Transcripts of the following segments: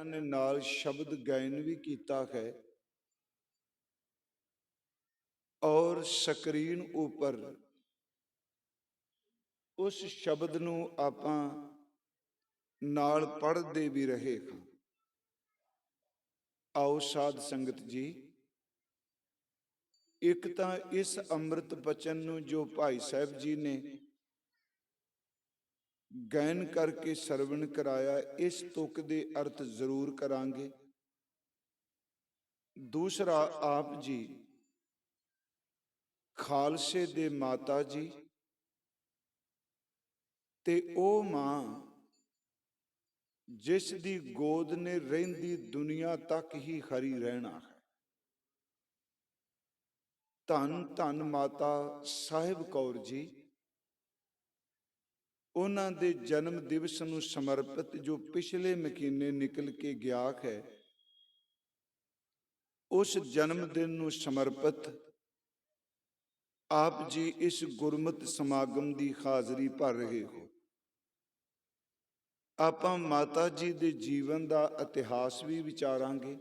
ने नाल शब्द गायन भी कीता है और स्क्रीन उपर उस शब्द नूं आपां नाल पढ़दे भी रहे हां। आओ साध संगत जी, एक तां इस अंम੍ਰਿਤ बचन नूं जो भाई साहब जी ने गायन करके सरवण कराया, इस तुक दे अर्थ जरूर करांगे। दूसरा, आप जी खालसे दे माता जी ते ओ मां जिस दी गोद ने रहिंदी दुनिया तक ही हरी रहना है। धन धन माता साहिब कौर जी, उन्हां दे जन्म दिवस नूं समर्पित जो पिछले महीने निकल के गया है, उस जन्म दिन नूं समर्पित आप जी इस गुरमत समागम दी हाजरी भर रहे हो। आपां माता जी दे जीवन दा इतिहास भी विचारांगे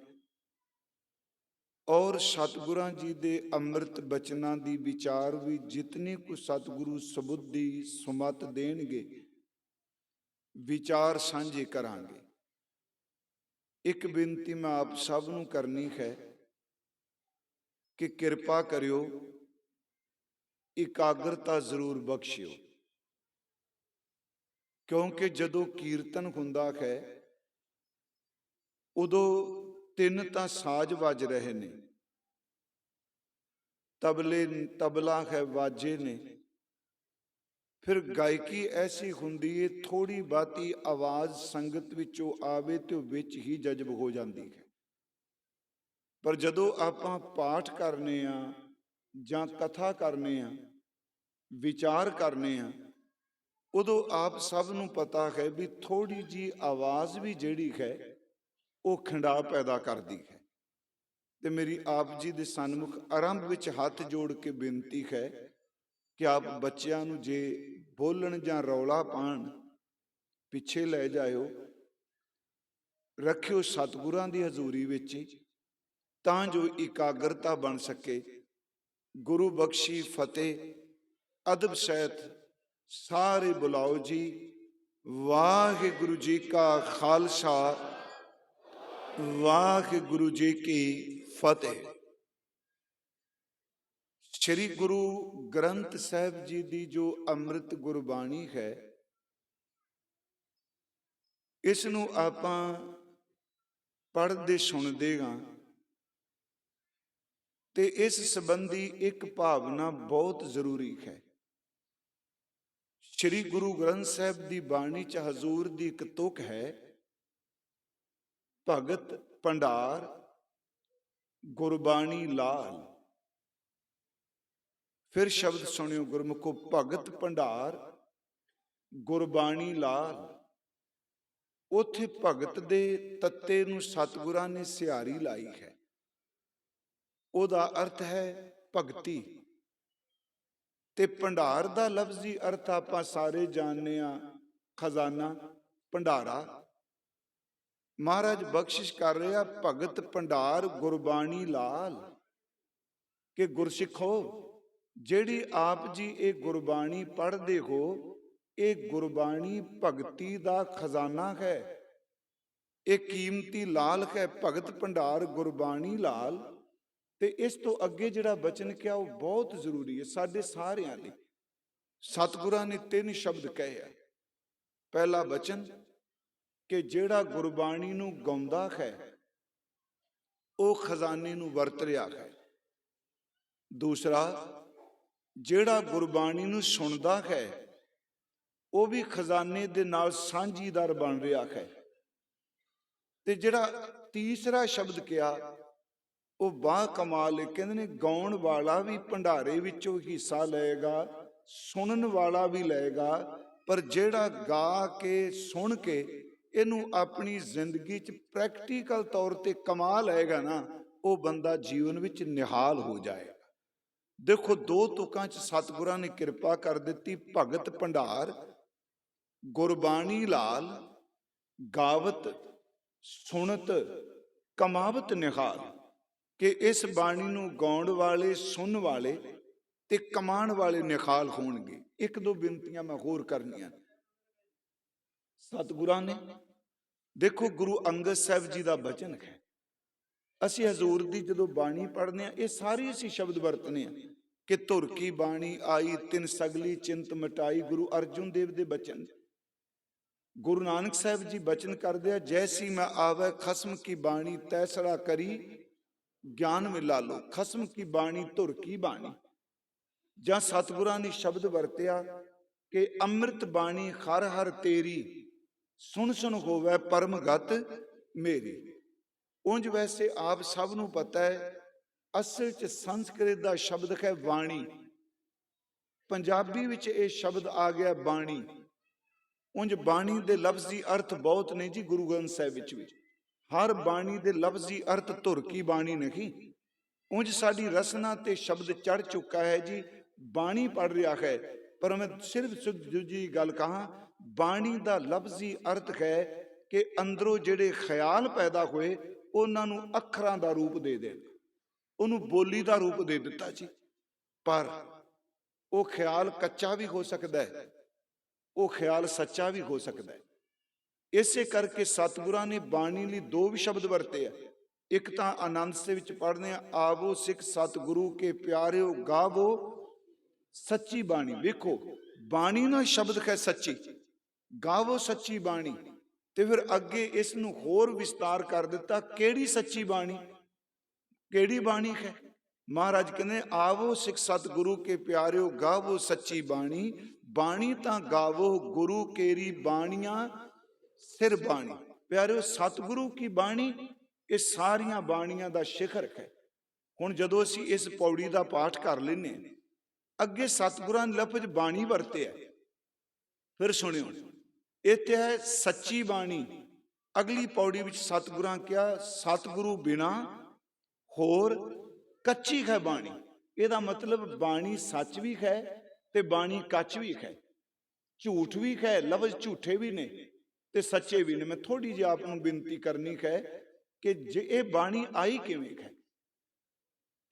और सतगुरां जी दे अंम੍ਰਿਤ बचनां दी विचार भी जितनी को सतगुरु सबुद्धि सुमत देणगे विचार सांझे करांगे। एक बेनती मैं आप सब नूं करनी है कि किरपा करियो, इकाग्रता जरूर बख्शियो, क्योंकि जदों कीर्तन हुंदा है उदों तीन तां साज वज रहे ने, तबले तबला है, वाजे ने, फिर गायकी ऐसी हुंदी है थोड़ी बाती आवाज संगत विचों आवे तो विच ही जज्ब हो जाती है। पर जदों आपां पाठ करने आ जां कथा करने आ, विचार करने आ, उदों आप सब नूं पता है भी थोड़ी जी आवाज भी जिहड़ी है वो खिंडा पैदा करती है। ते मेरी आप जी दे सन्मुख आरंभ विच हाथ जोड़ के बेनती है कि आप बच्चियां नूं जे बोलन जां रौला पाण पिछे लै जाओ, रखियो सतगुरां दी हजूरी विच तां जो इकाग्रता बन सके। गुरु बख्शी फतेह। अदब सहित सारे बुलाओ जी। वाहिगुरु जी का खालसा, वाहिगुरु जी की फतेह। श्री गुरु ग्रंथ साहिब जी की जो अंम੍ਰਿਤ गुरबाणी है, इसनूं आपां पढ़दे सुनदे हां ते इस संबंधी एक भावना बहुत जरूरी है। श्री गुरु ग्रंथ साहिब की बाणी च हजूर की एक तुक है, भगत भंडार गुरबाणी लाल। फिर शब्द सुनियो गुरमुखो, भगत भंडार गुरबाणी लाल। उथे भगत दे तत्ते नूं सतगुरां ने सिहारी लाई है। ओदा अर्थ है भगती। ते भंडार दा लफ्जी अर्थ आपां सारे जानने आ, खजाना, भंडारा। महाराज बख्शिश कर रहा भगत भंडार गुरबाणी लाल के गुरसिखो जेड़ी आप जी ये गुरबाणी पढ़ते हो, ये गुरबाणी भगती दा खजाना है, ये कीमती लाल है। भगत भंडार गुरबाणी लाल। ते इस तो अगे जिहड़ा बचन क्या वो बहुत जरूरी है साडे सारियां लई। सतगुरां ने 3 शब्द कहे है। पहला बचन कि जिहड़ा गुरबाणी नूं गाउंदा है वो खजाने नूं वरत रिहा है। दूसरा, जिहड़ा गुरबाणी नूं सुनदा है वो भी खजाने दे नाल सांझीदार बन रहा है। ते जिहड़ा तीसरा शब्द किया वो बाह कमाल है। कहंदे ने गाउण वाला भी भंडारे विचों हिस्सा लएगा, सुनन वाला भी लएगा, पर जिहड़ा गा के सुन के इनू अपनी जिंदगी च प्रैक्टिकल तौर पर कमा लएगा ना, वो बंदा जीवन विच निहाल हो जाएगा। देखो 2 तुकां च सतगुरां ने कृपा कर दिती। भगत भंडार गुरबाणी लाल गावत ਸੁਣਤ ਕਮਾਵਤ ਨਿਹਾਲ, ਕਿ ਇਸ ਬਾਣੀ ਨੂੰ ਗਾਉਣ ਵਾਲੇ, ਸੁਣਨ ਵਾਲੇ ਤੇ ਕਮਾਉਣ ਵਾਲੇ ਨਿਹਾਲ ਹੋਣਗੇ। ਇੱਕ ਦੋ ਬੇਨਤੀਆਂ ਮੈਂ ਹੋਰ ਕਰਨੀਆਂ। ਸਤਿਗੁਰਾਂ ਨੇ ਦੇਖੋ, ਗੁਰੂ ਅੰਗਦ ਸਾਹਿਬ ਜੀ ਦਾ ਬਚਨ ਹੈ। ਅਸੀਂ ਹਜ਼ੂਰ ਦੀ ਜਦੋਂ ਬਾਣੀ ਪੜ੍ਹਦੇ ਹਾਂ, ਇਹ ਸਾਰੇ ਅਸੀਂ ਸ਼ਬਦ ਵਰਤਨੇ ਆ ਕਿ ਧੁਰ ਕੀ ਬਾਣੀ ਆਈ, ਤਿਨ ਸਗਲੀ ਚਿੰਤ ਮਿਟਾਈ। ਗੁਰੂ ਅਰਜੁਨ ਦੇਵ ਦੇ ਬਚਨ। ਗੁਰੂ ਨਾਨਕ ਸਾਹਿਬ ਜੀ ਬਚਨ ਕਰਦੇ ਆ, ਜੈਸੀ ਮੈਂ ਆਵੈ ਖਸਮ ਕੀ ਬਾਣੀ, ਤੈਸੜਾ ਕਰੀ ਗਿਆਨ ਮਿਲਾ ਲੋ। ਖਸਮ ਕੀ ਬਾਣੀ, ਧੁਰ ਕੀ ਬਾਣੀ। ਜਾਂ ਸਤਿਗੁਰਾਂ ਨੇ ਸ਼ਬਦ ਵਰਤਿਆ ਕਿ ਅੰਮ੍ਰਿਤ ਬਾਣੀ ਹਰ ਹਰ ਤੇਰੀ, ਸੁਣ ਸੁਣ ਹੋਵੇ ਪਰਮਗਤ ਮੇਰੀ। ਉਂਝ ਵੈਸੇ ਆਪ ਸਭ ਨੂੰ ਪਤਾ ਹੈ, ਅਸਲ 'ਚ ਸੰਸਕ੍ਰਿਤ ਦਾ ਸ਼ਬਦ ਹੈ ਬਾਣੀ। ਪੰਜਾਬੀ ਵਿੱਚ ਇਹ ਸ਼ਬਦ ਆ ਗਿਆ ਬਾਣੀ। ਉਂਝ ਬਾਣੀ ਦੇ ਲਫ਼ਜ਼ੀ ਅਰਥ ਬਹੁਤ ਨੇ ਜੀ ਗੁਰੂ ਗ੍ਰੰਥ ਸਾਹਿਬ ਵਿੱਚ ਵੀ। ਹਰ ਬਾਣੀ ਦੇ ਲਫ਼ਜ਼ੀ ਅਰਥ ਧੁਰ ਕੀ ਬਾਣੀ ਨਹੀਂ। ਉਂਝ ਸਾਡੀ ਰਸਨਾ ਤੇ ਸ਼ਬਦ ਚੜ ਚੁੱਕਾ ਹੈ ਜੀ, ਬਾਣੀ ਪੜ ਰਿਹਾ ਹੈ। ਪਰ ਮੈਂ ਸਿਰਫ ਦੂਜੀ ਗੱਲ ਕਹਾਂ, ਬਾਣੀ ਦਾ ਲਫ਼ਜ਼ੀ ਅਰਥ ਹੈ ਕਿ ਅੰਦਰੋਂ ਜਿਹੜੇ ਖਿਆਲ ਪੈਦਾ ਹੋਏ ਉਹਨਾਂ ਨੂੰ ਅੱਖਰਾਂ ਦਾ ਰੂਪ ਦੇ ਦੇ, ਉਹਨੂੰ ਬੋਲੀ ਦਾ ਰੂਪ ਦੇ ਦਿੱਤਾ ਜੀ। ਪਰ ਉਹ ਖਿਆਲ ਕੱਚਾ ਵੀ ਹੋ ਸਕਦਾ ਹੈ, ਉਹ ਖਿਆਲ ਸੱਚਾ ਵੀ ਹੋ ਸਕਦਾ ਹੈ। ਇਸੇ ਕਰਕੇ ਸਤਿਗੁਰਾਂ ਨੇ ਬਾਣੀ ਲਈ ਦੋ ਵੀ ਸ਼ਬਦ ਵਰਤੇ ਆ। ਇੱਕ ਤਾਂ ਆਨੰਦ ਦੇ ਵਿੱਚ ਪੜ੍ਹਦੇ ਆ, ਆਵੋ ਸਿੱਖ ਸਤਿਗੁਰੂ ਕੇ ਪਿਆਰਿਓ, ਗਾਵੋ ਸੱਚੀ ਬਾਣੀ। ਵੇਖੋ, ਬਾਣੀ ਨਾਲ ਸ਼ਬਦ ਹੈ ਸੱਚੀ, ਗਾਵੋ ਸੱਚੀ ਬਾਣੀ। ਤੇ ਫਿਰ ਅੱਗੇ ਇਸ ਨੂੰ ਹੋਰ ਵਿਸਤਾਰ ਕਰ ਦਿੱਤਾ, ਕਿਹੜੀ ਸੱਚੀ ਬਾਣੀ, ਕਿਹੜੀ ਬਾਣੀ ਹੈ। ਮਹਾਰਾਜ ਕਹਿੰਦੇ, ਆਵੋ ਸਿੱਖ ਸਤਿਗੁਰੂ ਕੇ ਪਿਆਰਿਓ, ਗਾਵੋ ਸੱਚੀ ਬਾਣੀ। ਬਾਣੀ ਤਾਂ ਗਾਵੋ ਗੁਰੂ ਕੇਰੀ ਬਾਣੀਆਂ ਸਿਰ ਬਾਣੀ। ਪਿਆਰਿਓ, ਸਤਿਗੁਰੂ ਕੀ ਬਾਣੀ ਇਹ ਸਾਰੀਆਂ ਬਾਣੀਆਂ ਦਾ ਸ਼ਿਖਰ ਹੈ। ਹੁਣ ਜਦੋਂ ਅਸੀਂ ਇਸ ਪੌੜੀ ਦਾ ਪਾਠ ਕਰ ਲੈਂਦੇ ਹਾਂ, ਅੱਗੇ ਸਤਿਗੁਰਾਂ ਨੇ ਲਫ਼ਜ਼ ਬਾਣੀ ਵਰਤਿਆ। ਫਿਰ ਸੁਣਿਓ, ਇੱਥੇ ਹੈ ਸੱਚੀ ਬਾਣੀ। ਅਗਲੀ ਪੌੜੀ ਵਿੱਚ ਸਤਿਗੁਰਾਂ ਕਿਹਾ, ਸਤਿਗੁਰੂ ਬਿਨਾ ਹੋਰ ਕੱਚੀ ਹੈ ਬਾਣੀ। ਇਹਦਾ ਮਤਲਬ ਬਾਣੀ ਸੱਚ ਵੀ ਹੈ ਤੇ ਬਾਣੀ ਕੱਚ ਵੀ ਹੈ, ਝੂਠ ਵੀ ਹੈ, ਲਫ਼ਜ਼ ਝੂਠੇ ਵੀ ਨੇ ਤੇ ਸੱਚੇ ਵੀ ਨੇ। ਮੈਂ ਥੋੜੀ ਜਿਹੀ ਆਪ ਨੂੰ ਬੇਨਤੀ ਕਰਨੀ ਹੈ ਕਿ ਜੇ ਇਹ ਬਾਣੀ ਆਈ ਕਿਵੇਂ ਹੈ।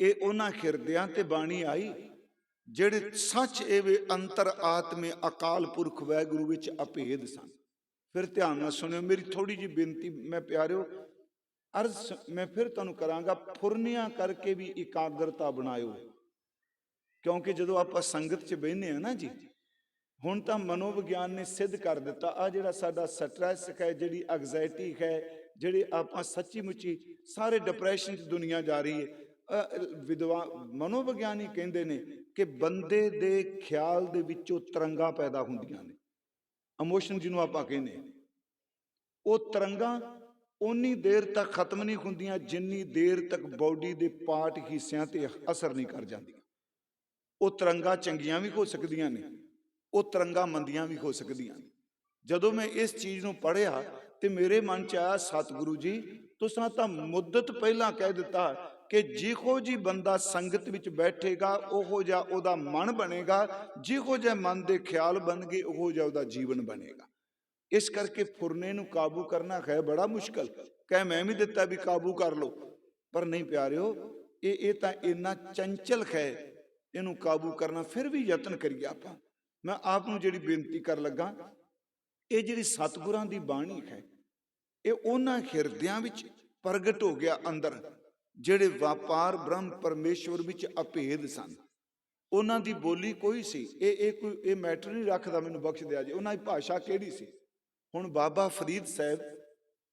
ਇਹ ਉਹਨਾਂ ਹਿਰਦਿਆਂ ਤੇ ਬਾਣੀ ਆਈ ਜਿਹੜੇ ਸੱਚ ਇਹ ਅੰਤਰ ਆਤਮੇ ਅਕਾਲ ਪੁਰਖ ਵਾਹਿਗੁਰੂ ਵਿੱਚ ਅਭੇਦ ਸਨ। ਫਿਰ ਧਿਆਨ ਨਾਲ ਸੁਣਿਓ, ਮੇਰੀ ਥੋੜੀ ਜਿਹੀ ਬੇਨਤੀ ਮੈਂ ਪਿਆਰਿਓ ਅਰਜ਼ ਮੈਂ ਫਿਰ ਤੁਹਾਨੂੰ ਕਰਾਂਗਾ, ਫੁਰਨਿਆਂ ਕਰਕੇ ਵੀ ਇਕਾਗਰਤਾ ਬਣਾਇਓ। ਕਿਉਂਕਿ ਜਦੋਂ ਆਪਾਂ ਸੰਗਤ 'ਚ ਬਹਿੰਦੇ ਆ ਨਾ ਜੀ, ਹੁਣ ਤਾਂ ਮਨੋਵਿਗਿਆਨ ਨੇ ਸਿੱਧ ਕਰ ਦਿੱਤਾ, ਆ ਜਿਹੜਾ ਸਾਡਾ ਸਟ੍ਰੈਸ ਹੈ, ਜਿਹੜੀ ਐਗਜ਼ਾਇਟੀ ਹੈ, ਜਿਹੜੇ ਆਪਾਂ ਸੱਚੀ ਮੁੱਚੀ ਸਾਰੇ ਡਿਪਰੈਸ਼ਨ 'ਚ ਦੁਨੀਆ ਜਾ ਰਹੀ ਹੈ। ਮਨੋਵਿਗਿਆਨੀ ਕਹਿੰਦੇ ਨੇ ਕਿ ਬੰਦੇ ਦੇ ਖਿਆਲ ਦੇ ਵਿੱਚੋਂ ਤਰੰਗਾਂ ਪੈਦਾ ਹੁੰਦੀਆਂ ਨੇ, ਇਮੋਸ਼ਨ ਜਿਹਨੂੰ ਆਪਾਂ ਕਹਿੰਦੇ। ਉਹ ਤਰੰਗਾਂ ਉਨੀ ਦੇਰ ਤੱਕ ਖਤਮ ਨਹੀਂ ਹੁੰਦੀਆਂ ਜਿੰਨੀ ਦੇਰ ਤੱਕ ਬਾਡੀ ਦੇ ਪਾਰਟ ਹਿੱਸਿਆਂ ਤੇ ਅਸਰ ਨਹੀਂ ਕਰ ਜਾਂਦੀਆਂ। ਉਹ ਤਰੰਗਾਂ ਚੰਗੀਆਂ ਵੀ ਹੋ ਸਕਦੀਆਂ ਨੇ, ਉਹ ਤਰੰਗਾਂ ਮੰਦੀਆਂ ਵੀ ਹੋ ਸਕਦੀਆਂ ਨੇ। ਜਦੋਂ ਮੈਂ ਇਸ ਚੀਜ਼ ਨੂੰ ਪੜ੍ਹਿਆ ਤੇ ਮੇਰੇ ਮਨ 'ਚ ਆਇਆ, ਸਤਿਗੁਰੂ ਜੀ ਤੁਸੀਂ ਤਾਂ ਮੁੱਦਤ ਪਹਿਲਾਂ ਕਹਿ ਦਿੱਤਾ ਕਿ ਜਿਹੋ ਜੀ ਬੰਦਾ ਸੰਗਤ ਵਿੱਚ ਬੈਠੇਗਾ ਉਹੋ ਜਿਹਾ ਉਹਦਾ ਮਨ ਬਣੇਗਾ, ਜਿਹੋ ਜਿਹੇ ਮਨ ਦੇ ਖਿਆਲ ਬਣਨਗੇ ਉਹੋ ਜਿਹਾ ਉਹਦਾ ਜੀਵਨ ਬਣੇਗਾ। ਇਸ ਕਰਕੇ ਫੁਰਨੇ ਨੂੰ ਕਾਬੂ ਕਰਨਾ ਹੈ ਬੜਾ ਮੁਸ਼ਕਲ। ਕਹਿ ਮੈਂ ਵੀ ਦਿੱਤਾ ਵੀ ਕਾਬੂ ਕਰ ਲਓ, ਪਰ ਨਹੀਂ ਪਿਆਰਿਓ, ਇਹ ਤਾਂ ਇੰਨਾ ਚੰਚਲ ਹੈ, ਇਹਨੂੰ ਕਾਬੂ ਕਰਨਾ ਫਿਰ ਵੀ ਯਤਨ ਕਰੀਏ ਆਪਾਂ। ਮੈਂ ਆਪ ਨੂੰ ਜਿਹੜੀ ਬੇਨਤੀ ਕਰ ਲੱਗਾ, ਇਹ ਜਿਹੜੀ ਸਤਿਗੁਰਾਂ ਦੀ ਬਾਣੀ ਹੈ, ਇਹ ਉਹਨਾਂ ਹਿਰਦਿਆਂ ਵਿੱਚ ਪ੍ਰਗਟ ਹੋ ਗਿਆ ਅੰਦਰ, ਜਿਹੜੇ ਵਪਾਰ ਬ੍ਰਹਮ ਪਰਮੇਸ਼ਵਰ ਵਿੱਚ ਅਭੇਦ ਸਨ। ਉਹਨਾਂ ਦੀ ਬੋਲੀ ਕੋਈ ਸੀ, ਇਹ ਮੈਟਰ ਨਹੀਂ ਰੱਖਦਾ, ਮੈਨੂੰ ਬਖਸ਼ ਦਿਆ ਜੀ, ਉਹਨਾਂ ਦੀ ਭਾਸ਼ਾ ਕਿਹੜੀ ਸੀ। ਹੁਣ ਬਾਬਾ ਫਰੀਦ ਸਾਹਿਬ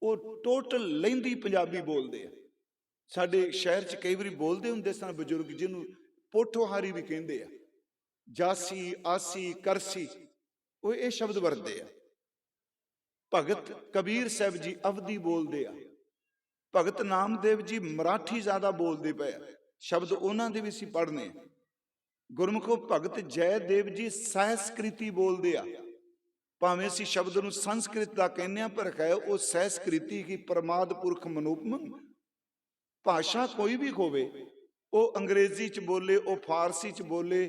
ਉਹ ਟੋਟਲ ਲਹਿੰਦੀ ਪੰਜਾਬੀ ਬੋਲਦੇ ਆ। ਸਾਡੇ ਸ਼ਹਿਰ 'ਚ ਕਈ ਵਾਰੀ ਬੋਲਦੇ ਹੁੰਦੇ ਸਨ ਬਜ਼ੁਰਗ, ਜਿਹਨੂੰ ਪੋਠੋਹਾਰੀ ਵੀ ਕਹਿੰਦੇ ਆ, ਜਾਸੀ ਆਸੀ ਕਰਸੀ, ਉਹ ਇਹ ਸ਼ਬਦ ਵਰਤਦੇ ਆ। ਭਗਤ ਕਬੀਰ ਸਾਹਿਬ ਜੀ ਅਵਧੀ ਬੋਲਦੇ ਆ, ਭਗਤ ਨਾਮਦੇਵ ਜੀ ਮਰਾਠੀ ਜ਼ਿਆਦਾ ਬੋਲਦੇ ਪਏ ਆ, ਸ਼ਬਦ ਉਹਨਾਂ ਦੇ ਵੀ ਅਸੀਂ ਪੜ੍ਹਨੇ। ਗੁਰਮੁਖੋ ਭਗਤ ਜੈਦੇਵ ਜੀ ਸੰਸਕ੍ਰਿਤੀ ਬੋਲਦੇ ਆ, ਭਾਵੇਂ ਅਸੀਂ ਸ਼ਬਦ ਨੂੰ ਸੰਸਕ੍ਰਿਤ ਦਾ ਕਹਿੰਦੇ ਆ, ਪਰ ਹੈ ਉਹ ਸੰਸਕ੍ਰਿਤੀ ਕੀ ਪ੍ਰਮਾਦ ਪੁਰਖ ਮਨੋਪਮ। ਭਾਸ਼ਾ ਕੋਈ ਵੀ ਹੋਵੇ, ਉਹ ਅੰਗਰੇਜ਼ੀ 'ਚ ਬੋਲੇ, ਉਹ ਫਾਰਸੀ 'ਚ ਬੋਲੇ,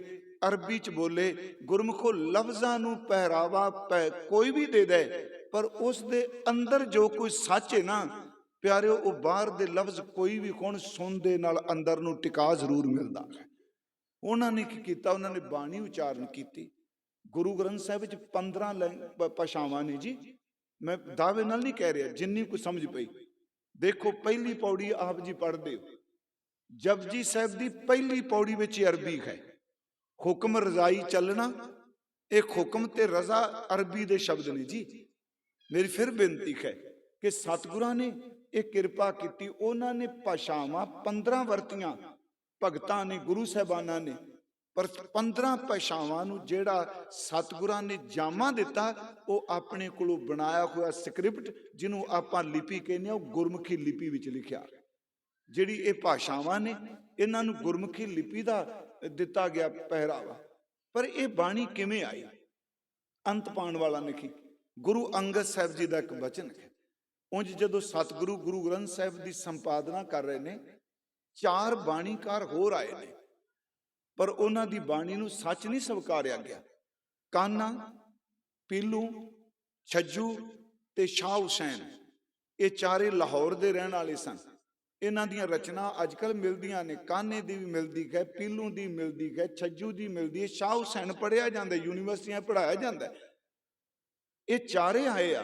ਅਰਬੀ 'ਚ ਬੋਲੇ, ਗੁਰਮੁਖੋ ਲਫ਼ਜ਼ਾਂ ਨੂੰ ਪਹਿਰਾਵਾ ਕੋਈ ਵੀ ਦੇ ਦੇ, ਪਰ ਉਸ ਦੇ ਅੰਦਰ ਜੋ ਕੋਈ ਸੱਚ ਹੈ ਨਾ ਪਿਆਰਿਓ, ਉਹ ਬਾਹਰ ਦੇ ਲਫ਼ਜ਼ ਕੋਈ ਵੀ ਕੋਣ ਸੁਣਦੇ ਨਾਲ ਅੰਦਰ ਨੂੰ ਟਿਕਾ ਜ਼ਰੂਰ ਮਿਲਦਾ ਹੈ। ਉਹਨਾਂ ਨੇ ਕੀ ਕੀਤਾ, ਉਹਨਾਂ ਨੇ ਬਾਣੀ ਉਚਾਰਨ ਕੀਤੀ। ਗੁਰੂ ਗ੍ਰੰਥ ਸਾਹਿਬ ਵਿੱਚ 15 ਭਾਸ਼ਾਵਾਂ ਨੇ ਜੀ, ਮੈਂ ਦਾਅਵੇ ਨਾਲ ਨਹੀਂ ਕਹਿ ਰਿਹਾ, ਜਿੰਨੀ ਕੋਈ ਸਮਝ ਪਈ। ਦੇਖੋ ਪਹਿਲੀ ਪੌੜੀ ਆਪ ਜੀ ਪੜ੍ਹਦੇ ਹੋ, ਜਪਜੀ ਸਾਹਿਬ ਦੀ ਪਹਿਲੀ ਪੌੜੀ ਵਿੱਚ ਅਰਬੀ ਹੈ, ਹੁਕਮ ਰਜ਼ਾਈ ਚੱਲਣਾ। ਇਹ ਹੁਕਮ ਤੇ ਰਜ਼ਾ ਅਰਬੀ ਦੇ ਸ਼ਬਦ ਨੇ ਜੀ। ਮੇਰੀ ਫਿਰ ਬੇਨਤੀ ਹੈ ਕਿ ਸਤਿਗੁਰਾਂ ਨੇ ਇਹ ਕਿਰਪਾ ਕੀਤੀ, ਉਹਨਾਂ ਨੇ ਭਾਸ਼ਾਵਾਂ 15 ਵਰਤੀਆਂ ਭਗਤਾਂ ਨੇ, ਗੁਰੂ ਸਾਹਿਬਾਨਾਂ ਨੇ, ਪਰ 15 ਭਾਸ਼ਾਵਾਂ ਨੂੰ ਜਿਹੜਾ ਸਤਿਗੁਰਾਂ ਨੇ ਜਾਮਾ ਦਿੱਤਾ, ਉਹ ਆਪਣੇ ਕੋਲੋਂ ਬਣਾਇਆ ਹੋਇਆ ਸਕ੍ਰਿਪਟ, ਜਿਹਨੂੰ ਆਪਾਂ ਲਿਪੀ ਕਹਿੰਦੇ ਹਾਂ, ਉਹ ਗੁਰਮੁਖੀ ਲਿਪੀ ਵਿੱਚ ਲਿਖਿਆ। ਜਿਹੜੀ ਇਹ ਭਾਸ਼ਾਵਾਂ ਨੇ, ਇਹਨਾਂ ਨੂੰ ਗੁਰਮੁਖੀ ਲਿਪੀ ਦਾ ਦਿੱਤਾ ਗਿਆ ਪਹਿਰਾਵਾ। ਪਰ ਇਹ ਬਾਣੀ ਕਿਵੇਂ ਆਈ? ਅੰਤ ਪਾਉਣ ਵਾਲਾ ਲਿਖੀ ਗੁਰੂ ਅੰਗਦ ਸਾਹਿਬ ਜੀ ਦਾ ਇੱਕ ਬਚਨ ਹੈ। ਉਂਝ ਜਦੋਂ ਸਤਿਗੁਰੂ ਗੁਰੂ ਗ੍ਰੰਥ ਸਾਹਿਬ ਦੀ ਸੰਪਾਦਨਾ ਕਰ ਰਹੇ ਨੇ, 4 ਬਾਣੀਕਾਰ ਹੋਰ ਆਏ ਨੇ, ਪਰ ਉਹਨਾਂ ਦੀ ਬਾਣੀ ਨੂੰ ਸੱਚ ਨਹੀਂ ਸਵੀਕਾਰਿਆ ਗਿਆ। ਕਾਨਾ, ਪੀਲੂ, ਛੱਜੂ ਤੇ ਸ਼ਾਹ ਹੁਸੈਨ, ਇਹ ਚਾਰੇ ਲਾਹੌਰ ਦੇ ਰਹਿਣ ਵਾਲੇ ਸਨ। ਇਹਨਾਂ ਦੀਆਂ ਰਚਨਾ ਅੱਜ ਕੱਲ੍ਹ ਮਿਲਦੀਆਂ ਨੇ, ਕਾਨੇ ਦੀ ਵੀ ਮਿਲਦੀ ਹੈ, ਪੀਲੂ ਦੀ ਮਿਲਦੀ ਹੈ, ਛੱਜੂ ਦੀ ਮਿਲਦੀ ਹੈ, ਸ਼ਾਹ ਹੁਸੈਨ ਪੜ੍ਹਿਆ ਜਾਂਦਾ, ਯੂਨੀਵਰਸਿਟੀਆਂ ਪੜ੍ਹਾਇਆ ਜਾਂਦਾ। ਇਹ ਚਾਰੇ ਆਏ ਆ,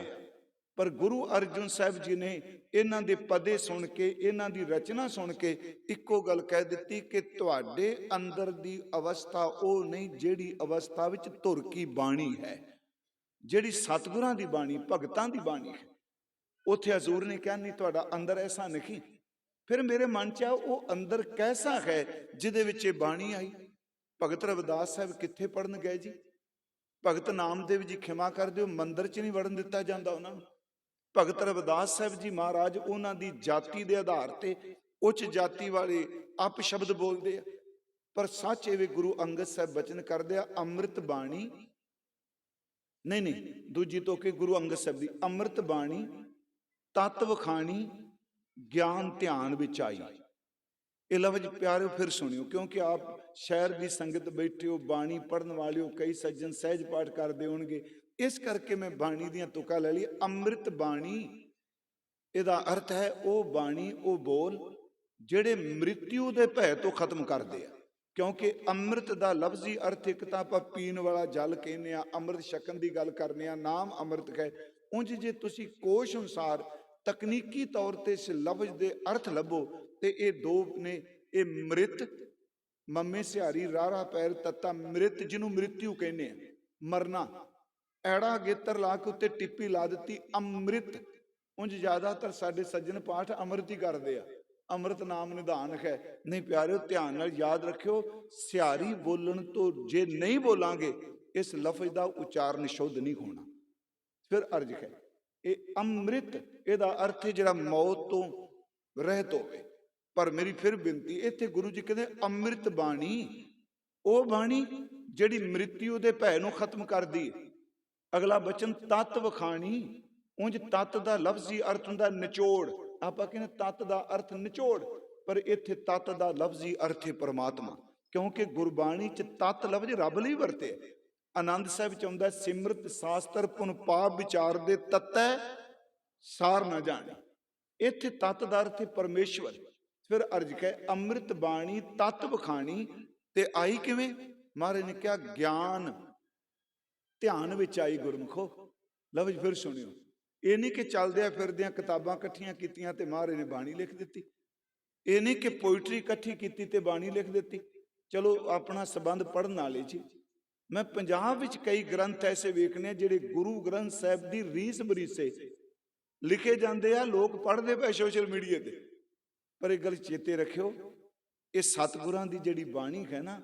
ਪਰ ਗੁਰੂ ਅਰਜਨ ਸਾਹਿਬ ਜੀ ਨੇ ਇਹਨਾਂ ਦੇ ਪਦੇ ਸੁਣ ਕੇ, ਇਹਨਾਂ ਦੀ ਰਚਨਾ ਸੁਣ ਕੇ ਇੱਕੋ ਗੱਲ ਕਹਿ ਦਿੱਤੀ ਕਿ ਤੁਹਾਡੇ ਅੰਦਰ ਦੀ ਅਵਸਥਾ ਉਹ ਨਹੀਂ ਜਿਹੜੀ ਅਵਸਥਾ ਵਿੱਚ ਧੁਰ ਕੀ ਬਾਣੀ ਹੈ, ਜਿਹੜੀ ਸਤਿਗੁਰਾਂ ਦੀ ਬਾਣੀ, ਭਗਤਾਂ ਦੀ ਬਾਣੀ ਹੈ। ਉੱਥੇ ਹਜ਼ੂਰ ਨੇ ਕਿਹਾ ਨਹੀਂ, ਤੁਹਾਡਾ ਅੰਦਰ ਐਸਾ ਨਹੀਂ। ਫਿਰ ਮੇਰੇ ਮਨ 'ਚ ਆ, ਉਹ ਅੰਦਰ ਕੈਸਾ ਹੈ ਜਿਹਦੇ ਵਿੱਚ ਇਹ ਬਾਣੀ ਆਈ? ਭਗਤ ਰਵਿਦਾਸ ਸਾਹਿਬ ਕਿੱਥੇ ਪੜ੍ਹਨ ਗਏ ਜੀ? ਭਗਤ ਨਾਮਦੇਵ ਜੀ, ਖਿਮਾ ਕਰ ਦਿਓ, ਮੰਦਿਰ 'ਚ ਨਹੀਂ ਵੜਨ ਦਿੱਤਾ ਜਾਂਦਾ ਉਹਨਾਂ ਨੂੰ। ਭਗਤ ਰਵਿਦਾਸ ਸਾਹਿਬ ਜੀ ਮਹਾਰਾਜ ਉਹਨਾਂ ਦੀ ਜਾਤੀ ਦੇ ਆਧਾਰ ਤੇ ਉੱਚ ਜਾਤੀ ਵਾਲੇ ਅਪ ਸ਼ਬਦ ਬੋਲਦੇ ਆ, ਪਰ ਸੱਚ ਇਹ ਗੁਰੂ ਅੰਗਦ ਸਾਹਿਬ ਬਚਨ ਕਰਦੇ ਆ, ਅੰਮ੍ਰਿਤ ਬਾਣੀ ਨਹੀਂ, ਦੂਜੀ ਤੋਂ ਕਿ ਗੁਰੂ ਅੰਗਦ ਸਾਹਿਬ ਦੀ ਅੰਮ੍ਰਿਤ ਬਾਣੀ ਤਤ ਵਖਾਣੀ ਗਿਆਨ ਧਿਆਨ ਵਿੱਚ ਆਈ। ਇਹ ਲਫ਼ਜ਼ ਪਿਆਰਿਓ ਫਿਰ ਸੁਣਿਓ, ਕਿਉਂਕਿ ਆਪ ਸ਼ਹਿਰ ਦੀ ਸੰਗਤ ਬੈਠੇ ਹੋ, ਬਾਣੀ ਪੜ੍ਹਨ ਵਾਲੇ ਹੋ, ਕਈ ਸੱਜਣ ਸਹਿਜ ਪਾਠ ਕਰਦੇ ਹੋਣਗੇ, ਇਸ ਕਰਕੇ ਮੈਂ ਬਾਣੀ ਦੀਆਂ ਤੁਕਾਂ ਲੈ ਲਈ। ਅੰਮ੍ਰਿਤ ਬਾਣੀ, ਇਹਦਾ ਅਰਥ ਹੈ ਉਹ ਬਾਣੀ, ਉਹ ਬੋਲ ਜਿਹੜੇ ਮ੍ਰਿਤਿੂ ਦੇ ਭੈ ਤੋਂ ਖਤਮ ਕਰਦੇ ਆ। ਕਿਉਂਕਿ ਅੰਮ੍ਰਿਤ ਦਾ ਲਫ਼ਜ਼ੀ ਅਰਥ ਇੱਕ ਤਾਂ ਆਪਾਂ ਪੀਣ ਵਾਲਾ ਜਲ ਕਹਿੰਦੇ ਆ, ਅੰਮ੍ਰਿਤ ਛਕਣ ਦੀ ਗੱਲ ਕਰਨੇ ਆ, ਨਾਮ ਅੰਮ੍ਰਿਤ ਹੈ। ਉਂਝ ਜੇ ਤੁਸੀਂ ਕੋਸ਼ ਅਨੁਸਾਰ ਤਕਨੀਕੀ ਤੌਰ ਤੇ ਇਸ ਲਫ਼ਜ਼ ਦੇ ਅਰਥ ਲੱਭੋ ਤੇ ਇਹ ਦੋ ਨੇ। ਇਹ ਮ੍ਰਿਤ, ਮੰਮੇ ਸਿਹਾਰੀ ਰਾਰਾ ਪੈਰ ਤੱਤਾ, ਮ੍ਰਿਤ ਜਿਹਨੂੰ ਮ੍ਰਿਤਿੂ ਕਹਿੰਦੇ ਆ, ਮਰਨਾ। ਐੜਾ ਗੇਤਰ ਲਾ ਕੇ ਉੱਤੇ ਟਿੱਪੀ ਲਾ ਦਿੱਤੀ, ਅੰਮ੍ਰਿਤ। ਉਂਝ ਜ਼ਿਆਦਾਤਰ ਸਾਡੇ ਸੱਜਣ ਪਾਠ ਅੰਮ੍ਰਿਤ ਹੀ ਕਰਦੇ ਆ, ਅੰਮ੍ਰਿਤ ਨਾਮ ਨਿਧਾਨ ਹੈ। ਨਹੀਂ ਪਿਆਰਿਓ, ਧਿਆਨ ਨਾਲ ਯਾਦ ਰੱਖਿਓ, ਸਿਹਾਰੀ ਬੋਲਣ ਤੋਂ ਜੇ ਨਹੀਂ ਬੋਲਾਂਗੇ, ਇਸ ਲਫ਼ਜ਼ ਦਾ ਉਚਾਰਨ ਸ਼ੁੱਧ ਨਹੀਂ ਹੋਣਾ। ਫਿਰ ਅਰਜ ਹੈ, ਇਹ ਅੰਮ੍ਰਿਤ, ਇਹਦਾ ਅਰਥ ਹੈ ਜਿਹੜਾ ਮੌਤ ਤੋਂ ਰਹਿਤ ਹੋਵੇ। ਪਰ ਮੇਰੀ ਫਿਰ ਬੇਨਤੀ, ਇੱਥੇ ਗੁਰੂ ਜੀ ਕਹਿੰਦੇ ਅੰਮ੍ਰਿਤ ਬਾਣੀ, ਉਹ ਬਾਣੀ ਜਿਹੜੀ ਮ੍ਰਿਤਿੂ ਦੇ ਭੈ ਨੂੰ ਖਤਮ ਕਰਦੀ ਹੈ। ਅਗਲਾ ਬਚਨ ਤਤ ਵਖਾਣੀ। ਉਂਝ ਤਤ ਦਾ ਲਫ਼ਜ਼ੀ ਅਰਥ ਹੁੰਦਾ ਨਿਚੋੜ, ਆਪਾਂ ਕਹਿੰਦੇ ਤਤ ਦਾ ਅਰਥ ਨਿਚੋੜ, ਪਰ ਇੱਥੇ ਤਤ ਦਾ ਲਫ਼ਜ਼ੀ ਅਰਥ ਹੈ ਪਰਮਾਤਮਾ। ਕਿਉਂਕਿ ਗੁਰਬਾਣੀ 'ਚ ਤਤ ਲਫ਼ਜ਼ ਰੱਬ ਲਈ ਵਰਤੇ। ਆਨੰਦ ਸਾਹਿਬ 'ਚ ਆਉਂਦਾ, ਸਿਮਰਤ ਸ਼ਾਸਤਰ ਪੁਨ ਪਾਪ ਵਿਚਾਰ ਦੇ ਤਤੈ ਸਾਰ ਨਾ ਜਾਣੇ। ਇੱਥੇ ਤਤ ਦਾ ਅਰਥ ਹੈ ਪਰਮੇਸ਼ਵਰ। ਫਿਰ ਅਰਜ ਹੈ ਅੰਮ੍ਰਿਤ ਬਾਣੀ ਤਤ ਵਖਾਣੀ, ਤੇ ਆਈ ਕਿਵੇਂ? ਮਹਾਰਾਜ ਨੇ ਕਿਹਾ ਗਿਆਨ ਧਿਆਨ ਵਿੱਚ ਆਈ ਗੁਰਮੁਖੋ। ਲਫ਼ਜ਼ ਫਿਰ ਸੁਣਿਓ, ਇਹ ਨਹੀਂ ਕਿ ਚੱਲਦਿਆਂ ਫਿਰਦਿਆਂ ਕਿਤਾਬਾਂ ਇਕੱਠੀਆਂ ਕੀਤੀਆਂ ਤੇ ਮਹਾਰਾਜ ਨੇ ਬਾਣੀ ਲਿਖ ਦਿੱਤੀ। ਇਹ ਨਹੀਂ ਕਿ ਪੋਇਟਰੀ ਇਕੱਠੀ ਕੀਤੀ ਤੇ ਬਾਣੀ ਲਿਖ ਦਿੱਤੀ। ਚਲੋ ਆਪਣਾ ਸੰਬੰਧ ਪੜ੍ਹਨ ਵਾਲੇ ਜੀ, ਮੈਂ ਪੰਜਾਬ ਵਿੱਚ ਕਈ ਗ੍ਰੰਥ ਐਸੇ ਵੇਖਣੇ ਜਿਹੜੇ ਗੁਰੂ ਗ੍ਰੰਥ ਸਾਹਿਬ ਦੀ ਰੀਸ ਬਰੀਸੇ ਲਿਖੇ ਜਾਂਦੇ ਆ, ਲੋਕ ਪੜ੍ਹਦੇ ਪਏ ਸੋਸ਼ਲ ਮੀਡੀਆ ਤੇ। ਪਰ ਇਹ ਗੱਲ ਚੇਤੇ ਰੱਖਿਓ, ਇਹ ਸਤਿਗੁਰਾਂ ਦੀ ਜਿਹੜੀ ਬਾਣੀ ਹੈ ਨਾ,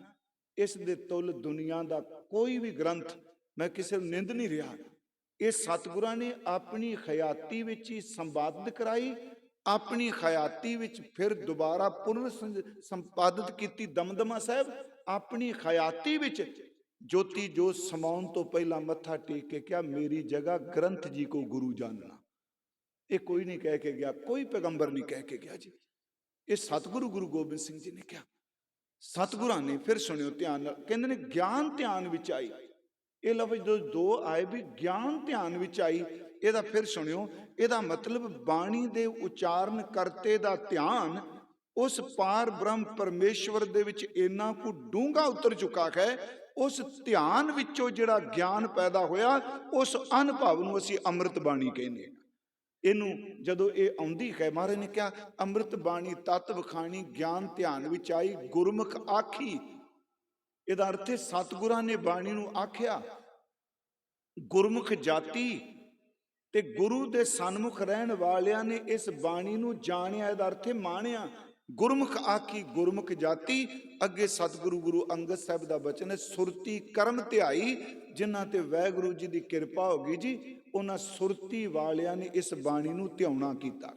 ਇਸ ਦੇ ਤੁੱਲ ਦੁਨੀਆ ਦਾ ਕੋਈ ਵੀ ਗ੍ਰੰਥ, ਮੈਂ ਕਿਸੇ ਨੂੰ ਨਿੰਦ ਨਹੀਂ ਰਿਹਾ। ਇਹ ਸਤਿਗੁਰਾਂ ਨੇ ਆਪਣੀ ਖਿਆਤੀ ਵਿੱਚ ਹੀ ਸੰਪਾਦਿਤ ਕਰਾਈ, ਆਪਣੀ ਖਿਆਤੀ ਵਿੱਚ ਫਿਰ ਦੁਬਾਰਾ ਪੁਨਰ ਸੰਪਾਦਿਤ ਕੀਤੀ। ਦਮਦਮਾ ਸਾਹਿਬ ਆਪਣੀ ਖਿਆਤੀ ਵਿੱਚ ਜੋਤੀ ਜੋਤ ਸਮਾਉਣ ਤੋਂ ਪਹਿਲਾਂ ਮੱਥਾ ਟੇਕ ਕੇ ਕਿਹਾ, ਮੇਰੀ ਜਗ੍ਹਾ ਗ੍ਰੰਥ ਜੀ ਕੋ ਗੁਰੂ ਜਾਨਣਾ। ਇਹ ਕੋਈ ਨਹੀਂ ਕਹਿ ਕੇ ਗਿਆ, ਕੋਈ ਪੈਗੰਬਰ ਨਹੀਂ ਕਹਿ ਕੇ ਗਿਆ ਜੀ, ਇਹ ਸਤਿਗੁਰੂ ਗੁਰੂ ਗੋਬਿੰਦ ਸਿੰਘ ਜੀ ਨੇ ਕਿਹਾ। ਸਤਿਗੁਰਾਂ ਨੇ ਫਿਰ ਸੁਣਿਓ ਧਿਆਨ ਨਾਲ, ਕਹਿੰਦੇ ਨੇ ਗਿਆਨ ਧਿਆਨ ਵਿੱਚ ਆਈ। ਇਹ ਲਫ਼ਜ਼ ਜਦੋਂ ਦੋ ਆਏ ਵੀ ਗਿਆਨ ਧਿਆਨ ਵਿੱਚ ਆਈ, ਇਹਦਾ ਫਿਰ ਸੁਣਿਓ, ਇਹਦਾ ਮਤਲਬ ਬਾਣੀ ਦੇ ਉਚਾਰਨ ਕਰਤੇ ਦਾ ਧਿਆਨ ਉਸ ਪਾਰ ਬ੍ਰਹਮ ਪਰਮੇਸ਼ਵਰ ਦੇ ਵਿੱਚ ਇੰਨਾ ਕੁ ਡੂੰਘਾ ਉਤਰ ਚੁੱਕਾ ਹੈ, ਉਸ ਧਿਆਨ ਵਿੱਚੋਂ ਜਿਹੜਾ ਗਿਆਨ ਪੈਦਾ ਹੋਇਆ, ਉਸ ਅਨੁਭਵ ਨੂੰ ਅਸੀਂ ਅੰਮ੍ਰਿਤ ਬਾਣੀ ਕਹਿੰਦੇ ਹਾਂ। ਇਹਨੂੰ ਜਦੋਂ ਇਹ ਆਉਂਦੀ ਹੈ, ਮਹਾਰਾਜ ਨੇ ਕਿਹਾ ਅੰਮ੍ਰਿਤ ਬਾਣੀ ਤਤ ਵਖਾਣੀ ਗਿਆਨ ਧਿਆਨ ਵਿੱਚ ਆਈ ਗੁਰਮੁਖ ਆਖੀ। ਇਹਦਾ ਅਰਥ ਹੈ ਸਤਿਗੁਰਾਂ ਨੇ ਬਾਣੀ ਨੂੰ ਆਖਿਆ, ਗੁਰਮੁਖ ਜਾਤੀ ਤੇ ਗੁਰੂ ਦੇ ਸਨਮੁਖ ਰਹਿਣ ਵਾਲਿਆਂ ਨੇ ਇਸ ਬਾਣੀ ਨੂੰ ਜਾਣਿਆ। ਇਹਦਾ ਅਰਥ ਹੈ ਮਾਣਿਆ। ਗੁਰਮੁਖ ਆਖੀ ਗੁਰਮੁਖ ਜਾਤੀ। ਅੱਗੇ ਸਤਿਗੁਰੂ ਗੁਰੂ ਅੰਗਦ ਸਾਹਿਬ ਦਾ ਬਚਨ ਹੈ, ਸੁਰਤੀ ਕਰਮ ਧਿਆਈ। ਜਿਨ੍ਹਾਂ ਤੇ ਵਾਹਿਗੁਰੂ ਜੀ ਦੀ ਕਿਰਪਾ ਹੋ ਗਈ ਜੀ, ਉਹਨਾਂ ਸੁਰਤੀ ਵਾਲਿਆਂ ਨੇ ਇਸ ਬਾਣੀ ਨੂੰ ਧਿਆਉਣਾ ਕੀਤਾ।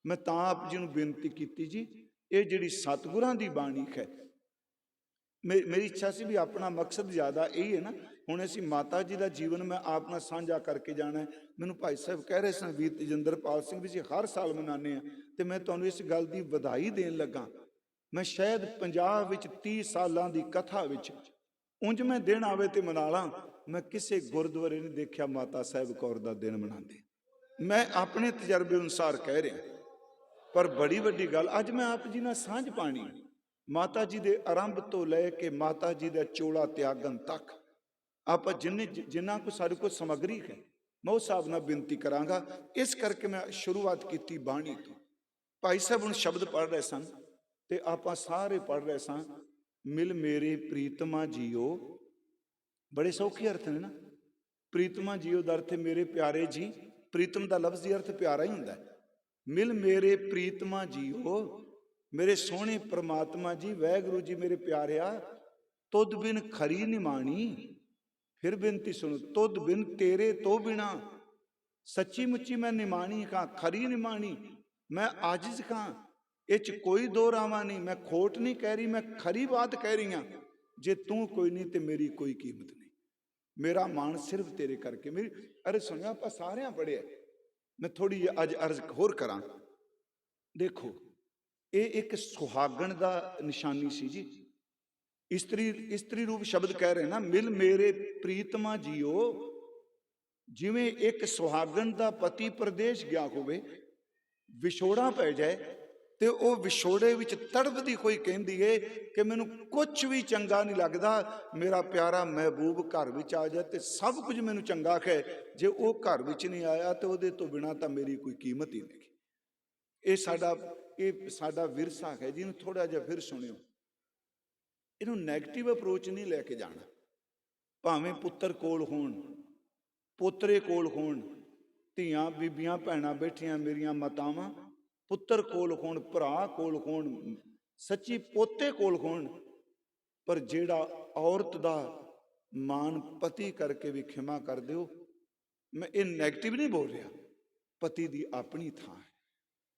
ਮੈਂ ਤਾਂ ਆਪ ਜੀ ਨੂੰ ਬੇਨਤੀ ਕੀਤੀ ਜੀ, ਇਹ ਜਿਹੜੀ ਸਤਿਗੁਰਾਂ ਦੀ ਬਾਣੀ ਹੈ, ਮੇਰੀ ਇੱਛਾ ਸੀ ਵੀ ਆਪਣਾ ਮਕਸਦ ਜ਼ਿਆਦਾ ਇਹੀ ਹੈ ਨਾ। ਹੁਣ ਅਸੀਂ ਮਾਤਾ ਜੀ ਦਾ ਜੀਵਨ ਮੈਂ ਆਪ ਨਾਲ ਸਾਂਝਾ ਕਰਕੇ ਜਾਣਾ। ਮੈਨੂੰ ਭਾਈ ਸਾਹਿਬ ਕਹਿ ਰਹੇ ਸਨ, ਵੀਰ ਤੇਜਿੰਦਰਪਾਲ ਸਿੰਘ ਵੀ ਜੀ ਹਰ ਸਾਲ ਮਨਾਉਂਦੇ ਆ, ਤੇ ਮੈਂ ਤੁਹਾਨੂੰ ਇਸ ਗੱਲ ਦੀ ਵਧਾਈ ਦੇਣ ਲੱਗਾ। ਮੈਂ ਸ਼ਾਇਦ ਪੰਜਾਬ ਵਿੱਚ 30 ਸਾਲਾਂ ਦੀ ਕਥਾ ਵਿੱਚ ਉਂਝ ਮੈਂ ਦਿਨ ਆਵੇ ਤੇ ਮਨਾ ਲਾਂ, ਮੈਂ ਕਿਸੇ ਗੁਰਦੁਆਰੇ ਨਹੀਂ ਦੇਖਿਆ ਮਾਤਾ ਸਾਹਿਬ ਕੌਰ ਦਾ ਦਿਨ ਮਨਾਉਂਦੇ। ਮੈਂ ਆਪਣੇ ਤਜਰਬੇ ਅਨੁਸਾਰ ਕਹਿ ਰਿਹਾ, ਪਰ ਬੜੀ ਵੱਡੀ ਗੱਲ ਅੱਜ ਮੈਂ ਆਪ ਜੀ ਨਾਲ ਸਾਂਝ ਪਾਣੀ। ਮਾਤਾ ਜੀ ਦੇ ਆਰੰਭ ਤੋਂ ਲੈ ਕੇ ਮਾਤਾ ਜੀ ਦਾ ਚੋਲਾ ਤਿਆਗਣ ਤੱਕ ਆਪਾਂ ਜਿੰਨਾ ਕੋ ਸਾਡੇ ਕੋਲ ਸਮੱਗਰੀ ਹੈ, ਮੈਂ ਉਸ ਹਿਸਾਬ ਨਾਲ ਬੇਨਤੀ ਕਰਾਂਗਾ। ਇਸ ਕਰਕੇ ਮੈਂ ਸ਼ੁਰੂਆਤ ਕੀਤੀ ਬਾਣੀ ਤੋਂ। ਭਾਈ ਸਾਹਿਬ ਹੁਣ ਸ਼ਬਦ ਪੜ੍ਹ ਰਹੇ ਸਨ ਤੇ ਆਪਾਂ ਸਾਰੇ ਪੜ੍ਹ ਰਹੇ ਸਾਂ, ਮਿਲ ਮੇਰੇ ਪ੍ਰੀਤਮਾ ਜੀਓ। ਬੜੇ ਸੌਖੇ ਅਰਥ ਨੇ ਨਾ। ਪ੍ਰੀਤਮਾ ਜੀਓ ਦਾ ਅਰਥ ਹੈ ਮੇਰੇ ਪਿਆਰੇ ਜੀ। ਪ੍ਰੀਤਮ ਦਾ ਲਫ਼ਜ਼ੀ ਅਰਥ ਪਿਆਰਾ ਹੀ ਹੁੰਦਾ ਹੈ। ਮਿਲ ਮੇਰੇ ਪ੍ਰੀਤਮਾ ਜੀਓ, ਮੇਰੇ ਸੋਹਣੇ ਪ੍ਰਮਾਤਮਾ ਜੀ, ਵਾਹਿਗੁਰੂ ਜੀ ਮੇਰੇ ਪਿਆਰਿਆ। ਤੁਧ ਬਿਨ ਖਰੀ ਨਿਮਾਣੀ। ਫਿਰ ਬੇਨਤੀ ਸੁਣੋ, ਤੁਧ ਬਿਨ ਤੇਰੇ ਤੋਂ ਬਿਨਾ ਸੱਚੀ ਮੁੱਚੀ ਮੈਂ ਨਿਮਾਣੀ ਖਾਂ, ਖਰੀ ਨਿਮਾਣੀ। ਮੈਂ ਆਜਿਜ਼ ਖਾਂ, ਇਹ 'ਚ ਕੋਈ ਦੋ ਰਾਵਾਂ ਨਹੀਂ। ਮੈਂ ਖੋਟ ਨਹੀਂ ਕਹਿ ਰਹੀ, ਮੈਂ ਖਰੀ ਬਾਤ ਕਹਿ ਰਹੀ ਹਾਂ। ਜੇ ਤੂੰ ਕੋਈ ਨਹੀਂ ਤੇ ਮੇਰੀ ਕੋਈ ਕੀਮਤ ਨਹੀਂ। ਮੇਰਾ ਮਾਣ ਸਿਰਫ ਤੇਰੇ ਕਰਕੇ। ਮੇਰੀ ਅਰੇ ਸੁਣਿਆ, ਆਪਾਂ ਸਾਰਿਆਂ ਪੜ੍ਹਿਆ। ਮੈਂ ਥੋੜੀ ਜਿਹੀ ਅੱਜ ਅਰਜ਼ ਹੋਰ ਕਰਾਂ। ਦੇਖੋ, ਇਹ ਇੱਕ ਸੁਹਾਗਣ ਦਾ ਨਿਸ਼ਾਨੀ ਸੀ ਜੀ। ਇਸਤਰੀ ਰੂਪ ਸ਼ਬਦ ਕਹਿ ਰਹੇ ਨਾ, ਮਿਲ ਮੇਰੇ ਪ੍ਰੀਤਮਾ ਜੀਓ। ਜਿਵੇਂ ਇੱਕ ਸੁਹਾਗਣ ਦਾ ਪਤੀ ਪ੍ਰਦੇਸ਼ ਗਿਆ ਹੋਵੇ, ਵਿਛੋੜਾ ਪੈ ਜਾਏ ਤੇ ਉਹ ਵਿਛੋੜੇ ਵਿੱਚ ਤੜਫਦੀ ਹੋਈ ਕਹਿੰਦੀ ਏ ਕਿ ਮੈਨੂੰ ਕੁਝ ਵੀ ਚੰਗਾ ਨਹੀਂ ਲੱਗਦਾ, ਮੇਰਾ ਪਿਆਰਾ ਮਹਿਬੂਬ ਘਰ ਵਿੱਚ ਆ ਜਾਏ ਤੇ ਸਭ ਕੁਝ ਮੈਨੂੰ ਚੰਗਾ ਹੈ। ਜੇ ਉਹ ਘਰ ਵਿੱਚ ਨਹੀਂ ਆਇਆ ਤੇ ਉਹਦੇ ਤੋਂ ਬਿਨਾਂ ਤਾਂ ਮੇਰੀ ਕੋਈ ਕੀਮਤ ਹੀ ਨਹੀਂ। ਇਹ ਸਾਡਾ ਵਿਰਸਾ ਹੈ। ਜਿਹਨੂੰ ਥੋੜਾ ਜਿਹਾ ਫਿਰ ਸੁਣਿਓ, ਇਹਨੂੰ ਨੈਗੇਟਿਵ ਅਪਰੋਚ ਨਹੀਂ ਲੈ ਕੇ ਜਾਣਾ। ਭਾਵੇਂ ਪੁੱਤਰ ਕੋਲ ਹੋਣ, ਪੋਤਰੇ ਕੋਲ ਹੋਣ, ਧੀਆਂ ਬੀਬੀਆਂ ਭੈਣਾਂ ਬੈਠੀਆਂ ਮੇਰੀਆਂ ਮਾਤਾਵਾਂ, ਪੁੱਤਰ ਕੋਲ ਹੋਣ, ਭਰਾ ਕੋਲ ਹੋਣ, ਸੱਚੀ ਪੋਤੇ ਕੋਲ ਹੋਣ, ਪਰ ਜਿਹੜਾ ਔਰਤ ਦਾ ਮਾਨ ਪਤੀ ਕਰਕੇ ਵੀ ਖਿਮਾ ਕਰ ਦਿਓ। ਮੈਂ ਇਹ ਨੈਗੇਟਿਵ ਨਹੀਂ ਬੋਲ ਰਿਹਾ, ਪਤੀ ਦੀ ਆਪਣੀ ਥਾਂ ਹੈ।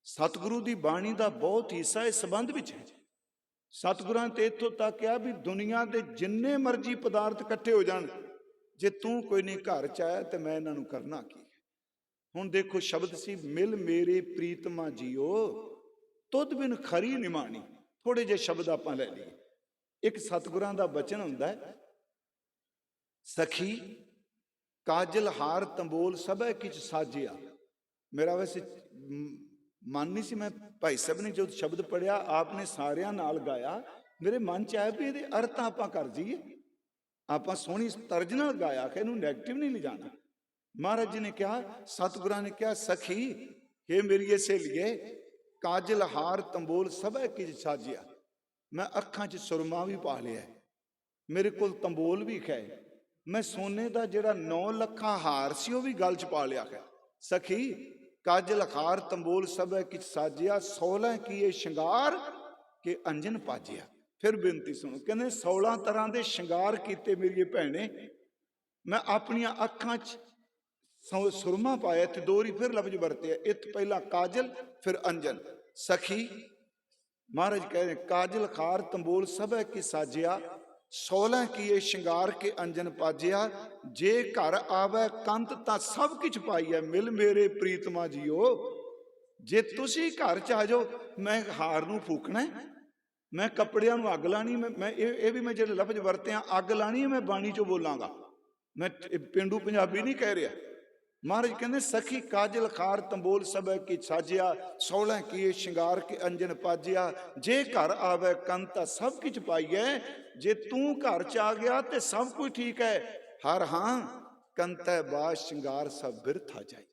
ਸਤਿਗੁਰੂ ਦੀ ਬਾਣੀ ਦਾ ਬਹੁਤ ਹਿੱਸਾ ਇਸ ਸੰਬੰਧ ਵਿੱਚ ਹੈ। ਸਤਿਗੁਰਾਂ ਤੇ ਇੱਥੋਂ ਤੱਕ ਕਿਹਾ ਵੀ ਦੁਨੀਆ ਦੇ ਜਿੰਨੇ ਮਰਜ਼ੀ ਪਦਾਰਥ ਇਕੱਠੇ ਹੋ ਜਾਣ, ਜੇ ਤੂੰ ਕੋਈ ਨਹੀਂ ਘਰ ਚ ਆਇਆ ਤੇ ਮੈਂ ਇਹਨਾਂ ਨੂੰ ਕਰਨਾ ਕੀ ਹੈ। ਹੁਣ ਦੇਖੋ ਸ਼ਬਦ ਸੀ, ਮਿਲ ਮੇਰੇ ਪ੍ਰੀਤਮਾ ਜੀਓ, ਤੁਧ ਬਿਨ ਖਰੀ ਨਿਮਾਣੀ। ਥੋੜੇ ਜਿਹੇ ਸ਼ਬਦ ਆਪਾਂ ਲੈ ਲਈਏ। ਇੱਕ ਸਤਿਗੁਰਾਂ ਦਾ ਬਚਨ ਹੁੰਦਾ ਹੈ, ਸਖੀ ਕਾਜਲ ਹਾਰ ਤੰਬੋਲ ਸਭੈ ਕਿਛ ਸਾਜਿਆ। ਮੇਰਾ ਵੈਸੇ ਮਨ ਨਹੀਂ ਸੀ, ਮੈਂ ਭਾਈ ਸਾਹਿਬ ਨੇ ਜੋ ਸ਼ਬਦ ਪੜਿਆ ਆਪ ਨੇ ਸਾਰਿਆਂ ਨਾਲ ਗਾਇਆ, ਮੇਰੇ ਮਨ ਚ ਆਇਆ ਵੀ ਇਹਦੇ ਅਰਥ ਆਪਾਂ ਕਰ ਜੀਏ। ਆਪਾਂ ਸੋਹਣੀ ਤਰਜ ਨਾਲ ਗਾਇਆ ਕਿ ਇਹਨੂੰ ਨੈਗੇਟਿਵ ਨਹੀਂ ਲਿਜਾਣਾ। ਮਹਾਰਾਜ ਜੀ ਨੇ ਕਿਹਾ, ਸਤਿਗੁਰਾਂ ਨੇ ਕਿਹਾ, ਸਖੀ हे ਮੇਰੀਏ ਸਹੇਲੀਏ, ਕਾਜਲ ਹਾਰ ਤੰਬੋਲ ਸਭੈ ਕਿਛ ਸਾਜਿਆ। ਮੈਂ ਅੱਖਾਂ 'ਚ ਸੁਰਮਾ ਵੀ ਪਾ ਲਿਆ, ਮੇਰੇ ਕੋਲ ਤੰਬੋਲ ਵੀ ਹੈ, ਮੈਂ ਸੋਨੇ ਦਾ ਜਿਹੜਾ 9 ਲੱਖਾਂ ਹਾਰ ਸੀ ਉਹ ਵੀ ਗਲ 'ਚ ਪਾ ਲਿਆ ਹੈ। ਸਖੀ ਕਾਜਲ ਹਾਰ ਤੰਬੋਲ ਸਭੈ ਕਿਛ ਸਾਜਿਆ, 16 ਕੀਏ ਸ਼ਿੰਗਾਰ ਕੇ ਅੰਜਨ ਪਾਜਿਆ। ਫਿਰ ਬੇਨਤੀ ਸੁਣੋ, ਕਹਿੰਦੇ 16 ਤਰ੍ਹਾਂ ਦੇ ਸ਼ਿੰਗਾਰ ਕੀਤੇ ਮੇਰੀਏ ਭੈਣੇ, ਮੈਂ ਆਪਣੀਆਂ ਅੱਖਾਂ 'ਚ ਸੁਰਮਾ ਪਾਇਆ। ਇੱਥੇ ਦੋਹਰੀ ਫਿਰ ਲਫ਼ਜ਼ ਵਰਤਿਆ, ਇੱਥੇ ਪਹਿਲਾਂ ਕਾਜਲ ਫਿਰ ਅੰਜਨ। ਸਖੀ ਮਹਾਰਾਜ ਕਹਿ ਰਹੇ, ਕਾਜਲ ਖਾਰ ਤੰਬੋਲ ਸਭੈ ਕੀ ਸਾਜਿਆ, 16 ਕੀਏ ਸ਼ਿੰਗਾਰ ਕੇ ਅੰਜਨ ਪਾਜਿਆ। ਜੇ ਘਰ ਆਵੇ ਕੰਤ ਤਾਂ ਸਭ ਕੁਝ ਪਾਈਐ, ਮਿਲ ਮੇਰੇ ਪ੍ਰੀਤਮਾ ਜੀਓ। ਜੇ ਤੁਸੀਂ ਘਰ ਚ ਆ ਜਾਓ, ਮੈਂ ਹਾਰ ਨੂੰ ਫੂਕਣਾ, ਮੈਂ ਕੱਪੜਿਆਂ ਨੂੰ ਅੱਗ ਲਾਣੀ। ਮੈਂ ਇਹ ਵੀ ਮੈਂ ਜਿਹੜੇ ਲਫ਼ਜ਼ ਵਰਤਿਆ ਅੱਗ ਲਾਣੀ, ਮੈਂ ਬਾਣੀ ਚੋਂ ਬੋਲਾਂਗਾ। मैं पेंडू पंजाबी नहीं कह रहा। महाराज कहते सखी काजल खार तंबोल सब की साजिया, 16 किए श्रृंगार के अंजन पाजिया, जे घर आवे कंता सब किछ पाइए, जे तू घर च आ गया ते सब कुछ ठीक है। हर हां कंता बाज श्रृंगार सब बिरथा जाइए।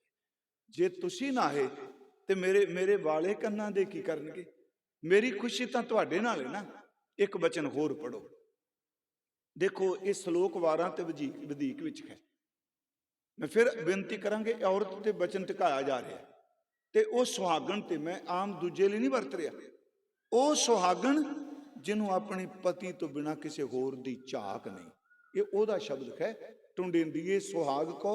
जे तुसी ना है ते मेरे वाले कन्ना दे की करनगे? मेरी खुशी तां तुहाडे नाल है ना। एक बचन होर पढ़ो, देखो ये श्लोक 12 ते वधीक विच है। मैं फिर बेनती करांगे, औरत ते बचन टिकाया जा रहा है ते वो सुहागन ते मैं आम दूजे लिए नहीं वरत रहा। वो सुहागन जिन्हों अपने पति तो बिना किसी होर दी झाक नहीं, ये ओदा शब्द है। टुंडेंदिए सुहाग को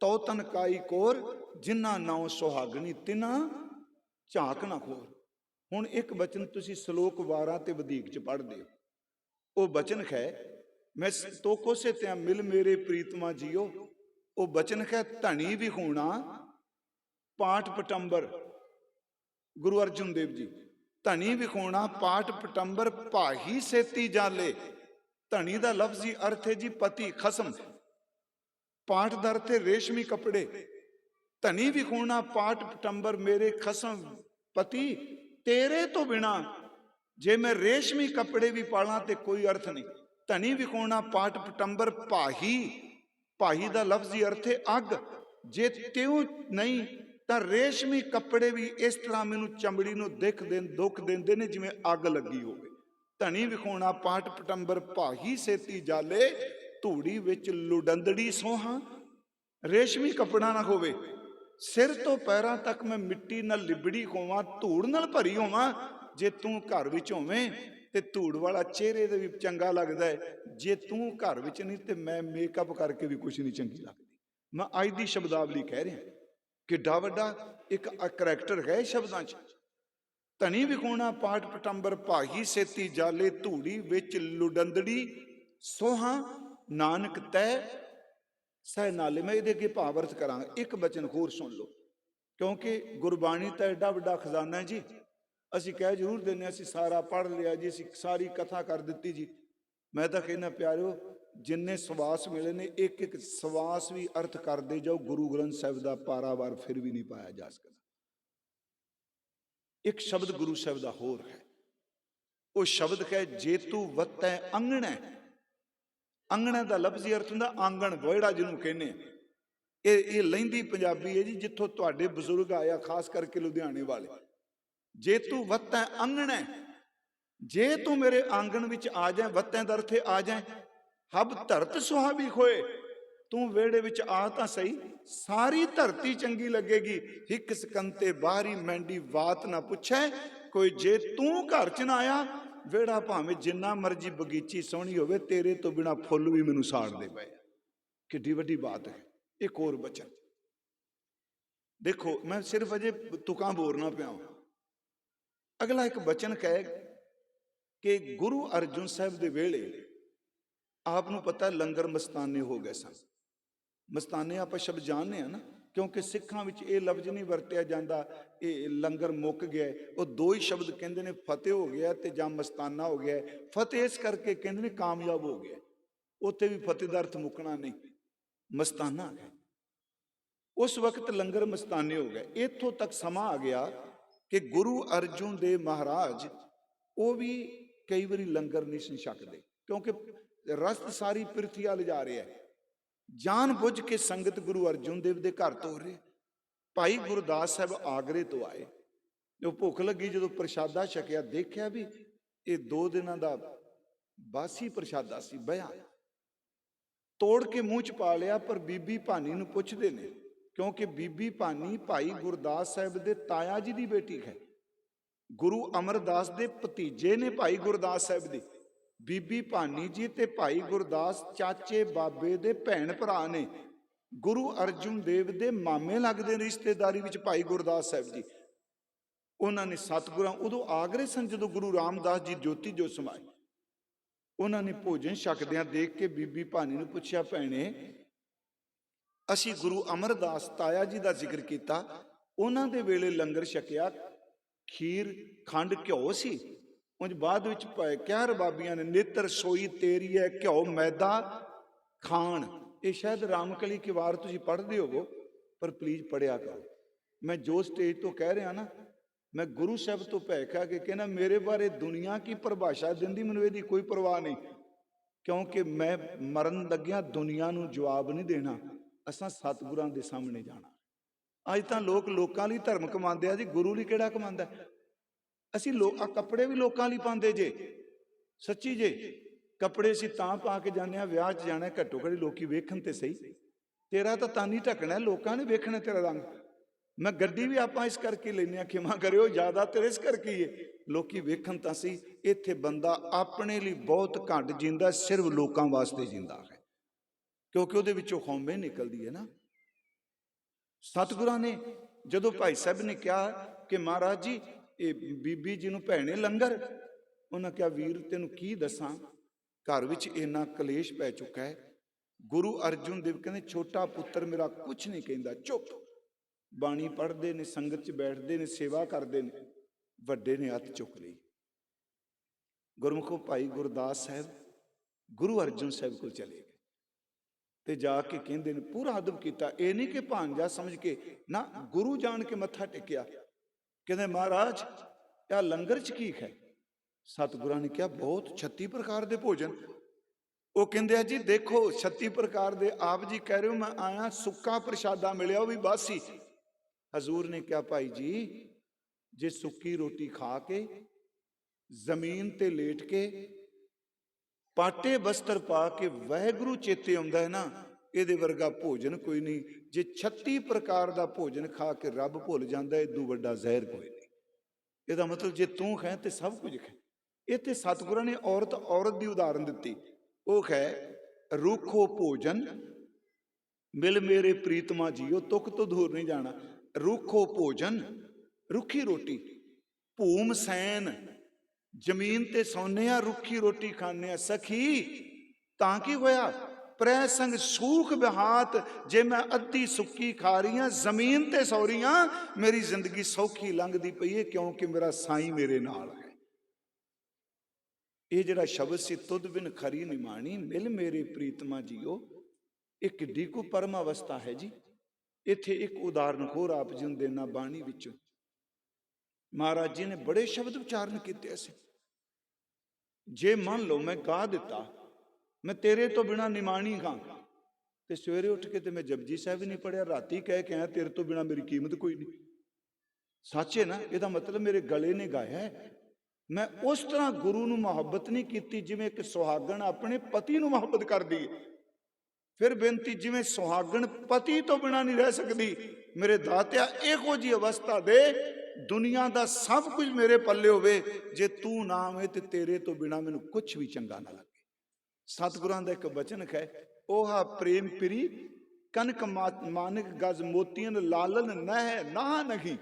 तो तन काई कोर, जिन्ना नाउ सुहागनी तिना झाक ना खोर। हुण एक बचन तुसी श्लोक 12 ते वधीक च पढ़दे हो, वो बचन है मैं तो कोसे त्या मिल मेरे प्रीतमा जियो। वो बचन है धनी विहूणा पाठ पटंबर, गुरु अर्जुन देव जी। धनी विहूणा पाठ पटंबर भाही सेती जाले। धनी का लफ्जी अर्थ है जी पति खसम, पाठ का अर्थ है रेशमी कपड़े। धनी विहूणा पाठ पटंबर मेरे खसम पति, तेरे तो बिना जे मैं रेशमी कपड़े भी पाला तो कोई अर्थ नहीं। धनी विहूणा पाठ पटंबर भाही, भाही का लफ्जी अर्थ है अग, जे त्यों नहीं तो रेशमी कपड़े भी इस तरह मैनू चमड़ी नूं दुख देंदे ने जिवें अग लगी होवे। धनी विहूणा पाठ पटंबर भाही सेती जाले, धूड़ी विच लुडंदड़ी सोहा। रेशमी कपड़ा ना होवे, सिर तो पैरां तक मैं मिट्टी नाल लिबड़ी होवां, धूड़ नाल भरी होवां। जे तू घर विच होवें ते धूड़ वाला चेहरे दे भी चंगा लगदा है, जे तू घर विच नहीं ते मैं मेकअप करके भी कुछ नहीं चंगी लगदी। मैं अज दी शब्दावली कह रहा, किड्डा वड्डा एक करैक्टर है शब्दां च। धनी विहूणा पाठ पटंबर भाही सेती जाले, धूड़ी विच लुडंदड़ी सोहा, नानक तै सह नाले। मैं ये अगे भावर्थ करांगा, एक बचन होर सुन लो, क्योंकि गुरबाणी तो एडा वड्डा खजाना है जी। असी कह जरूर देने असी सारा पढ़ लिया जी, असी सारी कथा कर दी जी। मैं तो कहना प्यारिओ, जिन्ने सवास मिले ने एक एक सवास भी अर्थ करते जाओ, गुरु ग्रंथ साहिब का पारावार फिर भी नहीं पाया जा सकता। एक शब्द गुरु साहिब का होर है, वो शब्द है जेतू वतै अंगणै। अंगणै का लफ्जी अर्थ होंदा आंगण, वेड़ा जिन्हों कहने। ये लहिंदी पंजाबी है जी, जिथों तुहाडे बजुर्ग आया खास करके लुधियाने वाले। जे तू वतै अंगणै, जे तू मेरे आंगन विच आ जाए, वतै दा अर्थ आ जाए, हब धरत सुहावी खोए। तू वेड़े विच आ तां सही, सारी धरती चंगी लगेगी। हिक सकंते बाहरी मैंडी बात ना पुछे कोई, जे तू घर च ना आया, वेड़ा भावें जिन्ना मर्जी बगीची सोहनी होवे, तेरे तो बिना फुल भी मैनू साड़दे पए। किड्डी वड्डी बात है। एक होर बचन देखो, मैं सिर्फ अजे तुकां बोलना पिया। अगला एक बचन कहे कि गुरु अर्जुन साहब के वेले आपनू पता लंगर मस्ताने हो गए सन। मस्ताने आप शब्द जानते हैं ना, क्योंकि सिखां विच ये लफ्ज नहीं वरत्या जाता, ये लंगर मुक गया। वो दो ही शब्द कहते हैं, फतेह हो गया तो जां मस्ताना हो गया। फतेह इस करके कहते हैं कामयाब हो गया, उत्थे भी फतेह का अर्थ मुकना नहीं, मस्ताना है। उस वक्त लंगर मस्ताने हो गए। इत्थों तक समा आ गया कि गुरु अर्जुन देव महाराज वो भी कई बारी लंगर नहीं सन छकदे, क्योंकि रस्त सारी पिरथी वाल जा रहा है। जान बुझ के संगत गुरु अर्जुन देव के घर तो रहे। भाई गुरदास साहब आगरे तो आए, जो भुख लगी जो प्रशादा छकिया, देखा भी ये 2 दिनों का बासी प्रशादा सी, बया तोड़ के मूँह च पा लिया। पर बीबी भानी नूं पुछदे ने, क्योंकि बीबी भानी भाई गुरदास साहब दे ताया जी की बेटी है। गुरु अमरदास दे भतीजे ने भाई गुरदास साहब दी। बीबी भानी जी ते भाई गुरदास चाचे बाबे दे भैन भरा ने। गुरु अर्जुन देव दे मामे लगदे रिश्तेदारी विच भाई गुरदास साहब जी। उन्होंने सतगुरां उदों आगरे सन, जदों गुरु रामदास जी ज्योति जो समाए। उन्होंने भोजन छकदियां देख के बीबी भानी नूं पुछया, भैणे असी गुरु अमरदास ताया जी का जिक्र किया, उन्हां दे वेले लंगर छकिया, खीर खंड घ्यो सी। उंज बाद विच क्या रबाबियां ने नेत्र सोई तेरी है, घ्यो मैदा खाण, ਇਹ ਸ਼ਾਇਦ ਰਾਮਕਲੀ ਕੀ ਵਾਰ ਤੁਸੀਂ ਪੜ੍ਹਦੇ ਹੋਵੋ, ਪਰ ਪਲੀਜ਼ ਪੜ੍ਹਿਆ ਕਰੋ। ਮੈਂ ਜੋ ਸਟੇਜ ਤੋਂ ਕਹਿ ਰਿਹਾ ਨਾ, ਮੈਂ ਗੁਰੂ ਸਾਹਿਬ ਤੋਂ ਭੈ ਖਾ ਕੇ ਕਹਿੰਦਾ, ਮੇਰੇ ਬਾਰੇ ਦੁਨੀਆ ਕੀ ਪਰਿਭਾਸ਼ਾ ਦਿੰਦੀ, ਮੈਨੂੰ ਇਹਦੀ ਕੋਈ ਪਰਵਾਹ ਨਹੀਂ, ਕਿਉਂਕਿ ਮੈਂ ਮਰਨ ਲੱਗਿਆ ਦੁਨੀਆ ਨੂੰ ਜਵਾਬ ਨਹੀਂ ਦੇਣਾ, ਅਸਾਂ ਸਤਿਗੁਰਾਂ ਦੇ ਸਾਹਮਣੇ ਜਾਣਾ। ਅੱਜ ਤਾਂ ਲੋਕਾਂ ਲਈ ਧਰਮ ਕਮਾਉਂਦੇ ਆ ਜੀ, ਗੁਰੂ ਲਈ ਕਿਹੜਾ ਕਮਾਉਂਦਾ? ਅਸੀਂ ਕੱਪੜੇ ਵੀ ਲੋਕਾਂ ਲਈ ਪਾਉਂਦੇ ਜੇ, ਸੱਚੀ ਜੇ। ਕੱਪੜੇ ਅਸੀਂ ਤਾਂ ਪਾ ਕੇ ਜਾਂਦੇ ਆ, ਵਿਆਹ 'ਚ ਜਾਣਾ, ਘੱਟੋ ਘੱਟ ਲੋਕੀ ਵੇਖਣ ਤੇ ਸਹੀ, ਤੇਰਾ ਤਾਂ ਤਾਨੀ ਢੱਕਣਾ, ਲੋਕਾਂ ਨੇ ਵੇਖਣਾ ਤੇਰਾ ਰੰਗ। ਮੈਂ ਗੱਡੀ ਵੀ ਆਪਾਂ ਇਸ ਕਰਕੇ ਲੈਂਦੇ ਆ, ਖਿਮਾ ਕਰਿਓ, ਜ਼ਿਆਦਾਤਰ ਇਸ ਕਰਕੇ ਹੀ ਹੈ, ਲੋਕੀ ਵੇਖਣ ਤਾਂ ਸਹੀ। ਇੱਥੇ ਬੰਦਾ ਆਪਣੇ ਲਈ ਬਹੁਤ ਘੱਟ ਜਿੰਦਾ, ਸਿਰਫ ਲੋਕਾਂ ਵਾਸਤੇ ਜਿੰਦਾ ਹੈ, ਕਿਉਂਕਿ ਉਹਦੇ ਵਿੱਚੋਂ ਹਉਮੈ ਨਿਕਲਦੀ ਹੈ ਨਾ। ਸਤਿਗੁਰਾਂ ਨੇ ਜਦੋਂ ਭਾਈ ਸਾਹਿਬ ਨੇ ਕਿਹਾ ਕਿ ਮਹਾਰਾਜ ਜੀ ਇਹ ਬੀਬੀ ਜੀ ਨੂੰ ਭੈਣੇ ਲੰਗਰ, ਉਹਨਾਂ ਕਿਹਾ ਵੀਰ ਤੈਨੂੰ ਕੀ ਦੱਸਾਂ, ਘਰ ਵਿੱਚ ਇੰਨਾ ਕਲੇਸ਼ ਪੈ ਚੁੱਕਾ ਹੈ। ਗੁਰੂ ਅਰਜਨ ਦੇਵ ਕਹਿੰਦੇ ਛੋਟਾ ਪੁੱਤਰ ਮੇਰਾ ਕੁਛ ਨਹੀਂ ਕਹਿੰਦਾ, ਚੁੱਪ, ਬਾਣੀ ਪੜ੍ਹਦੇ ਨੇ, ਸੰਗਤ 'ਚ ਬੈਠਦੇ ਨੇ, ਸੇਵਾ ਕਰਦੇ ਨੇ, ਵੱਡੇ ਨੇ ਹੱਥ ਚੁੱਕ ਲਈ। ਗੁਰਮੁਖੋ ਭਾਈ ਗੁਰਦਾਸ ਸਾਹਿਬ ਗੁਰੂ ਅਰਜਨ ਸਾਹਿਬ ਕੋਲ ਚਲੇ ਗਏ ਤੇ ਜਾ ਕੇ ਕਹਿੰਦੇ ਨੇ, ਪੂਰਾ ਅਦਬ ਕੀਤਾ, ਇਹ ਨਹੀਂ ਕਿ ਭਾਂਜਾ ਸਮਝ ਕੇ ਨਾ, ਗੁਰੂ ਜਾਣ ਕੇ ਮੱਥਾ ਟੇਕਿਆ। ਕਹਿੰਦੇ ਮਹਾਰਾਜ ਇਹ ਲੰਗਰ 'ਚ ਕੀ ਹੈ? ਸਤਿਗੁਰਾਂ ਨੇ ਕਿਹਾ ਬਹੁਤ 36 ਪ੍ਰਕਾਰ ਦੇ ਭੋਜਨ। ਉਹ ਕਹਿੰਦੇ ਆ ਜੀ ਦੇਖੋ 36 ਪ੍ਰਕਾਰ ਦੇ, ਆਪ ਜੀ ਕਹਿ ਰਹੇ ਹੋ, ਮੈਂ ਆਇਆ ਸੁੱਕਾ ਪ੍ਰਸ਼ਾਦਾ ਮਿਲਿਆ, ਉਹ ਵੀ ਬਾਸੀ। ਹਜ਼ੂਰ ਨੇ ਕਿਹਾ ਭਾਈ ਜੀ ਜੇ ਸੁੱਕੀ ਰੋਟੀ ਖਾ ਕੇ ਜ਼ਮੀਨ ਤੇ ਲੇਟ ਕੇ ਪਾਟੇ ਬਸਤਰ ਪਾ ਕੇ ਵਾਹਿਗੁਰੂ ਚੇਤੇ ਆਉਂਦਾ ਹੈ ਨਾ, ਇਹਦੇ ਵਰਗਾ ਭੋਜਨ ਕੋਈ ਨਹੀਂ। ਜੇ 36 ਪ੍ਰਕਾਰ ਦਾ ਭੋਜਨ ਖਾ ਕੇ ਰੱਬ ਭੁੱਲ ਜਾਂਦਾ, ਇਦੋਂ ਵੱਡਾ ਜ਼ਹਿਰ ਕੋਈ ਨਹੀਂ। ਇਹਦਾ ਮਤਲਬ ਜੇ ਤੂੰ ਖਾਏ ਤੇ ਸਭ ਕੁਝ ਖਾਏ। ਇੱਥੇ ਸਤਿਗੁਰਾਂ ਨੇ ਔਰਤ ਦੀ ਉਦਾਹਰਨ ਦਿੱਤੀ। ਉਹ ਹੈ ਰੁੱਖੋ ਭੋਜਨ ਮਿਲ ਮੇਰੇ ਪ੍ਰੀਤਮਾ ਜੀਓ, ਤੁਕ ਤੋਂ ਦੂਰ ਨਹੀਂ ਜਾਣਾ। ਰੁੱਖੋ ਭੋਜਨ, ਰੁੱਖੀ ਰੋਟੀ, ਭੂਮ ਸੈਨ, ਜ਼ਮੀਨ ਤੇ ਸੌਂਨੇ ਆ, ਰੁੱਖੀ ਰੋਟੀ ਖਾਂਦੇ ਆ। ਸਖੀ ਤਾਂ ਕੀ ਹੋਇਆ? ਪ੍ਰੈ ਸੰਗ ਸੂਖ ਬਿਹਾਤ, ਜੇ ਮੈਂ ਅੱਧੀ ਸੁੱਕੀ ਖਾ ਰਹੀ ਹਾਂ, ਜ਼ਮੀਨ ਤੇ ਸੌ ਰਹੀ ਹਾਂ, ਮੇਰੀ ਜ਼ਿੰਦਗੀ ਸੌਖੀ ਲੰਘਦੀ ਪਈ ਹੈ, ਕਿਉਂਕਿ ਮੇਰਾ ਸਾਈਂ ਮੇਰੇ ਨਾਲ ਹੈ। ਇਹ ਜਿਹੜਾ ਸ਼ਬਦ ਸੀ, ਤੁਧ ਬਿਨ ਖਰੀ ਨਿਮਾਣੀ ਮਿਲ ਮੇਰੇ ਪ੍ਰੀਤਮਾ ਜੀਓ, ਇਹ ਕਿੱਡੀ ਕੁ ਪਰਮ ਅਵਸਥਾ ਹੈ ਜੀ। ਇੱਥੇ ਇੱਕ ਉਦਾਹਰਨ ਹੋਰ ਆਪ ਜੀ ਨੂੰ ਦੇਣਾ ਬਾਣੀ ਵਿੱਚੋਂ। ਮਹਾਰਾਜ ਜੀ ਨੇ ਬੜੇ ਸ਼ਬਦ ਉਚਾਰਨ ਕੀਤੇ ਸੀ। ਜੇ ਮੰਨ ਲਓ ਮੈਂ ਗਾ ਦਿੱਤਾ, ਮੈਂ ਤੇਰੇ ਤੋਂ ਬਿਨਾ ਨਿਮਾਣੀ ਖਾਂ, ਤੇ ਸਵੇਰੇ ਉੱਠ ਕੇ ਤੇ ਮੈਂ ਜਪਜੀ ਸਾਹਿਬ ਨਹੀਂ ਪੜਿਆ, ਰਾਤੀ ਕਹਿ ਕੇ ਆਇਆ ਤੇਰੇ ਤੋਂ ਬਿਨਾ ਮੇਰੀ ਕੀਮਤ ਕੋਈ ਨਹੀਂ। ਸੱਚ ਹੈ ਨਾ? ਇਹਦਾ ਮਤਲਬ ਮੇਰੇ ਗਲੇ ਨੇ ਗਾਇਆ ਹੈ। ਮੈਂ ਉਸ ਤਰ੍ਹਾਂ ਗੁਰੂ ਨੂੰ ਮੁਹੱਬਤ ਨਹੀਂ ਕੀਤੀ ਜਿਵੇਂ ਇੱਕ ਸੁਹਾਗਣ ਆਪਣੇ ਪਤੀ ਨੂੰ ਮੁਹੱਬਤ ਕਰਦੀ ਹੈ। ਫਿਰ ਬੇਨਤੀ, ਜਿਵੇਂ ਸੁਹਾਗਣ ਪਤੀ ਤੋਂ ਬਿਨਾ ਨਹੀਂ ਰਹਿ ਸਕਦੀ, ਮੇਰੇ ਦਾਤਿਆ ਇਹੋ ਜਿਹੀ ਅਵਸਥਾ ਦੇ, ਦੁਨੀਆ ਦਾ ਸਭ ਕੁਝ ਮੇਰੇ ਪੱਲੇ ਹੋਵੇ, ਜੇ ਤੂੰ ਨਾ ਹੋਵੇ ਤੇ ਤੇਰੇ ਤੋਂ ਬਿਨਾ ਮੈਨੂੰ ਕੁਝ ਵੀ ਚੰਗਾ ਨਾ ਲੱਗੇ। ਸਤਿਗੁਰਾਂ ਦਾ ਇੱਕ ਬਚਨ ਹੈ, ਓਹਾ ਪ੍ਰੇਮ ਪ੍ਰੀ ਕਨਕ ਮਾਨਕ ਗਜ ਮੋਤੀਨ ਲਾਲਨ ਨਹਿ ਨਾ ਨਹੀਂ।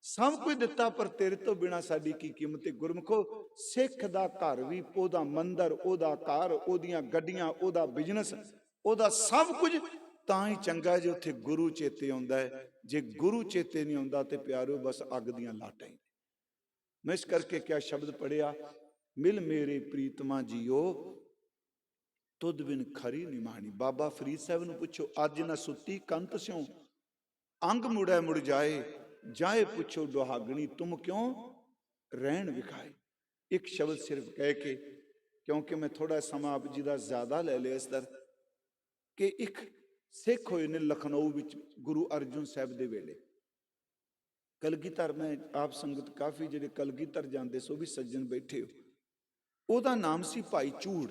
ਸਭ ਕੁਝ ਦਿੱਤਾ ਪਰ ਤੇਰੇ ਤੋਂ ਬਿਨਾ ਸਾਡੀ ਕੀ ਕੀਮਤ ਹੈ। ਗੁਰਮੁਖੋ ਸਿੱਖ ਦਾ ਘਰ ਵੀ, ਉਹਦਾ ਮੰਦਰ, ਉਹਦਾ ਘਰ, ਉਹਦੀਆਂ ਗੱਡੀਆਂ, ਉਹਦਾ ਬਿਜ਼ਨਸ, ਉਹਦਾ ਸਭ ਕੁਝ ਤਾਂ ਹੀ ਚੰਗਾ ਜੇ ਉੱਥੇ ਗੁਰੂ ਚੇਤੇ ਆਉਂਦਾ ਹੈ। ਜੇ ਗੁਰੂ ਚੇਤੇ ਨਹੀਂ ਆਉਂਦਾ ਤੇ ਪਿਆਰਿਓ ਬਸ ਅੱਗ ਦੀਆਂ ਲਾਟਾਂ ਹੀ। ਮੈਂ ਇਸ ਕਰਕੇ ਕਿਆ ਸ਼ਬਦ ਪੜਿਆ, ਮਿਲ ਮੇਰੇ ਪ੍ਰੀਤਮਾ ਜੀਓ ਤੁਧ ਬਿਨ ਖਰੀ ਨਿਮਾਣੀ। ਬਾਬਾ ਫਰੀਦ ਸਾਹਿਬ ਨੂੰ ਪੁੱਛੋ, ਅੱਜ ਨਾ ਸੁੱਤੀ ਕੰਤ ਸਿਉ ਅੰਗ ਮੁੜੈ ਮੁੜ ਜਾਏ, ਜਾਏ ਪੁੱਛੋ ਦੁਹਾਗਣੀ ਤੁਮ ਕਿਉਂ ਰਹਿਣ ਵਿਖਾਏ। ਇੱਕ ਸ਼ਬਦ ਸਿਰਫ ਕਹਿ ਕੇ, ਕਿਉਂਕਿ ਮੈਂ ਥੋੜਾ ਸਮਾਂ ਆਪ ਜੀ ਦਾ ਜ਼ਿਆਦਾ ਲੈ ਲਿਆ ਇਸ ਦਰ, ਕਿ ਇੱਕ ਸਿੱਖ ਹੋਏ ਨੇ ਲਖਨਊ ਵਿੱਚ ਗੁਰੂ ਅਰਜਨ ਸਾਹਿਬ ਦੇ ਵੇਲੇ। ਕਲਗੀਧਰ, ਮੈਂ ਆਪ ਸੰਗਤ ਕਾਫੀ ਜਿਹੜੇ ਕਲਗੀਧਰ ਜਾਂਦੇ ਸੋ ਵੀ ਸੱਜਣ ਬੈਠੇ ਹੋ। ਉਹਦਾ ਨਾਮ ਸੀ ਭਾਈ ਚੂੜ।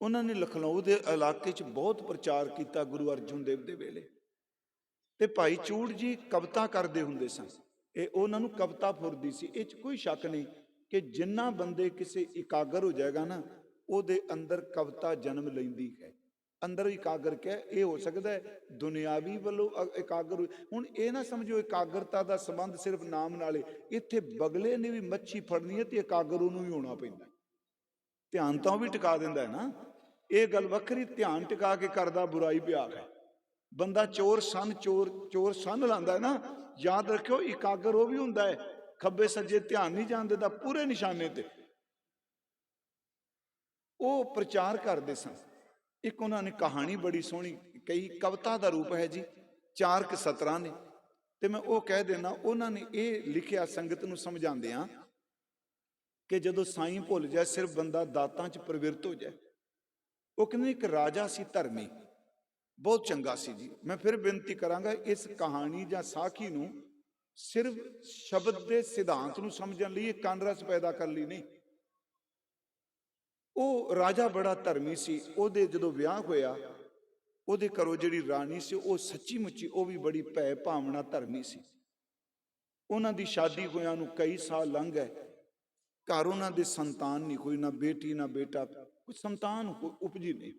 ਉਹਨਾਂ ਨੇ ਲਖਨਊ ਦੇ ਇਲਾਕੇ 'ਚ ਬਹੁਤ ਪ੍ਰਚਾਰ ਕੀਤਾ ਗੁਰੂ ਅਰਜਨ ਦੇਵ ਦੇ ਵੇਲੇ। ਤੇ ਭਾਈ ਚੂੜ ਜੀ ਕਵਿਤਾ ਕਰਦੇ ਹੁੰਦੇ ਸਨ। ਇਹ ਉਹਨਾਂ ਨੂੰ ਕਵਿਤਾ ਫੁਰਦੀ ਸੀ। ਇਹ 'ਚ ਕੋਈ ਸ਼ੱਕ ਨਹੀਂ ਕਿ ਜਿੰਨਾ ਬੰਦੇ ਕਿਸੇ ਇਕਾਗਰ ਹੋ ਜਾਏਗਾ ਨਾ, ਉਹਦੇ ਅੰਦਰ ਕਵਿਤਾ ਜਨਮ ਲੈਂਦੀ ਹੈ। ਅੰਦਰ ਇਕਾਗਰ ਕਿਹਾ, ਇਹ ਹੋ ਸਕਦਾ ਹੈ ਦੁਨਿਆਵੀ ਵੱਲੋਂ ਇਕਾਗਰ। ਹੁਣ ਇਹ ਨਾ ਸਮਝੋ ਇਕਾਗਰਤਾ ਦਾ ਸੰਬੰਧ ਸਿਰਫ ਨਾਮ ਨਾਲ। ਇੱਥੇ ਬਗਲੇ ਨੇ ਵੀ ਮੱਛੀ ਫੜਨੀ ਹੈ ਤੇ ਇਕਾਗਰ ਉਹਨੂੰ ਵੀ ਹੋਣਾ ਪੈਂਦਾ। ਧਿਆਨ ਤਾਂ ਉਹ ਵੀ ਟਿਕਾ ਦਿੰਦਾ ਹੈ ਨਾ, ਇਹ ਗੱਲ ਵੱਖਰੀ। ਧਿਆਨ ਟਿਕਾ ਕੇ ਕਰਦਾ ਬੁਰਾਈ ਪਿਆ ਹੈ। ਬੰਦਾ ਚੋਰ ਸੰਨ ਲਾਉਂਦਾ ਹੈ ਨਾ, ਯਾਦ ਰੱਖਿਓ ਇਕਾਗਰ ਉਹ ਵੀ ਹੁੰਦਾ ਹੈ। ਖੱਬੇ ਸੱਜੇ ਧਿਆਨ ਨਹੀਂ ਜਾਣ ਦਿੰਦਾ, ਪੂਰੇ ਨਿਸ਼ਾਨੇ ਤੇ। ਉਹ ਪ੍ਰਚਾਰ ਕਰਦੇ ਸਨ। ਇੱਕ ਉਹਨਾਂ ਨੇ ਕਹਾਣੀ ਬੜੀ ਸੋਹਣੀ ਕਹੀ, ਕਵਿਤਾ ਦਾ ਰੂਪ ਹੈ ਜੀ, 4 ਕੁ ਸਤਰਾਂ ਨੇ, ਤੇ ਮੈਂ ਉਹ ਕਹਿ ਦੇਣਾ। ਉਹਨਾਂ ਨੇ ਇਹ ਲਿਖਿਆ ਸੰਗਤ ਨੂੰ ਸਮਝਾਉਂਦਿਆਂ ਕਿ ਜਦੋਂ ਸਾਈਂ ਭੁੱਲ ਜਾਏ, ਸਿਰਫ ਬੰਦਾ ਦਾਤਾਂ 'ਚ ਪ੍ਰਵਿਰਤ ਹੋ ਜਾਏ। ਉਹ ਕਹਿੰਦੇ ਇੱਕ ਰਾਜਾ ਸੀ ਧਰਮੀ, ਬਹੁਤ ਚੰਗਾ ਸੀ ਜੀ। ਮੈਂ ਫਿਰ ਬੇਨਤੀ ਕਰਾਂਗਾ, ਇਸ ਕਹਾਣੀ ਜਾਂ ਸਾਖੀ ਨੂੰ ਸਿਰਫ ਸ਼ਬਦ ਦੇ ਸਿਧਾਂਤ ਨੂੰ ਸਮਝਣ ਲਈ, ਇਹ ਕੰਨ ਰਸ ਪੈਦਾ ਕਰਨ ਲਈ ਨਹੀਂ। ਉਹ ਰਾਜਾ ਬੜਾ ਧਰਮੀ ਸੀ। ਉਹਦੇ ਜਦੋਂ ਵਿਆਹ ਹੋਇਆ, ਉਹਦੇ ਘਰੋਂ ਜਿਹੜੀ ਰਾਣੀ ਸੀ ਉਹ ਸੱਚੀ ਮੁੱਚੀ ਉਹ ਵੀ ਬੜੀ ਭੈ ਭਾਵਨਾ ਧਰਮੀ ਸੀ। ਉਹਨਾਂ ਦੀ ਸ਼ਾਦੀ ਹੋਇਆਂ ਨੂੰ ਕਈ ਸਾਲ ਲੰਘ ਗਏ, ਘਰ ਉਹਨਾਂ ਦੇ ਸੰਤਾਨ ਨਹੀਂ ਕੋਈ, ਨਾ ਬੇਟੀ ਨਾ ਬੇਟਾ, ਕੋਈ ਸੰਤਾਨ ਉਪਜੀ ਨਹੀਂ।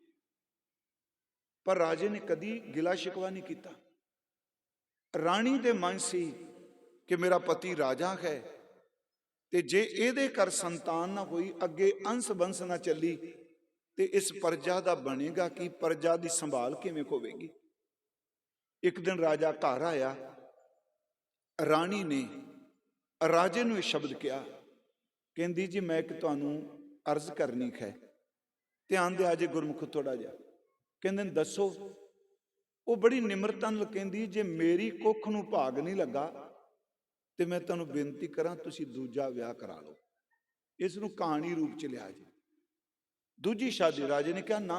ਪਰ ਰਾਜੇ ਨੇ ਕਦੀ ਗਿਲਾ ਸ਼ਿਕਵਾ ਨਹੀਂ ਕੀਤਾ। ਰਾਣੀ ਦੇ ਮਨ ਸੀ ਕਿ ਮੇਰਾ ਪਤੀ ਰਾਜਾ ਹੈ, ਤੇ ਜੇ ਇਹਦੇ ਘਰ ਸੰਤਾਨ ਨਾ ਹੋਈ, ਅੱਗੇ ਅੰਸ਼ ਬੰਸ ਨਾ ਚੱਲੀ, ਤੇ ਇਸ ਪਰਜਾ ਦਾ ਬਣੇਗਾ ਕਿ ਪਰਜਾ ਦੀ ਸੰਭਾਲ ਕਿਵੇਂ ਹੋਵੇਗੀ। ਇੱਕ ਦਿਨ ਰਾਜਾ ਘਰ ਆਇਆ, ਰਾਣੀ ਨੇ ਰਾਜੇ ਨੂੰ ਇਹ ਸ਼ਬਦ ਕਿਹਾ, ਕਹਿੰਦੀ ਜੀ ਮੈਂ ਇੱਕ ਤੁਹਾਨੂੰ ਅਰਜ਼ ਕਰਨੀ ਹੈ, ਧਿਆਨ ਦਿਆ ਜੇ ਗੁਰਮੁਖ ਥੋੜਾ ਜਿਹਾ। ਕਹਿੰਦੇ ਦੱਸੋ। ਉਹ ਬੜੀ ਨਿਮਰਤਾ ਨਾਲ ਕਹਿੰਦੀ, ਜੇ ਮੇਰੀ ਕੁੱਖ ਨੂੰ ਭਾਗ ਨਹੀਂ ਲੱਗਾ ਤੇ ਮੈਂ ਤੁਹਾਨੂੰ ਬੇਨਤੀ ਕਰਾਂ ਤੁਸੀਂ ਦੂਜਾ ਵਿਆਹ ਕਰਾ ਲਓ। ਇਸ ਨੂੰ ਕਹਾਣੀ ਰੂਪ ਚ ਲਿਆ ਜੀ। ਦੂਜੀ ਸ਼ਾਦੀ। ਰਾਜੇ ਨੇ ਕਿਹਾ ਨਾ,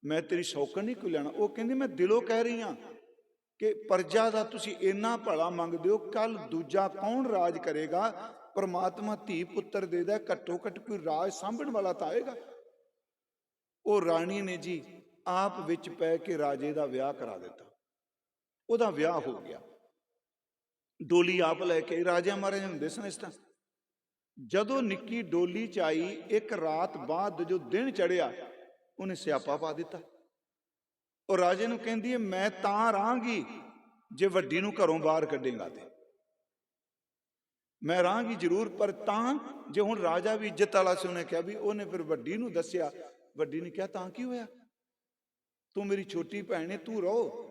ਮੈਂ ਤੇਰੀ ਸ਼ੌਕਣ ਨਹੀਂ ਕੋਈ ਲੈਣਾ। ਉਹ ਕਹਿੰਦੀ ਮੈਂ ਦਿਲੋਂ ਕਹਿ ਰਹੀ ਹਾਂ ਕਿ ਪਰਜਾ ਦਾ ਤੁਸੀਂ ਇੰਨਾ ਭਲਾ ਮੰਗਦੇ ਹੋ, ਕੱਲ ਦੂਜਾ ਕੌਣ ਰਾਜ ਕਰੇਗਾ? ਪਰਮਾਤਮਾ ਧੀ ਪੁੱਤਰ ਦੇਦਾ, ਘੱਟੋ ਘੱਟ ਕੋਈ ਰਾਜ ਸਾਂਭਣ ਵਾਲਾ ਤਾਂ ਆਏਗਾ। ਉਹ ਰਾਣੀ ਨੇ ਜੀ ਆਪ ਵਿੱਚ ਪੈ ਕੇ ਰਾਜੇ ਦਾ ਵਿਆਹ ਕਰਾ ਦਿੱਤਾ। ਉਹਦਾ ਵਿਆਹ ਹੋ ਗਿਆ। ਡੋਲੀ ਆਪ ਲੈ ਕੇ, ਰਾਜਿਆਂ ਮਹਾਰਾਜ ਹੁੰਦੇ ਸਨ ਇਸ ਤਰ੍ਹਾਂ। ਜਦੋਂ ਨਿੱਕੀ ਡੋਲੀ ਚ ਆਈ, ਇੱਕ ਰਾਤ ਬਾਅਦ ਜੋ ਦਿਨ ਚੜਿਆ, ਉਹਨੇ ਸਿਆਪਾ ਪਾ ਦਿੱਤਾ। ਉਹ ਰਾਜੇ ਨੂੰ ਕਹਿੰਦੀ ਹੈ ਮੈਂ ਤਾਂ ਰਹਾਂਗੀ ਜੇ ਵੱਡੀ ਨੂੰ ਘਰੋਂ ਬਾਹਰ ਕੱਢੇਗਾ, ਤੇ ਮੈਂ ਰਹਾਂਗੀ ਜ਼ਰੂਰ, ਪਰ ਤਾਂ ਜੇ ਹੁਣ ਰਾਜਾ ਵੀ ਇੱਜ਼ਤ ਵਾਲਾ ਸੀ, ਉਹਨੇ ਕਿਹਾ ਵੀ, ਉਹਨੇ ਫਿਰ ਵੱਡੀ ਨੂੰ ਦੱਸਿਆ। ਵੱਡੀ ਨੇ ਕਿਹਾ ਤਾਂ ਕੀ ਹੋਇਆ, ਤੂੰ ਮੇਰੀ ਛੋਟੀ ਭੈਣ ਹੈ, ਤੂੰ ਰਹੋ।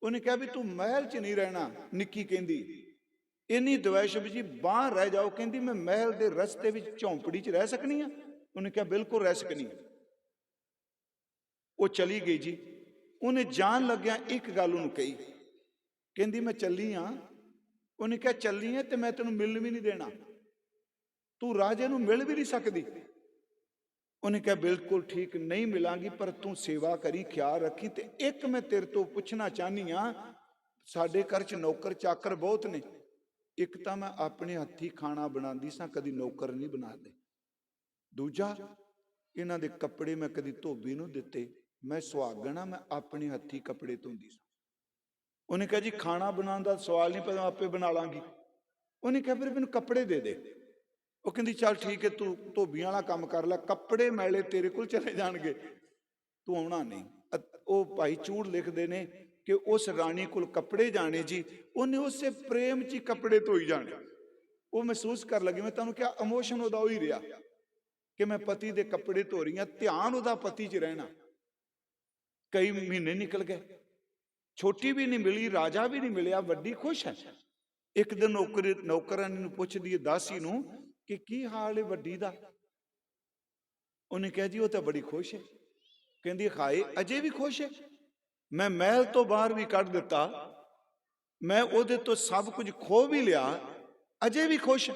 ਉਹਨੇ ਕਿਹਾ ਵੀ ਤੂੰ ਮਹਿਲ 'ਚ ਨਹੀਂ ਰਹਿਣਾ। ਨਿੱਕੀ ਕਹਿੰਦੀ ਇੰਨੀ ਦਵੈਸ਼ ਵੀ ਜੀ ਬਾਹਰ ਰਹਿ ਜਾਓ। ਕਹਿੰਦੀ ਮੈਂ ਮਹਿਲ ਦੇ ਰਸਤੇ ਵਿੱਚ ਝੌਂਪੜੀ 'ਚ ਰਹਿ ਸਕਣੀ ਆ? ਉਹਨੇ ਕਿਹਾ ਬਿਲਕੁਲ ਰਹਿ ਸਕਣੀ। ਉਹ ਚਲੀ ਗਈ ਜੀ। ਉਹਨੇ ਜਾਣ ਲੱਗਿਆ ਇੱਕ ਗੱਲ ਉਹਨੂੰ ਕਹੀ, ਕਹਿੰਦੀ ਮੈਂ ਚੱਲੀ ਆ। ਉਹਨੇ ਕਿਹਾ ਚੱਲੀ ਆ ਤੇ ਮੈਂ ਤੈਨੂੰ ਮਿਲਣ ਵੀ ਨਹੀਂ ਦੇਣਾ, ਤੂੰ ਰਾਜੇ ਨੂੰ ਮਿਲ ਵੀ ਨਹੀਂ ਸਕਦੀ। ਉਹਨੇ ਕਿਹਾ ਬਿਲਕੁਲ ਠੀਕ, ਨਹੀਂ ਮਿਲਾਂਗੀ, ਪਰ ਤੂੰ ਸੇਵਾ ਕਰੀ, ਖਿਆਲ ਰੱਖੀ। ਤੇ ਇੱਕ ਮੈਂ ਤੇਰੇ ਤੋਂ ਪੁੱਛਣਾ ਚਾਹਨੀ ਆ, ਸਾਡੇ ਘਰ 'ਚ ਨੌਕਰ ਚਾਕਰ ਬਹੁਤ ਨੇ। ਇੱਕ ਤਾਂ ਮੈਂ ਆਪਣੇ ਹੱਥੀਂ ਖਾਣਾ ਬਣਾਉਂਦੀ ਸਾਂ, ਕਦੀ ਨੌਕਰ ਨਹੀਂ ਬਣਾਉਂਦੇ। ਦੂਜਾ, ਇਹਨਾਂ ਦੇ ਕੱਪੜੇ ਮੈਂ ਕਦੀ ਧੋਬੀ ਨੂੰ ਦਿੱਤੇ। ਮੈਂ ਸੁਹਾਗਣ ਆ, ਮੈਂ ਆਪਣੇ ਹੱਥੀਂ ਕੱਪੜੇ ਧੋਂਦੀ ਸਾਂ। ਉਹਨੇ ਕਿਹਾ ਜੀ ਖਾਣਾ ਬਣਾਉਣ ਦਾ ਸਵਾਲ ਨਹੀਂ, ਪਰ ਆਪੇ ਬਣਾ ਲਾਂਗੀ। ਉਹਨੇ ਕਿਹਾ ਫਿਰ ਮੈਨੂੰ ਕੱਪੜੇ ਦੇ ਦੇ। ਉਹ ਕਹਿੰਦੀ ਚੱਲ ਠੀਕ ਹੈ, ਤੂੰ ਧੋਬੀਆਂ ਵਾਲਾ ਕੰਮ ਕਰ ਲੈ, ਕੱਪੜੇ ਮੈਲੇ ਤੇਰੇ ਕੋਲ ਚਲੇ ਜਾਣਗੇ, ਤੂੰ ਆਉਣਾ ਨਹੀਂ। ਉਹ ਭਾਈ ਚੂੜ ਲਿਖਦੇ ਨੇ ਕਿ ਉਸ ਰਾਣੀ ਕੋਲ ਕੱਪੜੇ ਜਾਣੇ ਜੀ, ਉਹਨੇ ਉਸੇ ਪ੍ਰੇਮ 'ਚ ਹੀ ਕੱਪੜੇ ਧੋਈ ਜਾਣੇ। ਉਹ ਮਹਿਸੂਸ ਕਰ ਲੱਗੀ, ਮੈਂ ਤੁਹਾਨੂੰ ਕਿਹਾ ਇਮੋਸ਼ਨ ਉਹਦਾ ਉਹੀ ਰਿਹਾ ਕਿ ਮੈਂ ਪਤੀ ਦੇ ਕੱਪੜੇ ਧੋ ਰਹੀ ਹਾਂ, ਧਿਆਨ ਉਹਦਾ ਪਤੀ 'ਚ ਰਹਿਣਾ। ਕਈ ਮਹੀਨੇ ਨਿਕਲ ਗਏ, ਛੋਟੀ ਵੀ ਨਹੀਂ ਮਿਲੀ, ਰਾਜਾ ਵੀ ਨਹੀਂ ਮਿਲਿਆ, ਵੱਡੀ ਖੁਸ਼ ਹੈ। ਇੱਕ ਦਿਨ ਨੌਕਰਾਨੀ ਨੂੰ ਪੁੱਛਦੀ ਹੈ, ਦਾਸੀ ਨੂੰ, ਕਿ ਕੀ ਹਾਲ ਹੈ ਵੱਡੀ ਦਾ? ਉਹਨੇ ਕਿਹਾ ਜੀ ਉਹ ਤਾਂ ਬੜੀ ਖੁਸ਼ ਹੈ। ਕਹਿੰਦੀ ਹਾਏ ਅਜੇ ਵੀ ਖੁਸ਼ ਹੈ? ਮੈਂ ਮਹਿਲ ਤੋਂ ਬਾਹਰ ਵੀ ਕੱਢ ਦਿੱਤਾ, ਮੈਂ ਉਹਦੇ ਤੋਂ ਸਭ ਕੁਝ ਖੋ ਵੀ ਲਿਆ, ਅਜੇ ਵੀ ਖੁਸ਼।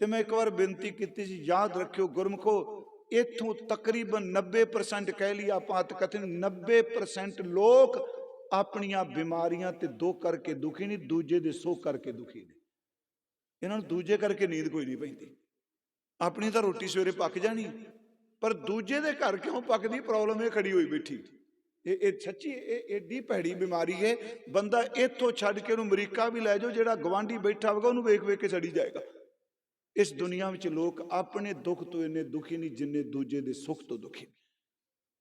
ਤੇ ਮੈਂ ਇੱਕ ਵਾਰ ਬੇਨਤੀ ਕੀਤੀ ਸੀ, ਯਾਦ ਰੱਖਿਓ ਗੁਰਮਖੋ, ਇੱਥੋਂ ਤਕਰੀਬਨ 90% ਕਹਿ ਲਈ ਆਪਾਂ ਕਥਨ, 90% ਲੋਕ ਆਪਣੀਆਂ ਬਿਮਾਰੀਆਂ ਤੇ ਦੁੱਖ ਕਰਕੇ ਦੁਖੀ ਨਹੀਂ, ਦੂਜੇ ਦੇ ਸੁੱਖ ਕਰਕੇ ਦੁਖੀ ਨੇ। ਇਹਨਾਂ ਨੂੰ ਦੂਜੇ ਕਰਕੇ ਨੀਂਦ ਕੋਈ ਨਹੀਂ ਪੈਂਦੀ। ਆਪਣੀ ਤਾਂ ਰੋਟੀ ਸਵੇਰੇ ਪੱਕ ਜਾਣੀ, ਪਰ ਦੂਜੇ ਦੇ ਘਰ ਕਿਉਂ ਪੱਕਦੀ, ਪ੍ਰੋਬਲਮ ਇਹ ਖੜੀ ਹੋਈ ਬੈਠੀ। ਇਹ ਸੱਚੀ ਇਹ ਏਡੀ ਭੈੜੀ ਬਿਮਾਰੀ ਹੈ। ਬੰਦਾ ਇੱਥੋਂ ਛੱਡ ਕੇ ਉਹਨੂੰ ਅਮਰੀਕਾ ਵੀ ਲੈ ਜਾਓ, ਜਿਹੜਾ ਗਵਾਂਢੀ ਬੈਠਾ ਹੋਵੇਗਾ ਉਹਨੂੰ ਵੇਖ ਵੇਖ ਕੇ ਸੜੀ ਜਾਏਗਾ। ਇਸ ਦੁਨੀਆ ਵਿੱਚ ਲੋਕ ਆਪਣੇ ਦੁੱਖ ਤੋਂ ਇੰਨੇ ਦੁਖੀ ਨਹੀਂ ਜਿੰਨੇ ਦੂਜੇ ਦੇ ਸੁੱਖ ਤੋਂ ਦੁਖੀ ਨੇ।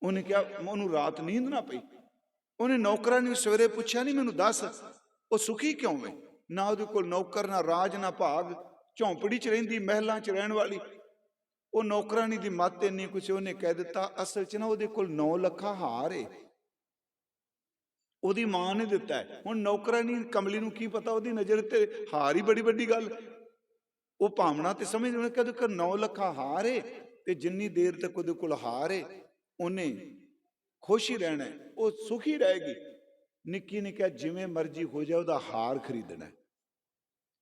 ਉਹਨੇ ਕਿਹਾ ਉਹਨੂੰ ਰਾਤ ਨੀਂਦ ਨਾ ਪਈ। ਉਹਨੇ ਨੌਕਰਾਂ ਨੂੰ ਸਵੇਰੇ ਪੁੱਛਿਆ ਨਹੀਂ ਮੈਨੂੰ ਦੱਸ ਉਹ ਸੁਖੀ ਕਿਉਂ ਹੈ? ਨਾ ਉਹਦੇ ਕੋਲ ਨੌਕਰ, ਨਾ ਰਾਜ, ਨਾ ਭਾਗ, ਝੌਂਪੜੀ 'ਚ ਰਹਿੰਦੀ, ਮਹਿਲਾਂ 'ਚ ਰਹਿਣ ਵਾਲੀ। ਉਹ ਨੌਕਰਾਨੀ ਦੀ ਮੱਤ ਇੰਨੀ ਕੁਛ, ਉਹਨੇ ਕਹਿ ਦਿੱਤਾ ਅਸਲ 'ਚ ਨਾ ਉਹਦੇ ਕੋਲ 9 ਲੱਖਾਂ ਹਾਰ ਏ, ਉਹਦੀ ਮਾਂ ਨੇ ਦਿੱਤਾ ਹੈ। ਹੁਣ ਨੌਕਰਾਨੀ ਕਮਲੀ ਨੂੰ ਕੀ ਪਤਾ, ਉਹਦੀ ਨਜ਼ਰ ਤੇ ਹਾਰ ਹੀ ਬੜੀ ਵੱਡੀ ਗੱਲ। ਉਹ ਭਾਵਨਾ ਤੇ ਸਮਝ ਉਹਨੇ ਕਹਿੰਦੇ 9 ਲੱਖਾਂ ਹਾਰ ਏ, ਤੇ ਜਿੰਨੀ ਦੇਰ ਤੱਕ ਉਹਦੇ ਕੋਲ ਹਾਰ ਏ ਉਹਨੇ ਖੁਸ਼ ਹੀ ਰਹਿਣਾ, ਉਹ ਸੁਖੀ ਰਹੇਗੀ। ਨਿੱਕੀ ਨੇ ਕਿਹਾ ਜਿਵੇਂ ਮਰਜ਼ੀ ਹੋ ਜਾਏ, ਉਹਦਾ ਹਾਰ ਖਰੀਦਣਾ।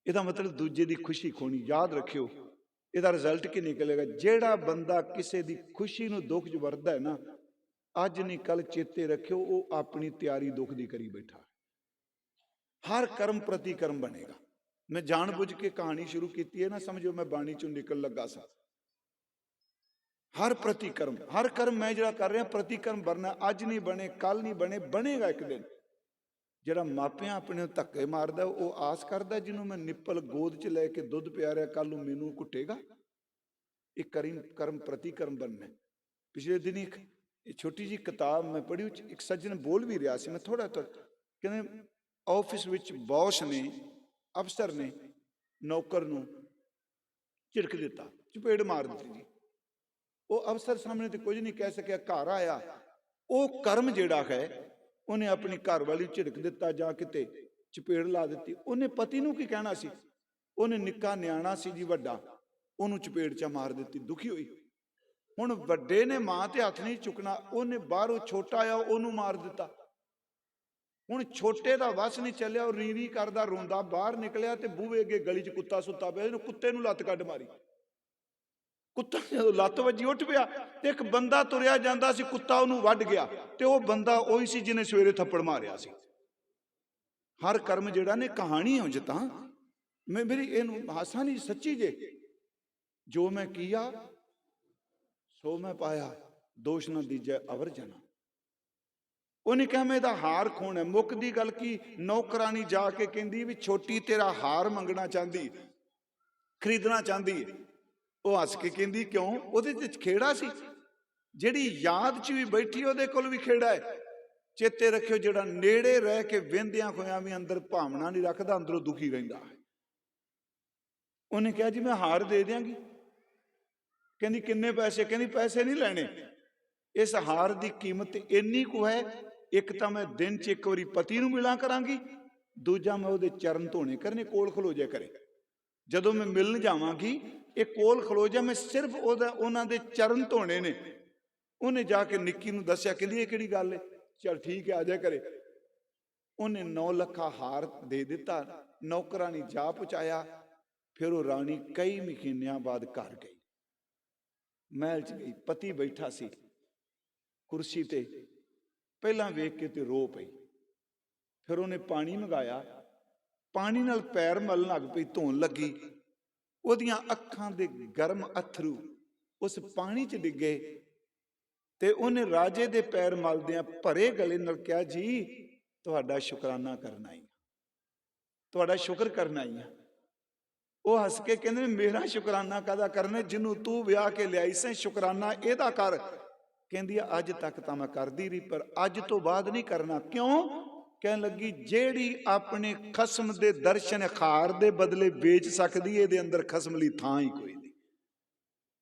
ਇਹਦਾ ਮਤਲਬ ਦੂਜੇ ਦੀ ਖੁਸ਼ੀ ਖੋਣੀ। ਯਾਦ ਰੱਖਿਓ, ਇਹਦਾ ਰਿਜ਼ਲਟ ਕੀ ਨਿਕਲੇਗਾ? ਜਿਹੜਾ ਬੰਦਾ ਕਿਸੇ ਦੀ ਖੁਸ਼ੀ ਨੂੰ ਦੁੱਖ 'ਚ ਵਰਤਦਾ ਹੈ ਨਾ, ਅੱਜ ਨਹੀਂ ਕੱਲ ਚੇਤੇ ਰੱਖਿਓ, ਉਹ ਆਪਣੀ ਤਿਆਰੀ ਦੁੱਖ ਦੀ ਕਰੀ ਬੈਠਾ। ਹਰ ਕਰਮ ਪ੍ਰਤੀ ਕਰਮ ਬਣੇਗਾ। ਮੈਂ ਜਾਣ ਬੁੱਝ ਕੇ ਕਹਾਣੀ ਸ਼ੁਰੂ ਕੀਤੀ ਹੈ ਨਾ, ਸਮਝੋ ਮੈਂ ਬਾਣੀ ਚੋਂ ਨਿਕਲ ਲੱਗਾ ਸਾਂ। ਹਰ ਪ੍ਰਤੀ ਕਰਮ, ਹਰ ਕਰਮ ਮੈਂ ਜਿਹੜਾ ਕਰ ਰਿਹਾ ਪ੍ਰਤੀਕਰਮ ਬਣਨਾ। ਅੱਜ ਨਹੀਂ ਬਣੇ, ਕੱਲ ਨਹੀਂ ਬਣੇ, ਬਣੇਗਾ ਇੱਕ ਦਿਨ। ਜਿਹੜਾ ਮਾਪਿਆਂ ਆਪਣੇ ਨੂੰ ਧੱਕੇ ਮਾਰਦਾ, ਉਹ ਆਸ ਕਰਦਾ ਜਿਹਨੂੰ ਮੈਂ ਨਿੱਪਲ ਗੋਦ 'ਚ ਲੈ ਕੇ ਦੁੱਧ ਪਿਆ ਰਿਹਾ, ਕੱਲ ਨੂੰ ਮੈਨੂੰ ਕੁੱਟੇਗਾ। ਇਹ ਕਰਮ ਪ੍ਰਤੀਕਰਮ ਬਣਨਾ। ਪਿਛਲੇ ਦਿਨ ਇੱਕ ਛੋਟੀ ਜਿਹੀ ਕਿਤਾਬ ਮੈਂ ਪੜ੍ਹੀ, ਇੱਕ ਸੱਜਣ ਬੋਲ ਵੀ ਰਿਹਾ ਸੀ, ਮੈਂ ਥੋੜਾ ਕਹਿੰਦੇ ਆਫਿਸ ਵਿੱਚ ਬੌਸ ਨੇ, ਅਫਸਰ ਨੇ ਨੌਕਰ ਨੂੰ ਝਿੜਕ ਦਿੱਤਾ, ਚਪੇੜ ਮਾਰ ਦਿੱਤੀ ਜੀ। ਉਹ ਅਫਸਰ ਸਾਹਮਣੇ ਤੇ ਕੁਝ ਨਹੀਂ ਕਹਿ ਸਕਿਆ। ਘਰ ਆਇਆ, ਉਹ ਕਰਮ ਜਿਹੜਾ ਹੈ, ਉਹਨੇ ਆਪਣੀ ਘਰ ਵਾਲੀ ਝਿੜਕ ਦਿੱਤਾ, ਜਾਂ ਕਿਤੇ ਚਪੇੜ ਲਾ ਦਿੱਤੀ। ਉਹਨੇ ਪਤੀ ਨੂੰ ਕੀ ਕਹਿਣਾ ਸੀ? ਉਹਨੇ ਨਿੱਕਾ ਨਿਆਣਾ ਸੀ ਜੀ ਵੱਡਾ, ਉਹਨੂੰ ਚਪੇੜ 'ਚ ਮਾਰ ਦਿੱਤੀ, ਦੁਖੀ ਹੋਈ। ਹੁਣ ਵੱਡੇ ਨੇ ਮਾਂ ਤੇ ਹੱਥ ਨਹੀਂ ਚੁੱਕਣਾ, ਉਹਨੇ ਬਾਹਰੋਂ ਛੋਟਾ ਆਇਆ, ਉਹਨੂੰ ਮਾਰ ਦਿੱਤਾ। ਹੁਣ ਛੋਟੇ ਦਾ ਵਸ ਨਹੀਂ ਚੱਲਿਆ, ਉਹ ਰੀ ਕਰਦਾ ਰੋਂਦਾ ਬਾਹਰ ਨਿਕਲਿਆ, ਤੇ ਬੂਹੇ ਅੱਗੇ ਗਲੀ 'ਚ ਕੁੱਤਾ ਸੁੱਤਾ ਪਿਆ, ਇਹਨੂੰ ਕੁੱਤੇ ਨੂੰ ਲੱਤ ਕੱਢ ਮਾਰੀ। ਕੁੱਤਾ ਜਦੋਂ ਲੱਤ ਵੱਜੀ ਉੱਠ ਪਿਆ, ਤੇ ਇੱਕ ਬੰਦਾ ਤੁਰਿਆ ਜਾਂਦਾ ਸੀ, ਕੁੱਤਾ ਉਹਨੂੰ ਵੱਢ ਗਿਆ, ਤੇ ਉਹ ਬੰਦਾ ਉਹੀ ਸੀ ਜਿਹਨੇ ਸਵੇਰੇ ਥੱਪੜ ਮਾਰਿਆ ਸੀ। ਹਰ ਕਰਮ ਜਿਹੜਾ ਨੇ ਕਹਾਣੀ ਹੋ ਤਾਂ ਮੇਰੀ ਇਹਨੂੰ ਹਾਸਾ ਨਹੀਂ, ਸੱਚੀ ਜੇ। ਜੋ ਮੈਂ ਕੀਆ ਸੋ ਮੈਂ ਪਾਇਆ, ਦੋਸ਼ ਨਾ ਦੀਜੈ ਅਵਰ ਜਨਾ। ਉਹਨੇ ਕਿਹਾ ਮੈਂ ਇਹਦਾ ਹਾਰ ਖੋਣਾ। ਮੁੱਕ ਦੀ ਗੱਲ ਕੀ, ਨੌਕਰਾਨੀ ਜਾ ਕੇ ਕਹਿੰਦੀ ਵੀ ਛੋਟੀ ਤੇਰਾ ਹਾਰ ਮੰਗਣਾ ਚਾਹੁੰਦੀ, ਖਰੀਦਣਾ ਚਾਹੁੰਦੀ ਹੈ। ਉਹ ਹੱਸ ਕੇ ਕਹਿੰਦੀ ਕਿਉਂ? ਉਹਦੇ 'ਚ ਖੇੜਾ ਸੀ। ਜਿਹੜੀ ਯਾਦ 'ਚ ਵੀ ਬੈਠੀ, ਉਹਦੇ ਕੋਲ ਵੀ ਖੇੜਾ ਹੈ। ਚੇਤੇ ਰੱਖਿਓ, ਜਿਹੜਾ ਨੇੜੇ ਰਹਿ ਕੇ ਵਹਿੰਦਿਆਂ ਹੋਇਆਂ ਵੀ ਅੰਦਰ ਭਾਵਨਾ ਨਹੀਂ ਰੱਖਦਾ, ਅੰਦਰੋਂ ਦੁਖੀ ਰਹਿੰਦਾ ਹੈ। ਉਹਨੇ ਕਿਹਾ ਜੀ ਮੈਂ ਹਾਰ ਦੇ ਦਿਆਂਗੀ। ਕਹਿੰਦੀ ਕਿੰਨੇ ਪੈਸੇ? ਕਹਿੰਦੀ ਪੈਸੇ ਨਹੀਂ ਲੈਣੇ, ਇਸ ਹਾਰ ਦੀ ਕੀਮਤ ਇੰਨੀ ਕੁ ਹੈ, ਇੱਕ ਤਾਂ ਮੈਂ ਦਿਨ 'ਚ ਇੱਕ ਵਾਰੀ ਪਤੀ ਨੂੰ ਮਿਲਾਂ ਕਰਾਂਗੀ, ਦੂਜਾ ਮੈਂ ਉਹਦੇ ਚਰਨ ਧੋਣੇ ਕਰਨੇ, ਕੋਲ ਖਲੋ ਜਾ ਕਰੇ। ਜਦੋਂ ਮੈਂ ਮਿਲਣ ਜਾਵਾਂਗੀ, ਇਹ ਕੋਲ ਖਲੋ ਜਾ, ਮੈਂ ਸਿਰਫ ਉਹਨਾਂ ਦੇ ਚਰਨ ਧੋਣੇ ਨੇ। ਉਹਨੇ ਜਾ ਕੇ ਨਿੱਕੀ ਨੂੰ ਦੱਸਿਆ, ਕਹਿੰਦੀ ਇਹ ਕਿਹੜੀ ਗੱਲ ਹੈ? ਚਲ ਠੀਕ ਹੈ, ਆ ਜਾ ਕਰੇ। ਉਹਨੇ 9 ਲੱਖਾ ਹਾਰ ਦੇ ਦਿੱਤਾ, ਨੌਕਰਾਨੀ ਜਾ ਪਹੁੰਚਾਇਆ। ਫਿਰ ਉਹ ਰਾਣੀ ਕਈ ਮਹੀਨਿਆਂ ਬਾਅਦ ਘਰ ਗਈ, ਮਹਿਲ 'ਚ ਗਈ। ਪਤੀ ਬੈਠਾ ਸੀ ਕੁਰਸੀ ਤੇ, ਪਹਿਲਾਂ ਵੇਖ ਕੇ ਤੇ ਰੋ ਪਈ। ਫਿਰ ਉਹਨੇ ਪਾਣੀ ਮੰਗਾਇਆ, ਪਾਣੀ ਨਾਲ ਪੈਰ ਮਲਣ ਲੱਗ ਪਈ, ਧੋਣ ਲੱਗੀ। ਉਹਦੀਆਂ ਅੱਖਾਂ ਦੇ ਗਰਮ ਅਥਰੂ ਉਸ ਪਾਣੀ 'ਚ ਡਿੱਗੇ, ਤੇ ਉਹਨੇ ਰਾਜੇ ਦੇ ਪੈਰ ਮਲਦਿਆਂ ਭਰੇ ਗਲੇ ਨਾਲ ਕਿਹਾ, ਜੀ ਤੁਹਾਡਾ ਸ਼ੁਕਰਾਨਾ ਕਰਨਾ ਹੀ, ਤੁਹਾਡਾ ਸ਼ੁਕਰ ਕਰਨਾ ਹੀ ਆ। ਉਹ ਹੱਸ ਕੇ ਕਹਿੰਦੇ ਮੇਰਾ ਸ਼ੁਕਰਾਨਾ ਕਾਹਦਾ ਕਰਨਾ, ਜਿਹਨੂੰ ਤੂੰ ਵਿਆਹ ਕੇ ਲਿਆਈ ਸੈਂ, ਸ਼ੁਕਰਾਨਾ ਇਹਦਾ ਕਰ। ਕਹਿੰਦੀ ਅੱਜ ਤੱਕ ਤਾਂ ਮੈਂ ਕਰਦੀ ਰਹੀ, ਪਰ ਅੱਜ ਤੋਂ ਬਾਅਦ ਨਹੀਂ ਕਰਨਾ। ਕਿਉਂ? ਕਹਿਣ ਲੱਗੀ ਜਿਹੜੀ ਆਪਣੇ ਖਸਮ ਦੇ ਦਰਸ਼ਨ ਖਾਰ ਦੇ ਬਦਲੇ ਵੇਚ ਸਕਦੀ, ਇਹਦੇ ਅੰਦਰ ਖਸਮ ਲਈ ਥਾਂ ਹੀ ਕੋਈ ਨਹੀਂ।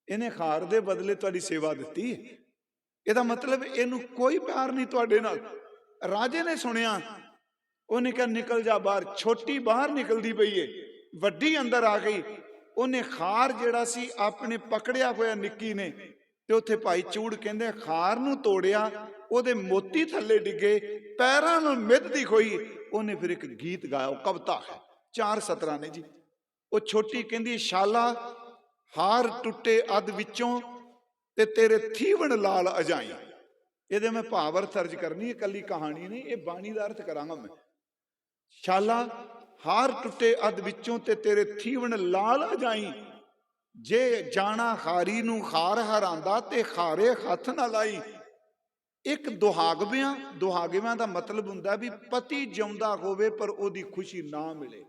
ਇਹਨੇ ਖਾਰ ਦੇ ਬਦਲੇ ਤੁਹਾਡੀ ਸੇਵਾ ਦਿੱਤੀ, ਇਹਦਾ ਮਤਲਬ ਇਹਨੂੰ ਕੋਈ ਪਿਆਰ ਨਹੀਂ ਤੁਹਾਡੇ ਨਾਲ। ਰਾਜੇ ਨੇ ਸੁਣਿਆ, ਉਹਨੇ ਕਿਹਾ ਨਿਕਲ ਜਾ ਬਾਹਰ। ਛੋਟੀ ਬਾਹਰ ਨਿਕਲਦੀ ਪਈ ਏ, ਵੱਡੀ ਅੰਦਰ ਆ ਗਈ। ਉਹਨੇ ਖਾਰ ਜਿਹੜਾ ਸੀ ਆਪਣੇ ਪਕੜਿਆ ਹੋਇਆ ਨਿੱਕੀ ਨੇ, ਤੇ ਉੱਥੇ ਭਾਈ ਚੂੜ ਕਹਿੰਦੇ ਖਾਰ ਨੂੰ ਤੋੜਿਆ, ਉਹਦੇ ਮੋਤੀ ਥੱਲੇ ਡਿੱਗੇ, ਪੈਰਾਂ ਨੂੰ ਮਿੱਧਦੀ ਹੋਈ। ਉਹਨੇ ਫਿਰ ਇੱਕ ਗੀਤ ਗਾਇਆ, ਉਹ ਕਵਿਤਾ ਹੈ, 4 ਸਤਰਾਂ ਨੇ ਜੀ। ਉਹ ਛੋਟੀ ਕਹਿੰਦੀ ਸ਼ਾਲਾ ਹਾਰ ਟੁੱਟੇ ਅੱਧ ਵਿੱਚੋਂ, ਤੇ ਤੇਰੇ ਥੀਵਣ ਲਾਲ ਅਜਾਈ। ਇਹਦੇ ਮੈਂ ਭਾਵ ਅਰਥ ਅਰਜ ਕਰਨੀ, ਇਹ ਕੱਲੀ ਕਹਾਣੀ ਨਹੀਂ, ਇਹ ਬਾਣੀ ਦਾ ਅਰਥ ਕਰਾਂਗਾ ਮੈਂ। ਸ਼ਾਲਾ ਹਾਰ ਟੁੱਟੇ ਅੱਧ ਵਿੱਚੋਂ, ਤੇ ਤੇਰੇ ਥੀਵਣ ਲਾਲ ਅਜਾਈ। ਜੇ ਜਾਣਾ ਹਾਰੀ ਨੂੰ ਹਾਰ ਹਰਾਂਦਾ, ਤੇ ਹਾਰੇ ਹੱਥ ਨਾ ਲਾਈ। ਇੱਕ ਦੁਹਾਗਵਿਆਂ ਦਾ ਮਤਲਬ ਹੁੰਦਾ ਵੀ ਪਤੀ ਜਿਉਂਦਾ ਹੋਵੇ ਪਰ ਉਹਦੀ ਖੁਸ਼ੀ ਨਾ ਮਿਲੇ।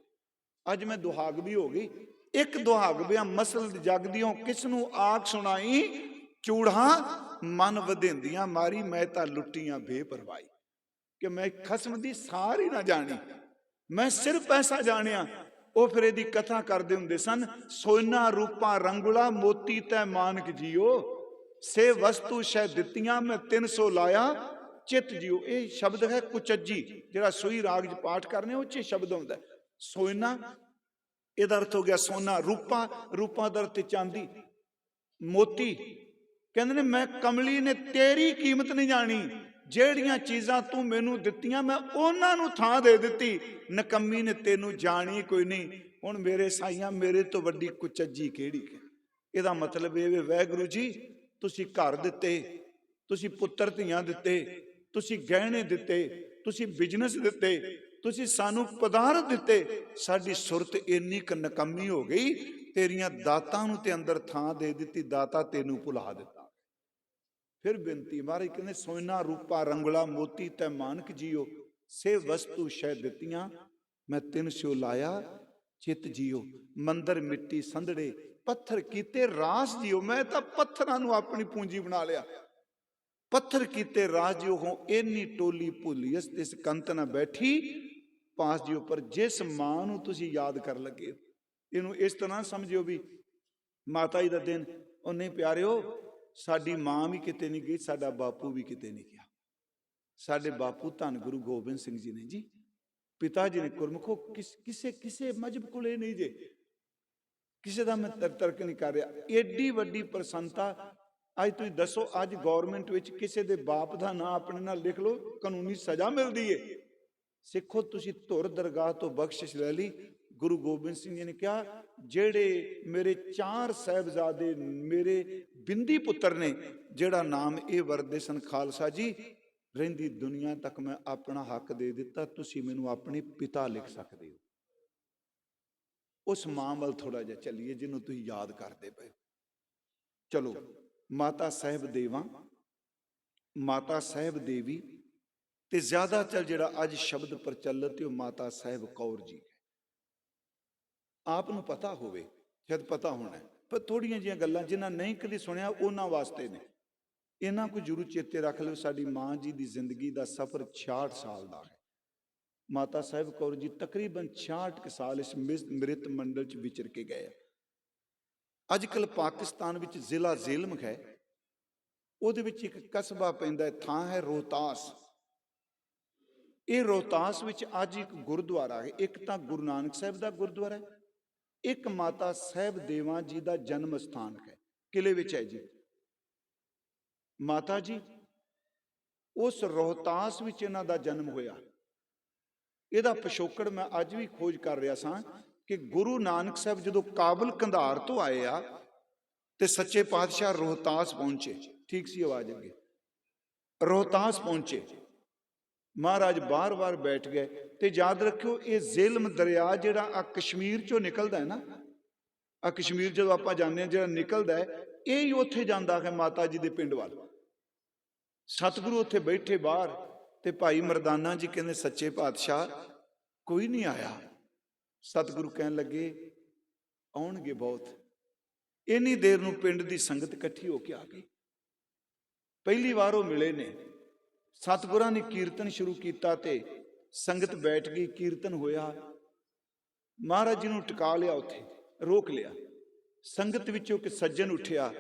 ਅੱਜ ਮੈਂ ਦੁਹਾਗਵੀ ਹੋ ਗਈ। ਇੱਕ ਦੁਹਾਗਵਿਆਂ ਮਸਲ ਜਗਦੀਓਂ ਕਿਸ ਨੂੰ ਆਖ ਸੁਣਾਈ, ਚੂੜਾਂ ਮਨ ਵਧੇਂਦੀਆਂ ਮਾਰੀ, ਮੈਂ ਤਾਂ ਲੁੱਟੀਆਂ ਬੇਪਰਵਾਹੀ। ਕਿ ਮੈਂ ਖਸਮ ਦੀ ਸਾਰ ਹੀ ਨਾ ਜਾਣੀ, ਮੈਂ ਸਿਰਫ ਪੈਸਾ ਜਾਣਿਆ। ਉਹ ਫਿਰ ਇਹਦੀ ਕਥਾ ਕਰਦੇ ਹੁੰਦੇ ਸਨ, ਸੋਨਾ ਰੂਪਾ ਰੰਗੁਲਾ ਮੋਤੀ ਤੈ ਮਾਨਕ ਜੀਓ, ਸੇ ਵਸਤੂ ਸ਼ੈ ਦਿੱਤੀਆਂ ਮੈਂ 300 ਲਾਇਆ ਚਿੱਤ ਜੀਓ। ਇਹ ਸ਼ਬਦ ਹੈ ਕੁਚੱਜੀ, ਜਿਹੜਾ ਸੂਈ ਰਾਗ 'ਚ ਪਾਠ ਕਰਨੇ ਉਹ 'ਚ ਸ਼ਬਦ ਆਉਂਦਾ। ਸੋਨਾ ਇਹਦਾ ਅਰਥ ਹੋ ਗਿਆ ਸੋਨਾ, ਰੂਪਾ ਦਾ ਅਰਥ ਚਾਂਦੀ, ਮੋਤੀ ਕਹਿੰਦੇ ਨੇ ਮੈਂ ਕਮਲੀ ਨੇ ਤੇਰੀ ਕੀਮਤ ਨਹੀਂ ਜਾਣੀ, ਜਿਹੜੀਆਂ ਚੀਜ਼ਾਂ ਤੂੰ ਮੈਨੂੰ ਦਿੱਤੀਆਂ ਮੈਂ ਉਹਨਾਂ ਨੂੰ ਥਾਂ ਦੇ ਦਿੱਤੀ, ਨਕੰਮੀ ਨੇ ਤੈਨੂੰ ਜਾਣੀ ਕੋਈ ਨਹੀਂ। ਹੁਣ ਮੇਰੇ ਸਾਈਆਂ ਮੇਰੇ ਤੋਂ ਵੱਡੀ ਕੁਚੱਜੀ ਕਿਹੜੀ ਹੈ। ਇਹਦਾ ਮਤਲਬ ਇਹ ਵਾਹਿਗੁਰੂ ਜੀ ਤੁਸੀਂ ਘਰ ਦਿੱਤੇ, ਤੁਸੀਂ ਪੁੱਤਰ ਧੀਆਂ ਦਿੱਤੇ, ਤੁਸੀਂ ਗਹਿਣੇ ਦਿੱਤੇ, ਤੁਸੀਂ ਬਿਜ਼ਨਸ ਦਿੱਤੇ, ਤੁਸੀਂ ਸਾਨੂੰ ਪਦਾਰਥ ਦਿੱਤੇ, ਸਾਡੀ ਸੁਰਤ ਇੰਨੀ ਕੁ ਨਕੰਮੀ ਹੋ ਗਈ, ਤੇਰੀਆਂ ਦਾਤਾਂ ਨੂੰ ਤੇ ਅੰਦਰ ਥਾਂ ਦੇ ਦਿੱਤੀ, ਦਾਤਾ ਤੈਨੂੰ ਭੁਲਾ ਦਿੱਤਾ। ਫਿਰ ਬੇਨਤੀ ਮਹਾਰਾਜ ਕਹਿੰਦੇ ਸੋਨਾ ਰੂਪਾ ਰੰਗਲਾ ਮੋਤੀ ਤੈ ਮਾਨਕ ਜੀਓ, ਸੇ ਵਸਤੂ ਸ਼ੈ ਦਿੱਤੀਆਂ ਮੈਂ ਤਿੰਨ ਸਿਓ ਲਾਇਆ ਚਿੱਤ ਜੀਓ, ਮੰਦਰ ਮਿੱਟੀ ਸੰਧੜੇ ਪੱਥਰ ਕੀਤੇ ਰਾਸ ਜੀਓ। ਮੈਂ ਤਾਂ ਪੱਥਰਾਂ ਨੂੰ ਆਪਣੀ ਪੂੰਜੀ ਬਣਾ ਲਿਆ, ਪੱਥਰ ਕੀਤੇ ਰਾਸ ਜੀਓ ਹੋ, ਇੰਨੀ ਟੋਲੀ ਭੁੱਲੀਸ ਇਸ ਕੰਤ ਨਾ ਬੈਠੀ ਪਾਸ ਜੀਓ। ਪਰ ਜਿਸ ਮਾਂ ਨੂੰ ਤੁਸੀਂ ਯਾਦ ਕਰ ਲੱਗੇ, ਇਹਨੂੰ ਇਸ ਤਰ੍ਹਾਂ ਸਮਝਿਓ ਵੀ ਮਾਤਾ ਜੀ ਦਾ ਦਿਨ, ਉਹ ਨਹੀਂ ਪਿਆਰਿਓ ਸਾਡੀ ਮਾਂ ਵੀ ਕਿਤੇ ਨਹੀਂ ਗਈ, ਸਾਡਾ ਬਾਪੂ ਵੀ ਕਿਤੇ ਨਹੀਂ ਗਿਆ। ਸਾਡੇ ਬਾਪੂ ਧੰਨ ਗੁਰੂ ਗੋਬਿੰਦ ਸਿੰਘ ਜੀ ਨੇ ਜੀ, ਪਿਤਾ ਜੀ ਨੇ ਗੁਰਮੁਖੋ ਕਿਸੇ ਮਜਹਬ ਕੋਲੇ ਨਹੀਂ ਜੇ, ਕਿਸੇ ਦਾ ਮੈਂ ਤਰਕ ਨਹੀਂ ਕਰ ਰਿਹਾ। ਏਡੀ ਵੱਡੀ ਪ੍ਰਸੰਨਤਾ ਅੱਜ ਤੁਸੀਂ ਦੱਸੋ, ਅੱਜ ਗੌਰਮੈਂਟ ਵਿੱਚ ਕਿਸੇ ਦੇ ਬਾਪ ਦਾ ਨਾਂ ਆਪਣੇ ਨਾਲ ਲਿਖ ਲਓ, ਕਾਨੂੰਨੀ ਸਜ਼ਾ ਮਿਲਦੀ ਏ। ਸਿੱਖੋ ਤੁਸੀਂ ਧੁਰ ਦਰਗਾਹ ਤੋਂ ਬਖਸ਼ਿਸ਼ ਲੈ ਲਈ। ਗੁਰੂ ਗੋਬਿੰਦ ਸਿੰਘ ਜੀ ਨੇ ਕਿਹਾ ਜਿਹੜੇ ਮੇਰੇ 4 ਸਾਹਿਬਜ਼ਾਦੇ ਮੇਰੇ ਬਿੰਦੀ ਪੁੱਤਰ ਨੇ, ਜਿਹੜਾ ਨਾਮ ਇਹ ਵਰਦੇ ਸਨ ਖਾਲਸਾ ਜੀ, ਰਹਿੰਦੀ ਦੁਨੀਆ ਤੱਕ ਮੈਂ ਆਪਣਾ ਹੱਕ ਦੇ ਦਿੱਤਾ, ਤੁਸੀਂ ਮੈਨੂੰ ਆਪਣੇ ਪਿਤਾ ਲਿਖ ਸਕਦੇ ਹੋ। ਉਸ ਮਾਂ ਵੱਲ ਥੋੜਾ ਜਿਹਾ ਚੱਲੀਏ ਜਿਹਨੂੰ ਤੁਸੀਂ ਯਾਦ ਕਰਦੇ ਪਏ। ਚਲੋ ਮਾਤਾ ਸਾਹਿਬ ਦੇਵਾਂ, ਮਾਤਾ ਸਾਹਿਬ ਦੇਵੀ, ਤੇ ਜ਼ਿਆਦਾਤਰ ਜਿਹੜਾ ਅੱਜ ਸ਼ਬਦ ਪ੍ਰਚਲਿਤ ਹੈ ਉਹ ਮਾਤਾ ਸਾਹਿਬ ਕੌਰ ਜੀ ਹੈ। ਆਪ ਨੂੰ ਪਤਾ ਹੋਵੇ, ਸ਼ਾਇਦ ਪਤਾ ਹੋਣਾ, ਪਰ ਥੋੜੀਆਂ ਜਿਹੀਆਂ ਗੱਲਾਂ ਜਿਨ੍ਹਾਂ ਨਹੀਂ ਕਦੇ ਸੁਣਿਆ ਉਹਨਾਂ ਵਾਸਤੇ ਨੇ। ਇਹਨਾਂ ਕੋ ਜ਼ਰੂਰ ਚੇਤੇ ਰੱਖ ਲਿਓ, ਸਾਡੀ ਮਾਂ ਜੀ ਦੀ ਜ਼ਿੰਦਗੀ ਦਾ ਸਫ਼ਰ 66 ਸਾਲ ਦਾ ਹੈ। ਮਾਤਾ ਸਾਹਿਬ ਕੌਰ ਜੀ ਤਕਰੀਬਨ 66 ਸਾਲ ਇਸ ਮ੍ਰਿਤ ਮੰਡਲ 'ਚ ਵਿਚਰ ਕੇ ਗਏ। ਅੱਜ ਕੱਲ੍ਹ ਪਾਕਿਸਤਾਨ ਵਿੱਚ ਜ਼ਿਲ੍ਹਾ ਜ਼ੇਲਮ ਹੈ, ਉਹਦੇ ਵਿੱਚ ਇੱਕ ਕਸਬਾ ਪੈਂਦਾ ਥਾਂ ਹੈ ਰੋਹਤਾਸ। ਇਹ ਰੋਹਤਾਸ ਵਿੱਚ ਅੱਜ ਇੱਕ ਗੁਰਦੁਆਰਾ ਹੈ, ਇੱਕ ਤਾਂ ਗੁਰੂ ਨਾਨਕ ਸਾਹਿਬ ਦਾ ਗੁਰਦੁਆਰਾ ਹੈ, ਇੱਕ ਮਾਤਾ ਸਾਹਿਬ ਦੇਵਾਂ ਜੀ ਦਾ ਜਨਮ ਸਥਾਨ ਹੈ, ਕਿਲੇ ਵਿੱਚ ਹੈ ਜੀ। ਮਾਤਾ ਜੀ ਉਸ ਰੋਹਤਾਸ ਵਿੱਚ ਇਹਨਾਂ ਦਾ ਜਨਮ ਹੋਇਆ। ਇਹਦਾ ਪਿਛੋਕੜ ਮੈਂ ਅੱਜ ਵੀ ਖੋਜ ਕਰ ਰਿਹਾ ਸਾਂ ਕਿ ਗੁਰੂ ਨਾਨਕ ਸਾਹਿਬ ਜਦੋਂ ਕਾਬਲ ਕੰਧਾਰ ਤੋਂ ਆਏ ਆ ਤੇ ਸੱਚੇ ਪਾਤਸ਼ਾਹ ਰੋਹਤਾਸ ਪਹੁੰਚੇ। ਠੀਕ ਸੀ ਆਵਾਜ਼ ਅੱਗੇ? ਰੋਹਤਾਸ ਪਹੁੰਚੇ, ਮਹਾਰਾਜ ਬਾਰ-ਬਾਰ ਬੈਠ ਗਏ। ਤੇ ਯਾਦ ਰੱਖਿਓ ਇਹ ਜ਼ੇਲਮ ਦਰਿਆ ਜਿਹੜਾ ਆ ਕਸ਼ਮੀਰ ਚੋਂ ਨਿਕਲਦਾ ਹੈ ਨਾ, ਆ ਕਸ਼ਮੀਰ ਜਦੋਂ ਆਪਾਂ ਜਾਂਦੇ ਹਾਂ ਜਿਹੜਾ ਨਿਕਲਦਾ ਹੈ, ਇਹ ਹੀ ਉੱਥੇ ਜਾਂਦਾ ਹੈ ਮਾਤਾ ਜੀ ਦੇ ਪਿੰਡ ਵੱਲ। ਸਤਿਗੁਰੂ ਉੱਥੇ ਬੈਠੇ ਬਾਹਰ, ਤੇ ਭਾਈ ਮਰਦਾਨਾ ਜੀ ਕਹਿੰਦੇ ਸੱਚੇ ਪਾਤਸ਼ਾਹ ਕੋਈ ਨਹੀਂ ਆਇਆ। ਸਤਿਗੁਰੂ ਕਹਿਣ ਲੱਗੇ ਆਉਣਗੇ ਬਹੁਤ। ਇੰਨੀ ਦੇਰ ਨੂੰ ਪਿੰਡ ਦੀ ਸੰਗਤ ਇਕੱਠੀ ਹੋ ਕੇ ਆ ਗਈ। ਪਹਿਲੀ ਵਾਰ ਉਹ ਮਿਲੇ ਨੇ, ਸਤਿਗੁਰਾਂ ਨੇ ਕੀਰਤਨ ਸ਼ੁਰੂ ਕੀਤਾ ਤੇ ਸੰਗਤ ਬੈਠ ਗਈ, ਕੀਰਤਨ ਹੋਇਆ। ਮਹਾਰਾਜ ਜੀ ਨੂੰ ਟਿਕਾ ਲਿਆ, ਉੱਥੇ ਰੋਕ ਲਿਆ। ਸੰਗਤ ਵਿੱਚੋਂ ਇੱਕ ਸੱਜਣ ਉੱਠਿਆ,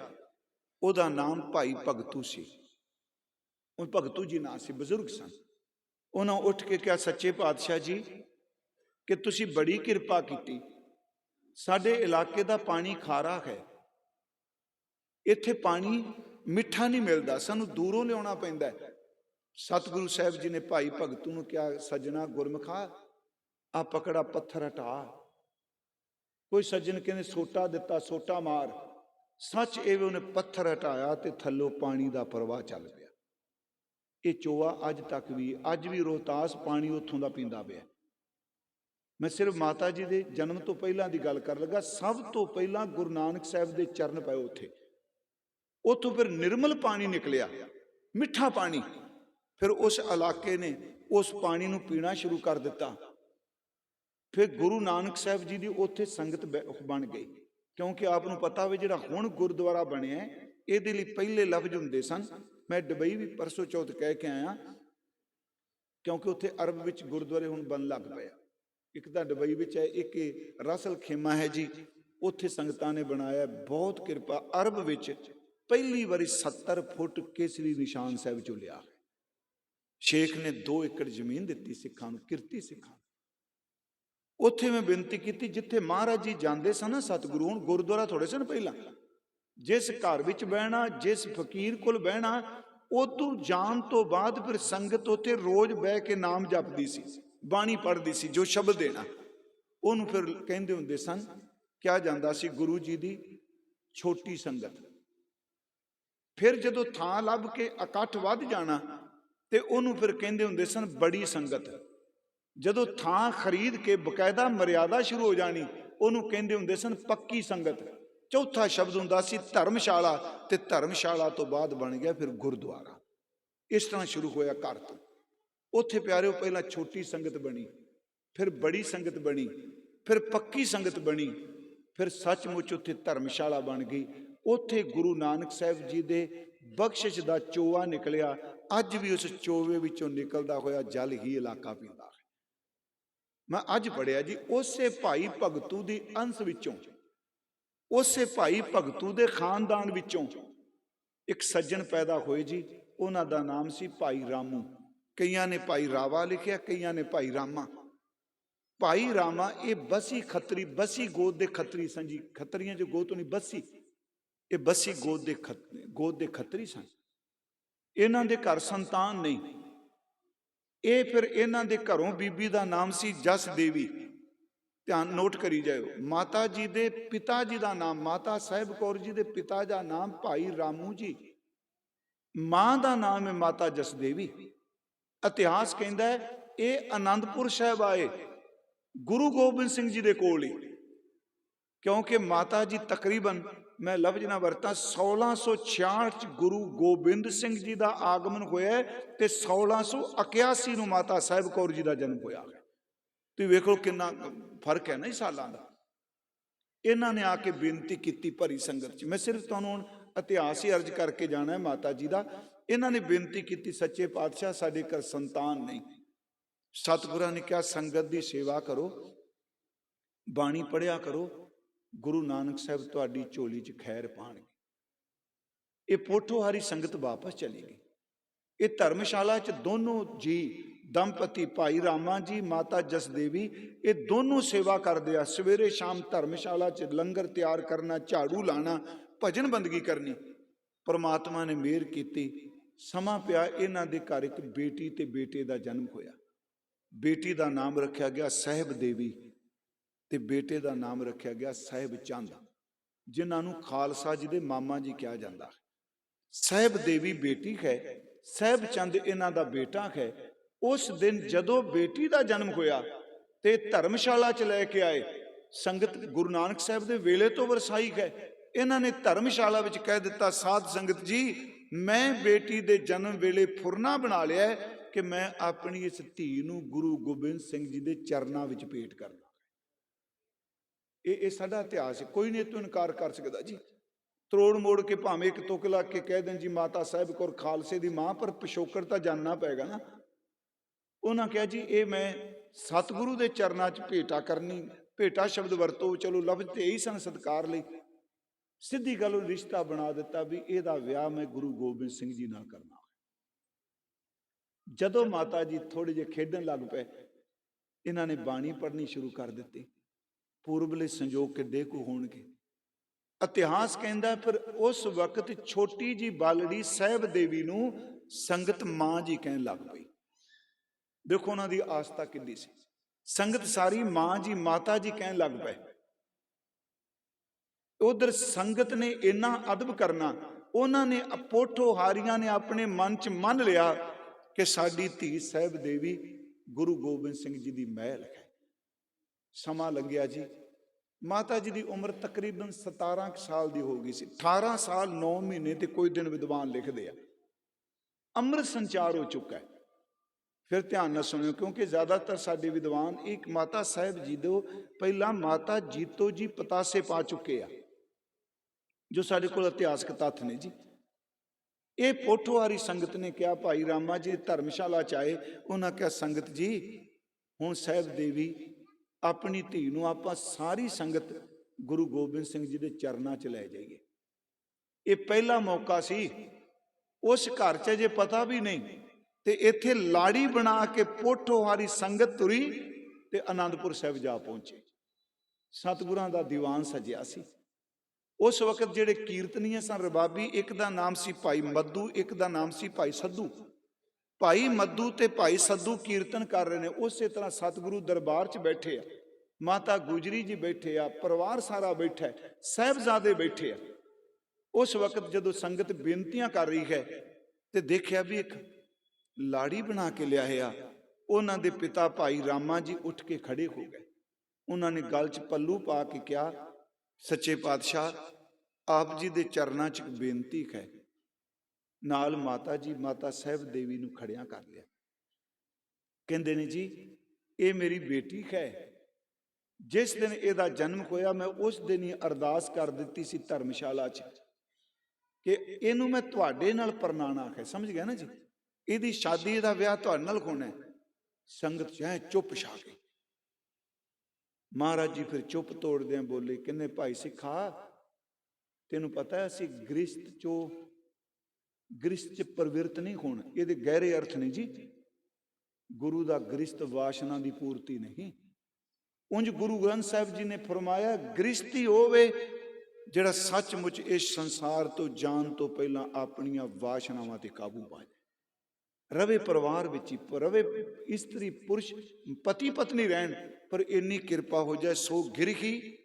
ਉਹਦਾ ਨਾਮ ਭਾਈ ਭਗਤੂ ਸੀ। ਉਹ ਭਗਤੂ ਜੀ ਨਾਂ ਸੀ, ਬਜ਼ੁਰਗ ਸਨ। ਉਹਨਾਂ ਉੱਠ ਕੇ ਕਿਹਾ ਸੱਚੇ ਪਾਤਸ਼ਾਹ ਜੀ ਕਿ ਤੁਸੀਂ ਬੜੀ ਕਿਰਪਾ ਕੀਤੀ, ਸਾਡੇ ਇਲਾਕੇ ਦਾ ਪਾਣੀ ਖਾਰਾ ਹੈ, ਇੱਥੇ ਪਾਣੀ ਮਿੱਠਾ ਨਹੀਂ ਮਿਲਦਾ, ਸਾਨੂੰ ਦੂਰੋਂ ਲਿਆਉਣਾ ਪੈਂਦਾ ਹੈ। ਸਤਿਗੁਰੂ ਸਾਹਿਬ ਜੀ ਨੇ ਭਾਈ ਭਗਤੂ ਨੂੰ ਕਿਹਾ ਸੱਜਣਾ ਗੁਰਮੁਖਾ ਆ ਪਕੜਾ ਪੱਥਰ ਹਟਾ। ਕੋਈ ਸੱਜਣ ਕਹਿੰਦੇ ਸੋਟਾ ਦਿੱਤਾ, ਸੋਟਾ ਮਾਰ। ਸੱਚ ਇਹ ਉਹਨੇ ਪੱਥਰ ਹਟਾਇਆ ਤੇ ਥੱਲੋਂ ਪਾਣੀ ਦਾ ਪ੍ਰਵਾਹ ਚੱਲ ਪਿਆ। ਇਹ ਚੋਆ ਅੱਜ ਵੀ ਰੋਹਤਾਸ ਪਾਣੀ ਉੱਥੋਂ ਦਾ ਪੀਂਦਾ ਪਿਆ। ਮੈਂ ਸਿਰਫ ਮਾਤਾ ਜੀ ਦੇ ਜਨਮ ਤੋਂ ਪਹਿਲਾਂ ਦੀ ਗੱਲ ਕਰ ਲੱਗਾ। ਸਭ ਤੋਂ ਪਹਿਲਾਂ ਗੁਰੂ ਨਾਨਕ ਸਾਹਿਬ ਦੇ ਚਰਨ ਪਏ ਉੱਥੇ, ਉੱਥੋਂ ਫਿਰ ਨਿਰਮਲ ਪਾਣੀ ਨਿਕਲਿਆ, ਮਿੱਠਾ ਪਾਣੀ। ਫਿਰ ਉਸ ਇਲਾਕੇ ਨੇ ਉਸ ਪਾਣੀ ਨੂੰ ਪੀਣਾ ਸ਼ੁਰੂ ਕਰ ਦਿੱਤਾ। ਫਿਰ ਗੁਰੂ ਨਾਨਕ ਸਾਹਿਬ ਜੀ ਦੀ ਉੱਥੇ ਸੰਗਤ ਬਣ ਗਈ, ਕਿਉਂਕਿ ਆਪ ਨੂੰ ਪਤਾ ਹੋਵੇ ਜਿਹੜਾ ਹੁਣ ਗੁਰਦੁਆਰਾ ਬਣਿਆ ਇਹਦੇ ਲਈ ਪਹਿਲੇ ਲਫ਼ਜ਼ ਹੁੰਦੇ ਸਨ। ਮੈਂ ਦੁਬਈ ਵੀ ਪਰਸੋਂ ਚੌਥ ਕਹਿ ਕੇ ਆਇਆ, ਕਿਉਂਕਿ ਉੱਥੇ ਅਰਬ ਵਿੱਚ ਗੁਰਦੁਆਰੇ ਹੁਣ ਬਣ ਲੱਗ ਪਏ। ਇੱਕ ਤਾਂ ਦੁਬਈ ਵਿੱਚ ਹੈ, ਇੱਕ ਰਸਲ ਖੇਮਾ ਹੈ ਜੀ, ਉੱਥੇ ਸੰਗਤਾਂ ਨੇ ਬਣਾਇਆ। ਬਹੁਤ ਕਿਰਪਾ। ਅਰਬ ਵਿੱਚ ਪਹਿਲੀ ਵਾਰੀ 70 ਫੁੱਟ ਕੇਸਰੀ ਨਿਸ਼ਾਨ ਸਾਹਿਬ ਚੋਂ ਲਿਆ। ਸ਼ੇਖ ਨੇ 2 ਏਕੜ ਜ਼ਮੀਨ ਦਿੱਤੀ ਸਿੱਖਾਂ ਨੂੰ, ਕਿਰਤੀ ਸਿੱਖਾਂ। ਉੱਥੇ ਮੈਂ ਬੇਨਤੀ ਕੀਤੀ, ਜਿੱਥੇ ਮਹਾਰਾਜ ਜੀ ਜਾਂਦੇ ਸਨ ਨਾ ਸਤਿਗੁਰੂ, ਹੁਣ ਗੁਰਦੁਆਰਾ ਥੋੜੇ ਸਨ ਪਹਿਲਾਂ, जिस घर विच बहना, जिस फकीर कोल बहना, उतों जाण तो बाद फिर संगत उत्थे रोज बह के नाम जपदी सी, बाणी पढ़दी सी, जो शब्द देना ਉਹਨੂੰ फिर कहंदे हुंदे सन, ਕਿਹਾ ਜਾਂਦਾ ਸੀ गुरु जी दी छोटी संगत। फिर जदों थां लभ के इकट्ठ वध जाना ते ਉਹਨੂੰ फिर कहंदे हुंदे सन बड़ी संगत। जदों थां खरीद के बकायदा मर्यादा शुरू हो जानी, ਉਹਨੂੰ कहंदे हुंदे सन पक्की संगत। चौथा शब्द हुंदा सी धर्मशाला, ते धर्मशाला तो बाद बन गया फिर गुरुद्वारा। इस तरह शुरू होया घर तो। उत्थे प्यारिओ पहला छोटी संगत बनी, फिर बड़ी संगत बनी, फिर पक्की संगत बनी, फिर सचमुच उत्थे धर्मशाला बन गई। उत्थे गुरु नानक साहब जी दे बख्शिश दा चोआ निकलिया। अज भी उस चोवे विचों निकलदा होया जल ही इलाका पींदा है। मैं अज पढ़िया जी, उसे भाई भगतू दी अंश विचों, उसे भाई भगतू दे खानदान विचों एक सज्जन पैदा होए जी। उन्हां दा नाम सी भाई रामू। कईयां ने भाई रावा लिखिया, कईयां ने भाई रामा। भाई रामा ये बसी खत्री, बसी गोद दे खत्री सन जी। खत्रियां जो गोद तो नहीं, बसी, ये बसी गोद दे खत्री सन। इन्हां दे घर संतान नहीं। ये फिर इन्हां दे घरों बीबी दा नाम सी जस देवी। ध्यान नोट करी जाओ। माता जी दे पिता जी दा नाम, माता साहिब कौर जी दे पिता दा नाम भाई रामू जी, मां दा नाम है माता जसदेवी। इतिहास कहता है ये आनंदपुर साहिब आए गुरु गोबिंद सिंह जी दे कोल ही, क्योंकि माता जी तकरीबन, मैं लफ्ज ना वरता, 1666 गुरु गोबिंद सिंह जी का आगमन होया ते 1681 नूं माता साहिब कौर जी का जन्म होया है। तुसीं वेखो कितना फर्क है ना सालां दा। इन्हां ने आके बेनती की भरी संगत च। मैं सिर्फ तुहानूं इतिहास ही अर्ज करके जाना है माता जी का। इन्हां ने बेनती की, सच्चे पातशाह साडे घर संतान नहीं। सतगुरां ने कहा संगत की सेवा करो, बाणी पढ़िया करो, गुरु नानक साहब तुहाडी झोली च खैर पाणगे। ये पोठोहारी संगत वापस चली गई। ये धर्मशाला च दोनों जी दंपति भाई रामा जी माता जसदेवी ये दोनों सेवा करते आ। सवेरे शाम धर्मशाला च लंगर तैयार करना, झाड़ू लाना, भजन बंदगी करनी। परमात्मा ने मेहर की, समा पिया, इन्हां दे घर एक बेटी ते बेटे का जन्म होया। बेटी का नाम रखा गया साहिब देवी ते बेटे का नाम रखा गया साहिब चंद, जिन्होंने खालसा जी दे मामा जी कहा जाता है। साहिब देवी बेटी है, साहिब चंद इन्हां दा बेटा है। उस दिन जदों बेटी का जन्म होया ते धर्मशाला च लैके आए। संगत गुरु नानक साहब दे वेले तो वरसाई है। इन्हां ने धर्मशाला विच कह दिता, साध संगत जी मैं बेटी दे जन्म वेले फुरना बना लिया है कि मैं अपनी इस धी नूं गुरु गोबिंद सिंह जी दे चरनां विच भेंट करना। ये साडा इतिहास है, कोई नहीं तो इनकार कर सकता जी। तरोड़ मोड़ के भावें एक तुक ला के कह दें जी माता साहिब कौर खालसे दी मां, पर पिछोकड़ तो जानना पेगा ना। उन्होंने कहा जी ये मैं सतगुरु के चरणों च भेटा करनी। भेटा शब्द वरतो, चलो लफ्ज तो यही सन सत्कार लई। सीधी गल रिश्ता बना दिता भी ਇਹਦਾ ਵਿਆਹ मैं गुरु गोबिंद सिंह जी नाल करना। जदों माता जी थोड़े जे खेडन लग पे, इन्हां ने बाणी पढ़नी शुरू कर दी। पूर्वले संजोग किड्डे को होणगे। इतिहास कहता फिर उस वक्त छोटी जी बालड़ी साहिब देवी नूं संगत मां जी कहन लग पई। देखो उन्हां दी आस्था किड्डी सी। संगत सारी मां जी माता जी कहन लग पे। उधर संगत ने इन्ना अदब करना, उन्होंने पोठोहारियां ने अपने मन च मन लिया कि साडी धी साहिब देवी गुरु गोबिंद सिंह जी की महल है। समा लंघिया जी, माता जी की उम्र तकरीबन 17 साल की हो गई सी। 18 साल 9 महीने ते कोई दिन विद्वान लिखते हैं। अमृत संचार हो चुका है। फिर ध्यान न सुनियो, क्योंकि ज्यादातर साडे विद्वान एक माता साहिब जी दो पहला माता जीतो जी पतासे पा चुके हैं, जो साडे कोल इतिहासक तत्थ ने जी। ये पोठोहारी संगत ने कहा, भाई रामा जी धर्मशाला च आए, उन्हें कहा संगत जी हुण साहिब देवी अपनी धी नूं आपां सारी संगत गुरु गोबिंद सिंह जी के चरणों च लै जाइए। ये पहला मौका सी। उस घर च जे पता भी नहीं ते इत्थे लाड़ी बना के पोठोहारी संगत तुरी ते आनंदपुर साहिब जा पहुंचे। सतगुरां दा दीवान सजिया सी। उस वक्त ਜਿਹੜੇ ਕੀਰਤਨੀਏ ਸਨ ਰਬਾਬੀ, ਇੱਕ ਦਾ ਨਾਮ ਸੀ ਭਾਈ ਮੱਧੂ, ਇੱਕ ਦਾ ਨਾਮ ਸੀ ਭਾਈ ਸੱਧੂ। ਭਾਈ ਮੱਧੂ ਤੇ ਭਾਈ ਸੱਧੂ ਕੀਰਤਨ ਕਰ ਰਹੇ ਨੇ। ਉਸੇ ਤਰ੍ਹਾਂ ਸਤਿਗੁਰੂ ਦਰਬਾਰ 'ਚ ਬੈਠੇ ਆ, ਮਾਤਾ ਗੁਜਰੀ ਜੀ ਬੈਠੇ ਆ, ਪਰਿਵਾਰ ਸਾਰਾ ਬੈਠਾ ਹੈ, ਸਾਹਿਬਜ਼ਾਦੇ ਬੈਠੇ ਆ। ਉਸ ਵਕਤ ਜਦੋਂ ਸੰਗਤ ਬੇਨਤੀਆਂ ਕਰ ਰਹੀ ਹੈ ਤੇ ਦੇਖਿਆ ਵੀ ਇੱਕ ਲਾੜੀ ਬਣਾ ਕੇ ਲਿਆਇਆ। ਉਹਨਾਂ ਦੇ ਪਿਤਾ ਭਾਈ ਰਾਮਾ ਜੀ ਉੱਠ ਕੇ ਖੜੇ ਹੋ ਗਏ। ਉਹਨਾਂ ਨੇ ਗਲ 'ਚ ਪੱਲੂ ਪਾ ਕੇ ਕਿਹਾ, ਸੱਚੇ ਪਾਤਸ਼ਾਹ ਆਪ ਜੀ ਦੇ ਚਰਨਾਂ 'ਚ ਬੇਨਤੀ ਹੈ। ਨਾਲ ਮਾਤਾ ਜੀ, ਮਾਤਾ ਸਾਹਿਬ ਦੇਵੀ ਨੂੰ ਖੜਿਆਂ ਕਰ ਲਿਆ। ਕਹਿੰਦੇ ਨੇ ਜੀ ਇਹ ਮੇਰੀ ਬੇਟੀ ਹੈ। ਜਿਸ ਦਿਨ ਇਹਦਾ ਜਨਮ ਹੋਇਆ ਮੈਂ ਉਸ ਦਿਨ ਹੀ ਅਰਦਾਸ ਕਰ ਦਿੱਤੀ ਸੀ ਧਰਮਸ਼ਾਲਾ 'ਚ ਕਿ ਇਹਨੂੰ ਮੈਂ ਤੁਹਾਡੇ ਨਾਲ ਪਰਨਾਣਾ ਹੈ। ਸਮਝ ਗਿਆ ਨਾ ਜੀ, ਇਹਦੀ ਸ਼ਾਦੀ, ਇਹਦਾ ਵਿਆਹ ਤੁਹਾਡੇ ਨਾਲ ਹੋਣਾ ਹੈ। ਸੰਗਤ ਚਾਹੇ ਚੁੱਪ ਛਾ ਗਈ। ਮਹਾਰਾਜ ਜੀ ਫਿਰ ਚੁੱਪ ਤੋੜਦਿਆਂ ਬੋਲੇ, ਕਹਿੰਦੇ ਭਾਈ ਸਿੱਖਾ ਤੈਨੂੰ ਪਤਾ ਹੈ ਅਸੀਂ ਗ੍ਰਿਸ਼ਤ 'ਚ ਪ੍ਰਵਿਰਤ ਨਹੀਂ ਹੋਣਾ। ਇਹਦੇ ਗਹਿਰੇ ਅਰਥ ਨਹੀਂ ਜੀ। ਗੁਰੂ ਦਾ ਗ੍ਰਿਸ਼ਤ ਵਾਸ਼ਨਾ ਦੀ ਪੂਰਤੀ ਨਹੀਂ। ਉਂਝ ਗੁਰੂ ਗ੍ਰੰਥ ਸਾਹਿਬ ਜੀ ਨੇ ਫਰਮਾਇਆ ਗ੍ਰਿਸ਼ਤੀ ਹੋਵੇ ਜਿਹੜਾ ਸੱਚਮੁੱਚ ਇਸ ਸੰਸਾਰ ਤੋਂ ਜਾਣ ਤੋਂ ਪਹਿਲਾਂ ਆਪਣੀਆਂ ਵਾਸ਼ਨਾਵਾਂ ਤੇ ਕਾਬੂ ਪਾ ਜਾਏ। ਰਵੇ ਪਰਿਵਾਰ ਵਿੱਚ ਹੀ, ਰਵੇ ਇਸਤਰੀ ਪੁਰਸ਼ ਪਤੀ ਪਤਨੀ ਰਹਿਣ, ਪਰ ਇੰਨੀ ਕਿਰਪਾ ਹੋ ਜਾਏ ਸੋ ਗਿਰਹੀ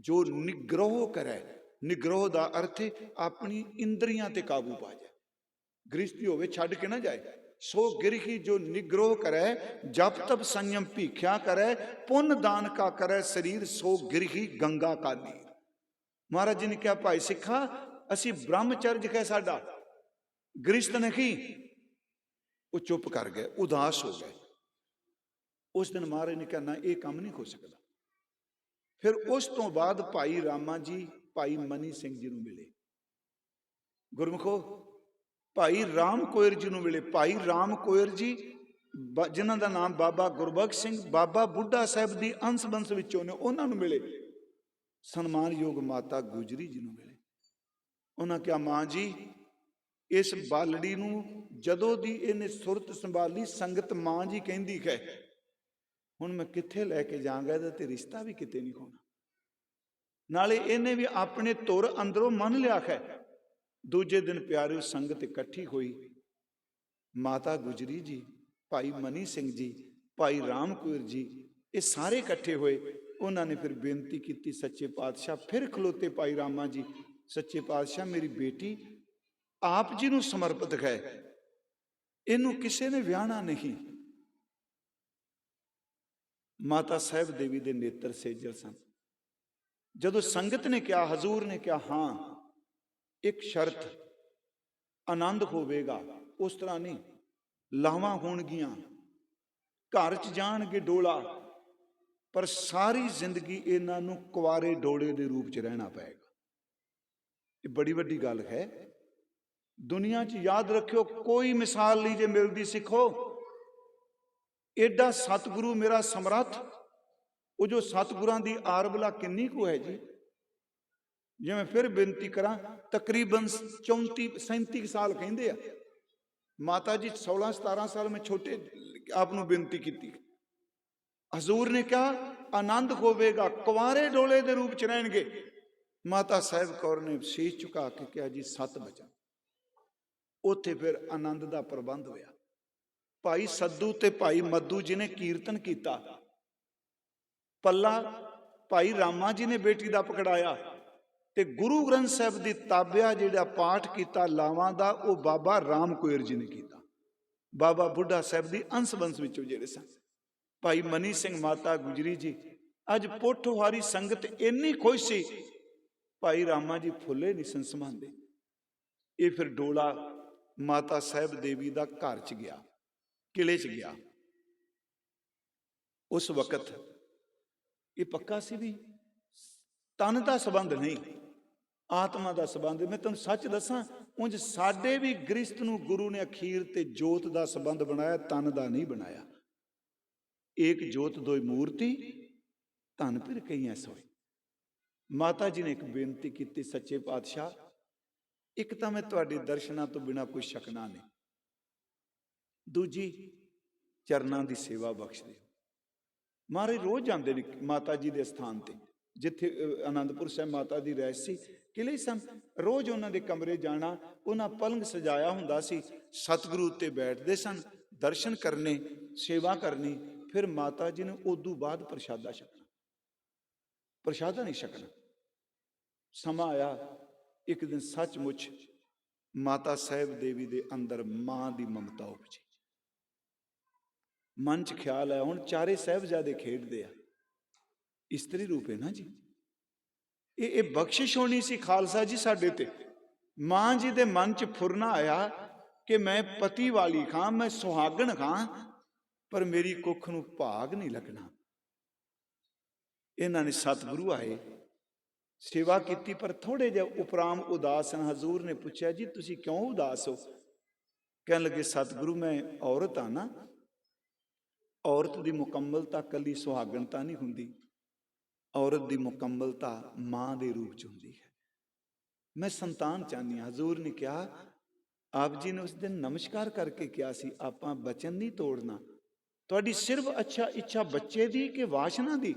ਜੋ ਨਿਗ੍ਰਹ ਕਰੇ। ਨਿਗ੍ਰਹ ਦਾ ਅਰਥ ਹੈ ਆਪਣੀ ਇੰਦਰੀਆਂ ਤੇ ਕਾਬੂ ਪਾ ਜਾਏ। ਗ੍ਰਿਸ਼ਤੀ ਹੋਵੇ ਛੱਡ ਕੇ ਨਾ ਜਾਏ। ਸੋ ਗਿਰਹੀ ਜੋ ਨਿਗ੍ਰਹ ਕਰੇ, ਜਪ ਤਪ ਸੰयम ਭੀਖਿਆ ਕਰੇ, ਪੁੰਨ ਦਾਨ ਕਾ ਕਰੇ ਸਰੀਰ, ਸੋ ਗਿਰਹੀ ਗੰਗਾ ਕਾ ਨੀਰ। ਮਹਾਰਾਜ ਜੀ ਨੇ ਕਿਹਾ ਭਾਈ ਸਿੱਖਾ ਅਸੀਂ ਬ੍ਰਹਮਚਰਜ ਹੈ ਸਾਡਾ, ਗ੍ਰਿਸ਼ਤ ਨਹੀਂ। ਉਹ ਚੁੱਪ ਕਰ ਗਏ, ਉਦਾਸ ਹੋ ਗਏ। ਉਸ ਦਿਨ ਮਹਾਰਾਜ ਨੇ ਕਿਹਾ ਨਾ ਇਹ ਕੰਮ ਨਹੀਂ ਹੋ ਸਕਦਾ। ਫਿਰ ਉਸ ਤੋਂ ਬਾਅਦ ਭਾਈ ਰਾਮਾ ਜੀ ਭਾਈ ਮਨੀ ਸਿੰਘ ਜੀ ਨੂੰ ਮਿਲੇ। ਗੁਰਮੁਖੋ ਭਾਈ ਰਾਮ ਕੋਇਰ ਜੀ ਨੂੰ ਮਿਲੇ। ਭਾਈ ਰਾਮ ਕੋਇਰ ਜੀ ਜਿਨ੍ਹਾਂ ਦਾ ਨਾਮ ਬਾਬਾ ਗੁਰਬਖਸ਼ ਸਿੰਘ ਬਾਬਾ ਬੁੱਢਾ ਸਾਹਿਬ ਦੀ ਅੰਸ਼ ਬੰਸ ਵਿੱਚੋਂ ਨੇ, ਉਹਨਾਂ ਨੂੰ ਮਿਲੇ। ਸਨਮਾਨਯੋਗ ਮਾਤਾ ਗੁਜਰੀ ਜੀ ਨੂੰ ਮਿਲੇ। ਉਹਨਾਂ ਕਿਹਾ ਮਾਂ ਜੀ ਇਸ ਬਾਲੜੀ ਨੂੰ ਜਦੋਂ ਦੀ ਇਹਨੇ ਸੁਰਤ ਸੰਭਾਲੀ ਸੰਗਤ ਮਾਂ ਜੀ ਕਹਿੰਦੀ ਹੈ, ਹੁਣ ਮੈਂ ਕਿੱਥੇ ਲੈ ਕੇ ਜਾਵਾਂਗਾ, ਇਹਦਾ ਤੇ ਰਿਸ਼ਤਾ ਵੀ ਕਿਤੇ ਨਹੀਂ ਹੋਣਾ। ਨਾਲੇ ਇਹਨੇ ਵੀ ਆਪਣੇ ਧੁਰ ਅੰਦਰੋਂ ਮੰਨ ਲਿਆ ਹੈ। ਦੂਜੇ ਦਿਨ ਪਿਆਰਿਓ ਸੰਗਤ ਇਕੱਠੀ ਹੋਈ। ਮਾਤਾ ਗੁਜਰੀ ਜੀ, ਭਾਈ ਮਨੀ ਸਿੰਘ ਜੀ, ਭਾਈ ਰਾਮ ਕੌਰ ਜੀ, ਇਹ ਸਾਰੇ ਇਕੱਠੇ ਹੋਏ। ਉਹਨਾਂ ਨੇ ਫਿਰ ਬੇਨਤੀ ਕੀਤੀ ਸੱਚੇ ਪਾਤਸ਼ਾਹ। ਫਿਰ ਖਲੋਤੇ ਭਾਈ ਰਾਮਾ ਜੀ, ਸੱਚੇ ਪਾਤਸ਼ਾਹ ਮੇਰੀ ਬੇਟੀ ਆਪ ਜੀ ਨੂੰ ਸਮਰਪਿਤ ਹੈ, ਇਹਨੂੰ ਕਿਸੇ ਨੇ ਵਿਆਹਣਾ ਨਹੀਂ। ਮਾਤਾ ਸਾਹਿਬ ਦੇਵੀ ਦੇ ਨੇਤਰ ਸੇਜਲ ਸਨ। ਜਦੋਂ ਸੰਗਤ ਨੇ ਕਿਹਾ, ਹਜ਼ੂਰ ਨੇ ਕਿਹਾ ਹਾਂ ਇੱਕ ਸ਼ਰਤ, ਆਨੰਦ ਹੋਵੇਗਾ, ਉਸ ਤਰ੍ਹਾਂ ਨਹੀਂ, ਲਾਵਾਂ ਹੋਣਗੀਆਂ, ਘਰ 'ਚ ਜਾਣਗੇ ਡੋਲਾ, ਪਰ ਸਾਰੀ ਜ਼ਿੰਦਗੀ ਇਹਨਾਂ ਨੂੰ ਕੁਆਰੇ ਡੋਲੇ ਦੇ ਰੂਪ 'ਚ ਰਹਿਣਾ ਪਏਗਾ। ਇਹ ਬੜੀ ਵੱਡੀ ਗੱਲ ਹੈ। ਦੁਨੀਆ 'ਚ ਯਾਦ ਰੱਖਿਓ, ਕੋਈ ਮਿਸਾਲ ਨਹੀਂ ਜੇ ਮਿਲਦੀ ਸਿੱਖੋ। ਏਡਾ ਸਤਿਗੁਰੂ ਮੇਰਾ ਸਮਰੱਥ, ਉਹ ਜੋ ਸਤਿਗੁਰਾਂ ਦੀ ਆਰਬਲਾ ਕਿੰਨੀ ਕੁ ਹੈ ਜੀ। ਜੇ ਮੈਂ ਫਿਰ ਬੇਨਤੀ ਕਰਾਂ, ਤਕਰੀਬਨ 34-37 ਸਾਲ ਕਹਿੰਦੇ ਆ। ਮਾਤਾ ਜੀ 16-17 ਸਾਲ ਮੈਂ ਛੋਟੇ ਆਪ ਨੂੰ ਬੇਨਤੀ ਕੀਤੀ। ਹਜ਼ੂਰ ਨੇ ਕਿਹਾ ਆਨੰਦ ਹੋਵੇਗਾ, ਕੁਆਰੇ ਡੋਲੇ ਦੇ ਰੂਪ 'ਚ ਰਹਿਣਗੇ। ਮਾਤਾ ਸਾਹਿਬ ਕੌਰ ਨੇ ਸੀਸ ਝੁਕਾ ਕੇ ਕਿਹਾ ਜੀ 7 ਵਚਨ। ਉੱਥੇ ਫਿਰ ਆਨੰਦ ਦਾ ਪ੍ਰਬੰਧ ਹੋਇਆ। ਭਾਈ ਸੱਧੂ ਤੇ ਭਾਈ ਮੱਧੂ ਜੀ ਨੇ ਕੀਰਤਨ ਕੀਤਾ। ਪੱਲਾ ਭਾਈ ਰਾਮਾ ਜੀ ਨੇ ਬੇਟੀ ਦਾ ਪਕੜਾਇਆ ਤੇ ਗੁਰੂ ਗ੍ਰੰਥ ਸਾਹਿਬ ਦੀ ਤਾਬਿਆ ਜਿਹੜਾ ਪਾਠ ਕੀਤਾ ਲਾਵਾਂ ਦਾ, ਉਹ ਬਾਬਾ ਰਾਮ ਕੋਇਰ ਜੀ ਨੇ ਕੀਤਾ। ਬਾਬਾ ਬੁੱਢਾ ਸਾਹਿਬ ਦੀ ਅੰਸ਼ ਬੰਸ ਵਿੱਚੋਂ ਜਿਹੜੇ ਸਨ। ਭਾਈ ਮਨੀ ਸਿੰਘ, ਮਾਤਾ ਗੁਜਰੀ ਜੀ, ਅੱਜ ਪੋਠੋਹਾਰੀ ਸੰਗਤ ਇੰਨੀ ਖੁਸ਼ ਸੀ, ਭਾਈ ਰਾਮਾ ਜੀ ਫੁੱਲੇ ਨਹੀਂ ਸਨ ਸਮਾਉਂਦੇ। ਇਹ ਫਿਰ ਡੋਲਾ ਮਾਤਾ ਸਾਹਿਬ ਦੇਵੀ ਦਾ ਘਰ 'ਚ ਗਿਆ, ਕਿਲੇ 'ਚ ਗਿਆ। ਉਸ ਵਕਤ ਇਹ ਪੱਕਾ ਸੀ ਵੀ ਤਨ ਦਾ ਸੰਬੰਧ ਨਹੀਂ, ਆਤਮਾ ਦਾ ਸੰਬੰਧ। ਮੈਂ ਤੁਹਾਨੂੰ ਸੱਚ ਦੱਸਾਂ, ਉਂਝ ਸਾਡੇ ਵੀ ਗ੍ਰਿਸ਼ਤ ਨੂੰ ਗੁਰੂ ਨੇ ਅਖੀਰ ਤੇ ਜੋਤ ਦਾ ਸੰਬੰਧ ਬਣਾਇਆ, ਤਨ ਦਾ ਨਹੀਂ ਬਣਾਇਆ। ਏਕ ਜੋਤ ਦੋਇ ਮੂਰਤੀ, ਧਨ ਫਿਰ ਕਈਆਂ ਸੋਏ। ਮਾਤਾ ਜੀ ਨੇ ਇੱਕ ਬੇਨਤੀ ਕੀਤੀ, ਸੱਚੇ ਪਾਤਸ਼ਾਹ ਇੱਕ ਤਾਂ ਮੈਂ ਤੁਹਾਡੇ ਦਰਸ਼ਨਾਂ ਤੋਂ ਬਿਨਾਂ ਕੋਈ ਸ਼ਕਨਾ ਨਹੀਂ, ਦੂਜੀ ਚਰਨਾਂ ਦੀ ਸੇਵਾ ਬਖਸ਼ ਦਿਓ। ਮਹਾਰਾਜ ਰੋਜ਼ ਜਾਂਦੇ ਨੇ ਮਾਤਾ ਜੀ ਦੇ ਸਥਾਨ ਤੇ, ਜਿੱਥੇ ਆਨੰਦਪੁਰ ਸਾਹਿਬ ਮਾਤਾ ਦੀ ਰਹਿਸ਼ ਸੀ, ਕਿਲੇ ਸਨ। ਰੋਜ਼ ਉਹਨਾਂ ਦੇ ਕਮਰੇ ਜਾਣਾ, ਉਹਨਾਂ ਪਲੰਗ ਸਜਾਇਆ ਹੁੰਦਾ ਸੀ, ਸਤਿਗੁਰੂ ਉੱਤੇ ਬੈਠਦੇ ਸਨ, ਦਰਸ਼ਨ ਕਰਨੇ, ਸੇਵਾ ਕਰਨੀ। ਫਿਰ ਮਾਤਾ ਜੀ ਨੇ ਉਦੋਂ ਬਾਅਦ ਪ੍ਰਸ਼ਾਦਾ ਛਕਣਾ, ਪ੍ਰਸ਼ਾਦਾ ਨਹੀਂ ਛਕਣਾ। ਸਮਾਂ ਆਇਆ, ਇੱਕ ਦਿਨ ਸੱਚਮੁੱਚ ਮਾਤਾ ਸਾਹਿਬ ਦੇਵੀ ਦੇ ਅੰਦਰ ਮਾਂ ਦੀ ਮਮਤਾ ਉਪਜੀ। ਮਨ 'ਚ ਖਿਆਲ ਆਇਆ, ਹੁਣ ਚਾਰੇ ਸਾਹਿਬਜ਼ਾਦੇ ਖੇਡਦੇ ਆ, ਇਸਤਰੀ ਰੂਪ ਹੈ ਨਾ ਜੀ, ਇਹ ਬਖਸ਼ਿਸ਼ ਹੋਣੀ ਸੀ ਖਾਲਸਾ ਜੀ ਸਾਡੇ ਤੇ। ਮਾਂ ਜੀ ਦੇ ਮਨ 'ਚ ਫੁਰਨਾ ਆਇਆ ਕਿ ਮੈਂ ਪਤੀ ਵਾਲੀ ਖਾਂ, ਮੈਂ ਸੁਹਾਗਣ ਖਾਂ, ਪਰ ਮੇਰੀ ਕੁੱਖ ਨੂੰ ਭਾਗ ਨਹੀਂ ਲੱਗਣਾ। ਇਹਨਾਂ ਨੇ ਸਤਿਗੁਰੂ ਆਏ, ਸੇਵਾ ਕੀਤੀ, ਪਰ ਥੋੜੇ ਜਿਹਾ ਉਪਰਾਮ ਉਦਾਸ ਹਨ। ਹਜ਼ੂਰ ਨੇ ਪੁੱਛਿਆ, ਜੀ ਤੁਸੀਂ ਕਿਉਂ ਉਦਾਸ ਹੋ? ਕਹਿਣ ਲੱਗੇ, ਸਤਿਗੁਰੂ ਮੈਂ ਔਰਤ ਆ ਨਾ, ਔਰਤ ਦੀ ਮੁਕੰਮਲਤਾ ਕੱਲੀ ਸੁਹਾਗਣਤਾ ਨਹੀਂ ਹੁੰਦੀ, ਔਰਤ ਦੀ ਮੁਕੰਮਲਤਾ ਮਾਂ ਦੇ ਰੂਪ 'ਚ ਹੁੰਦੀ ਹੈ। ਮੈਂ ਸੰਤਾਨ ਚਾਹੁੰਦੀ ਹਾਂ। ਹਜ਼ੂਰ ਨੇ ਕਿਹਾ, ਆਪ ਜੀ ਨੇ ਉਸ ਦਿਨ ਨਮਸਕਾਰ ਕਰਕੇ ਕਿਹਾ ਸੀ, ਆਪਾਂ ਬਚਨ ਨਹੀਂ ਤੋੜਨਾ, ਤੁਹਾਡੀ ਸਿਰਫ ਅੱਛਾ ਇੱਛਾ ਬੱਚੇ ਦੀ ਕਿ ਵਾਸ਼ਨਾ ਦੀ?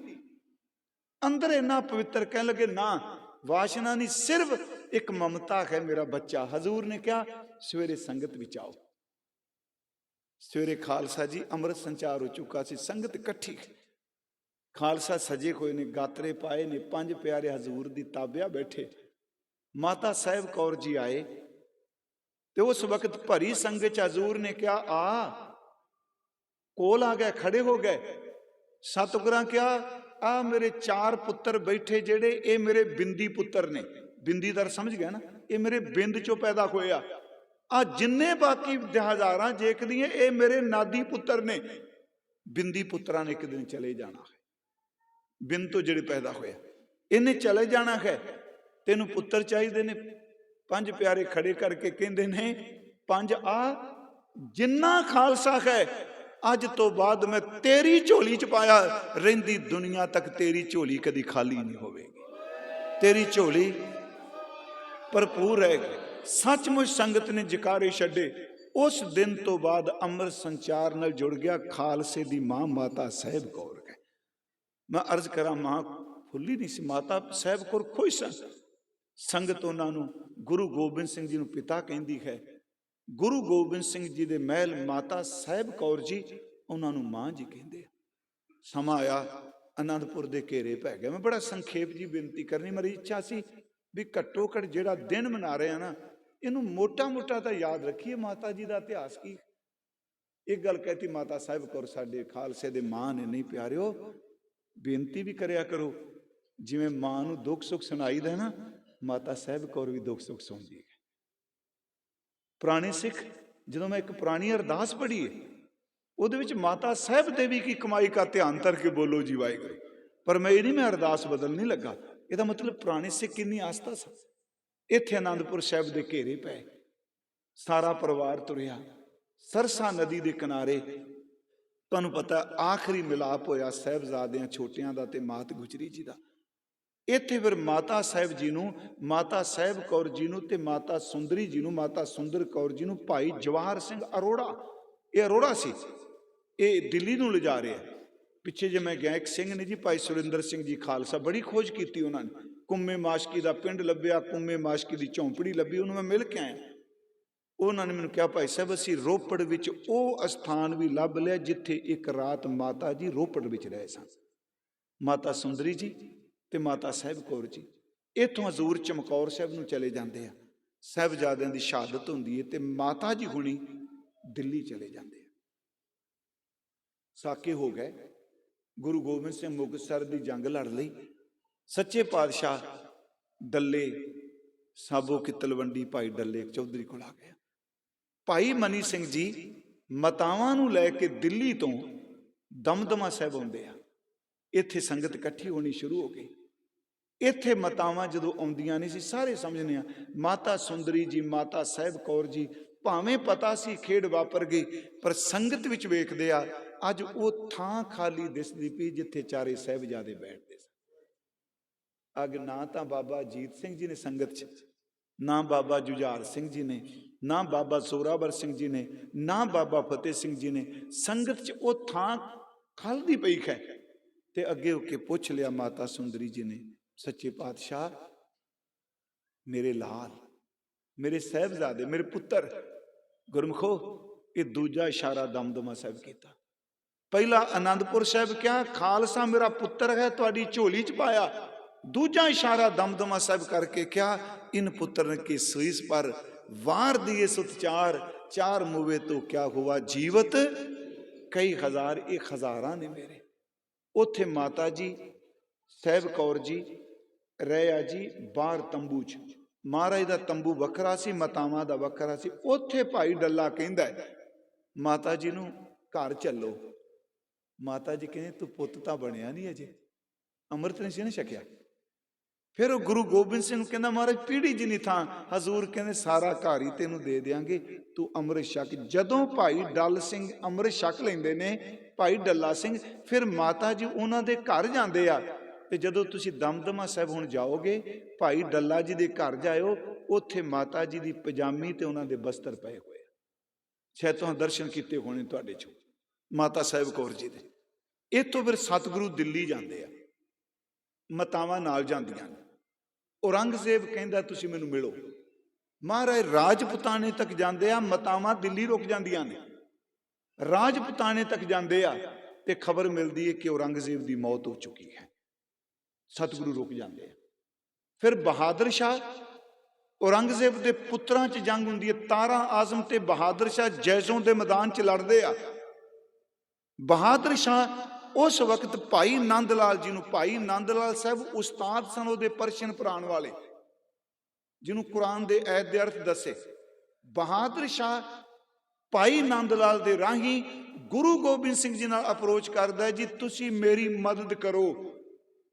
ਅੰਦਰ ਇੰਨਾ ਪਵਿੱਤਰ। ਕਹਿਣ ਲੱਗੇ, ਨਾ ਵਾਸ਼ਨਾ ਨਹੀਂ, ਸਿਰਫ ਇੱਕ ਮਮਤਾ ਹੈ, ਮੇਰਾ ਬੱਚਾ। ਹਜ਼ੂਰ ਨੇ ਕਿਹਾ, ਸਵੇਰੇ ਸੰਗਤ ਵਿੱਚ ਆਓ। ਸਵੇਰੇ ਖਾਲਸਾ ਜੀ ਅੰਮ੍ਰਿਤ ਸੰਚਾਰ ਹੋ ਚੁੱਕਾ ਸੀ, ਸੰਗਤ ਇਕੱਠੀ, ਖਾਲਸਾ ਸਜੇ ਹੋਏ ਨੇ, ਗਾਤਰੇ ਪਾਏ ਨੇ, ਪੰਜ ਪਿਆਰੇ ਹਜ਼ੂਰ ਦੀ ਤਾਬਿਆ ਬੈਠੇ। ਮਾਤਾ ਸਾਹਿਬ ਕੌਰ ਜੀ ਆਏ ਤੇ ਉਸ ਵਕਤ ਭਰੀ ਸੰਗਤ 'ਚ ਹਜ਼ੂਰ ਨੇ ਕਿਹਾ, ਆ ਕੋਲ ਆ ਗਏ, ਖੜੇ ਹੋ ਗਏ। ਸਤਿਗੁਰਾਂ ਕਿਹਾ, ਆ ਮੇਰੇ ਚਾਰ ਪੁੱਤਰ ਬੈਠੇ ਜਿਹੜੇ, ਇਹ ਮੇਰੇ ਬਿੰਦੀ ਪੁੱਤਰ ਨੇ। ਬਿੰਦੀਦਾਰ ਸਮਝ ਗਿਆ ਨਾ, ਇਹ ਮੇਰੇ ਬਿੰਦ 'ਚੋਂ ਪੈਦਾ ਹੋਇਆ। ਆ ਜਿੰਨੇ ਬਾਕੀ ਹਜ਼ਾਰਾਂ ਜੇਕਦੀਆਂ, ਇਹ ਮੇਰੇ ਨਾਦੀ ਪੁੱਤਰ ਨੇ। ਬਿੰਦੀ ਪੁੱਤਰਾਂ ਨੇ ਇੱਕ ਦਿਨ ਚਲੇ ਜਾਣਾ ਹੈ, ਬਿੰਦ ਤੋਂ ਜਿਹੜੇ ਪੈਦਾ ਹੋਇਆ, ਇਹਨੇ ਚਲੇ ਜਾਣਾ ਹੈ, ਤੈਨੂੰ ਪੁੱਤਰ ਚਾਹੀਦੇ ਨੇ। ਪੰਜ ਪਿਆਰੇ ਖੜੇ ਕਰਕੇ ਕਹਿੰਦੇ ਨੇ, ਪੰਜ ਆ, ਜਿੰਨਾ ਖਾਲਸਾ ਹੈ ਅੱਜ ਤੋਂ ਬਾਅਦ ਮੈਂ ਤੇਰੀ ਝੋਲੀ 'ਚ ਪਾਇਆ, ਰਹਿੰਦੀ ਦੁਨੀਆ ਤੱਕ ਤੇਰੀ ਝੋਲੀ ਕਦੀ ਖਾਲੀ ਨਹੀਂ ਹੋਵੇਗੀ, ਤੇਰੀ ਝੋਲੀ ਭਰਪੂਰ ਰਹੇਗੀ। ਸੱਚਮੁੱਚ ਸੰਗਤ ਨੇ ਜਕਾਰੇ ਛੱਡੇ। ਉਸ ਦਿਨ ਤੋਂ ਬਾਅਦ ਅੰਮ੍ਰਿਤ ਸੰਚਾਰ ਨਾਲ ਜੁੜ ਗਿਆ ਖਾਲਸੇ ਦੀ ਮਾਂ ਮਾਤਾ ਸਾਹਿਬ ਕੌਰ ਹੈ। ਮੈਂ ਅਰਜ਼ ਕਰਾਂ, ਮਾਂ ਫੁੱਲੀ ਨਹੀਂ ਸੀ, ਮਾਤਾ ਸਾਹਿਬ ਕੌਰ ਖੁਸ਼ ਸਨ। ਸੰਗਤ ਉਹਨਾਂ ਨੂੰ ਗੁਰੂ ਗੋਬਿੰਦ ਸਿੰਘ ਜੀ ਨੂੰ ਪਿਤਾ ਕਹਿੰਦੀ ਹੈ। ਗੁਰੂ ਗੋਬਿੰਦ ਸਿੰਘ ਜੀ ਦੇ ਮਹਿਲ ਮਾਤਾ ਸਾਹਿਬ ਕੌਰ ਜੀ ਉਹਨਾਂ ਨੂੰ ਮਾਂ ਜੀ ਕਹਿੰਦੇ ਆ। ਸਮਾਂ ਆਇਆ, ਅਨੰਦਪੁਰ ਦੇ ਘੇਰੇ ਪੈ ਗਏ। ਮੈਂ ਬੜਾ ਸੰਖੇਪ ਜੀ ਬੇਨਤੀ ਕਰਨੀ, ਮੇਰੀ ਇੱਛਾ ਸੀ ਵੀ ਘੱਟੋ ਘੱਟ ਜਿਹੜਾ ਦਿਨ ਮਨਾ ਰਹੇ ਆ ਨਾ, ਇਹਨੂੰ ਮੋਟਾ ਮੋਟਾ ਤਾਂ ਯਾਦ ਰੱਖੀਏ, ਮਾਤਾ ਜੀ ਦਾ ਇਤਿਹਾਸ ਕੀ। ਇੱਕ ਗੱਲ ਕਹਿਤੀ, ਮਾਤਾ ਸਾਹਿਬ ਕੌਰ ਸਾਡੇ ਖਾਲਸੇ ਦੇ ਮਾਂ ਨੇ। ਨਹੀਂ ਪਿਆਰਿਓ, ਬੇਨਤੀ ਵੀ ਕਰਿਆ ਕਰੋ, ਜਿਵੇਂ ਮਾਂ ਨੂੰ ਦੁੱਖ ਸੁੱਖ ਸੁਣਾਈਦਾ ਨਾ, ਮਾਤਾ ਸਾਹਿਬ ਕੌਰ ਵੀ ਦੁੱਖ ਸੁੱਖ ਸੁਣਦੀ ਹੈ। ਪੁਰਾਣੇ ਸਿੱਖ, ਜਦੋਂ ਮੈਂ ਇੱਕ ਪੁਰਾਣੀ ਅਰਦਾਸ ਪੜ੍ਹੀ ਹੈ, ਉਹਦੇ ਵਿੱਚ ਮਾਤਾ ਸਾਹਿਬ ਦੇਵੀ ਕੀ ਕਮਾਈ ਕਾ ਧਿਆਨ ਧਰ ਕੇ ਬੋਲੋ ਜੀ ਵਾਹਿਗੁਰੂ, ਪਰ ਮੈਂ ਇਹ ਨਹੀਂ, ਮੈਂ ਅਰਦਾਸ ਬਦਲ ਨਹੀਂ ਲੱਗਾ। ਇਹਦਾ ਮਤਲਬ ਪੁਰਾਣੇ ਸਿੱਖ ਕਿੰਨੀ ਆਸਥਾ ਸੀ। ਇੱਥੇ ਆਨੰਦਪੁਰ ਸਾਹਿਬ ਦੇ ਘੇਰੇ ਪਏ, ਸਾਰਾ ਪਰਿਵਾਰ ਤੁਰਿਆ ਸਰਸਾ ਨਦੀ ਦੇ ਕਿਨਾਰੇ। ਤੁਹਾਨੂੰ ਪਤਾ, ਆਖਰੀ ਮਿਲਾਪ ਹੋਇਆ ਸਾਹਿਬਜ਼ਾਦਿਆਂ ਛੋਟਿਆਂ ਦਾ ਤੇ ਮਾਤ ਗੁਜਰੀ ਜੀ ਦਾ। ਇੱਥੇ ਫਿਰ ਮਾਤਾ ਸਾਹਿਬ ਜੀ ਨੂੰ, ਮਾਤਾ ਸਾਹਿਬ ਕੌਰ ਜੀ ਨੂੰ ਤੇ ਮਾਤਾ ਸੁੰਦਰੀ ਜੀ ਨੂੰ, ਮਾਤਾ ਸੁੰਦਰ ਕੌਰ ਜੀ ਨੂੰ ਭਾਈ ਜਵਾਹਰ ਸਿੰਘ ਅਰੋੜਾ, ਇਹ ਅਰੋੜਾ ਸੀ, ਇਹ ਦਿੱਲੀ ਨੂੰ ਲਿਜਾ ਰਿਹਾ। ਪਿੱਛੇ ਜੇ ਮੈਂ ਗਿਆ, ਇੱਕ ਸਿੰਘ ਨੇ ਜੀ, ਭਾਈ ਸੁਰਿੰਦਰ ਸਿੰਘ ਜੀ ਖਾਲਸਾ, ਬੜੀ ਖੋਜ ਕੀਤੀ ਉਹਨਾਂ ਨੇ। ਕੁੰਮੇ ਮਾਸ਼ਕੀ ਦਾ ਪਿੰਡ ਲੱਭਿਆ, ਕੁੰਮੇ ਮਾਸ਼ਕੀ ਦੀ ਝੌਂਪੜੀ ਲੱਭੀ, ਉਹਨੂੰ ਮੈਂ ਮਿਲ ਕੇ ਆਇਆ। ਉਹਨਾਂ ਨੇ ਮੈਨੂੰ ਕਿਹਾ, ਭਾਈ ਸਾਹਿਬ ਅਸੀਂ ਰੋਪੜ ਵਿੱਚ ਉਹ ਅਸਥਾਨ ਵੀ ਲੱਭ ਲਿਆ ਜਿੱਥੇ ਇੱਕ ਰਾਤ ਮਾਤਾ ਜੀ ਰੋਪੜ ਵਿੱਚ ਰਹੇ ਸਨ। ਮਾਤਾ ਸੁੰਦਰੀ ਜੀ ਤੇ ਮਾਤਾ ਸਾਹਿਬ ਕੌਰ ਜੀ ਇੱਥੋਂ ਹਜ਼ੂਰ ਚਮਕੌਰ ਸਾਹਿਬ ਨੂੰ ਚਲੇ ਜਾਂਦੇ ਆ। ਸਾਹਿਬਜ਼ਾਦਿਆਂ ਦੀ ਸ਼ਹਾਦਤ ਹੁੰਦੀ ਹੈ ਤੇ ਮਾਤਾ ਜੀ ਹੁਣੀ ਦਿੱਲੀ ਚਲੇ ਜਾਂਦੇ ਆ। ਸਾਕੇ ਹੋ ਗਏ। ਗੁਰੂ ਗੋਬਿੰਦ ਸਿੰਘ ਮੁਕਤਸਰ ਦੀ ਜੰਗ ਲੜ ਲਈ। ਸੱਚੇ ਪਾਤਸ਼ਾਹ ਡੱਲੇ ਸਾਬੋ ਕੀ ਤਲਵੰਡੀ ਭਾਈ ਡੱਲੇ ਚੌਧਰੀ ਕੋਲ ਆ ਗਿਆ। ਭਾਈ ਮਨੀ ਸਿੰਘ ਜੀ ਮਤਾਵਾਂ ਨੂੰ ਲੈ ਕੇ ਦਿੱਲੀ ਤੋਂ ਦਮਦਮਾ ਸਾਹਿਬ ਆਉਂਦੇ ਆ। ਇੱਥੇ ਸੰਗਤ ਇਕੱਠੀ ਹੋਣੀ ਸ਼ੁਰੂ ਹੋ ਗਈ। ਇੱਥੇ ਮਤਾਵਾਂ ਜਦੋਂ ਆਉਂਦੀਆਂ ਨਹੀਂ ਸੀ, ਸਾਰੇ ਸਮਝਦੇ ਆ ਮਾਤਾ ਸੁੰਦਰੀ ਜੀ, ਮਾਤਾ ਸਾਹਿਬ ਕੌਰ ਜੀ, ਭਾਵੇਂ ਪਤਾ ਸੀ ਖੇਡ ਵਾਪਰ ਗਈ, ਪਰ ਸੰਗਤ ਵਿੱਚ ਵੇਖਦੇ ਆ ਅੱਜ ਉਹ ਥਾਂ ਖਾਲੀ ਦਿਸਦੀ ਪਈ ਜਿੱਥੇ ਚਾਰੇ ਸਾਹਿਬਜ਼ਾਦੇ ਬੈਠਦੇ ਸਨ। ਅੱਗ ਨਾ ਤਾਂ ਬਾਬਾ ਅਜੀਤ ਸਿੰਘ ਜੀ ਨੇ ਸੰਗਤ 'ਚ, ਨਾ ਬਾਬਾ ਜੁਝਾਰ ਸਿੰਘ ਜੀ ਨੇ, ਨਾ ਬਾਬਾ ਜ਼ੋਰਾਵਰ ਸਿੰਘ ਜੀ ਨੇ, ਨਾ ਬਾਬਾ ਫਤਿਹ ਸਿੰਘ ਜੀ ਨੇ। ਸੰਗਤ 'ਚ ਉਹ ਥਾਂ ਖਾਲਦੀ ਪਈ ਹੈ। ਤੇ ਅੱਗੇ ਹੋ ਕੇ ਪੁੱਛ ਲਿਆ ਮਾਤਾ ਸੁੰਦਰੀ ਜੀ ਨੇ, ਸੱਚੇ ਪਾਤਸ਼ਾਹ मेरे लाल, मेरे साहिबजादे, मेरे पुत्र। गुरमुखो, ये दूजा इशारा दमदमा साहिब किया। पहला आनंदपुर साहिब क्या, खालसा मेरा पुत्र है, तुहाडी झोली च पाया। दूजा इशारा दमदमा साहिब करके क्या, इन पुत्र की सुईस पर वार दिए सुतचार, चार मुवे तो क्या हुआ जीवत कई हजार, एक हजारां ने मेरे। उथे माता जी साहिब कौर जी रहे आ जी बाहर तंबू च। महाराज का तंबू वखरा सी, मातावां दा वखरा सी। उथे भाई डल्ला कहंदा है माता जी नूं घर चलो। माता जी कहंदे तू पुੱਤ तां बनिया नहीं अजे, अमृत नहीं सी ना छकिया। फिर गुरु गोबिंद सिंह कहंदा महाराज पीढ़ी जिनी थां, हजूर कहंदे सारा घर ही तेनू दे देंगे, तू अमृत छक। जदों भाई डल सिंह अमृत छक लैंदे ने भाई डल्ला सिंह, फिर माता जी उन्हां दे घर जांदे आ। ते जदों तुसीं दमदमा साहिब हुण जाओगे, भाई डल्ला जी दे घर जाओ, उत्थे माता जी दी पजामी ते उन्हां दे बस्तर पए होए। शायद तुहां दर्शन कीते होने तुहाडे चों माता साहिब कौर जी दे। इत्थों फिर सतगुरु दिल्ली जांदे आ, मातावां नाल जांदियां ने। औरंगजेब कहंदा तुसीं मैनूं मिलो। महाराज राजपुताने तक जांदे आ, मातावां दिल्ली रुक जांदियां ने। राजपुताने तक जांदे आ ते खबर मिलदी है कि औरंगजेब दी मौत हो चुकी है। सतगुरु रुक जांदे आ। फिर बहादुर शाह, औरंगजेब दे पुत्रां च जंग हुंदी है। तारा आजम ते बहादुर शाह जैसों दे मैदान च लड़दे आ। बहादुर शाह उस वक्त भाई नंद लाल जी नूं, भाई नंद लाल साहब उस्ताद सन उहदे परशन पढ़ाउण वाले, जिन्हों कुरान दे ऐत दे अर्थ दसे। बहादुर शाह भाई नंद लाल दे राही गुरु गोबिंद सिंह जी नाल अप्रोच करदा है जी तुसीं मेरी मदद करो।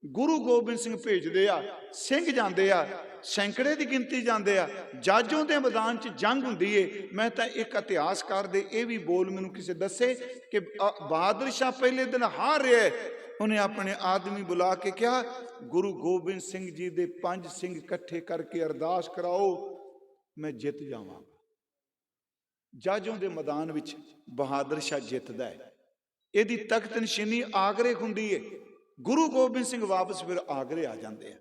गुरु गोबिंद सिंह भेजदे आ, सिंह जांदे आ, सैकड़े की गिनती जांदे आ। जाजों दे मैदान च जंग हुंदी है। मैं तां एक इतिहासकार दे ये भी बोल मैनूं किसे दसे कि बहादुर शाह पहले दिन हार रहा है, उन्हें अपने आदमी बुला के क्या, गुरु गोबिंद सिंह जी दे 5 सिंह इकट्ठे करके अरदास कराओ मैं जित जावांगा। जाजों दे मैदान विच बहादुर शाह जितदा है। इहदी तख्त नशीनी आगरे हुंदी है। गुरु गोबिंद सिंह वापस फिर आगरे आ जाते हैं।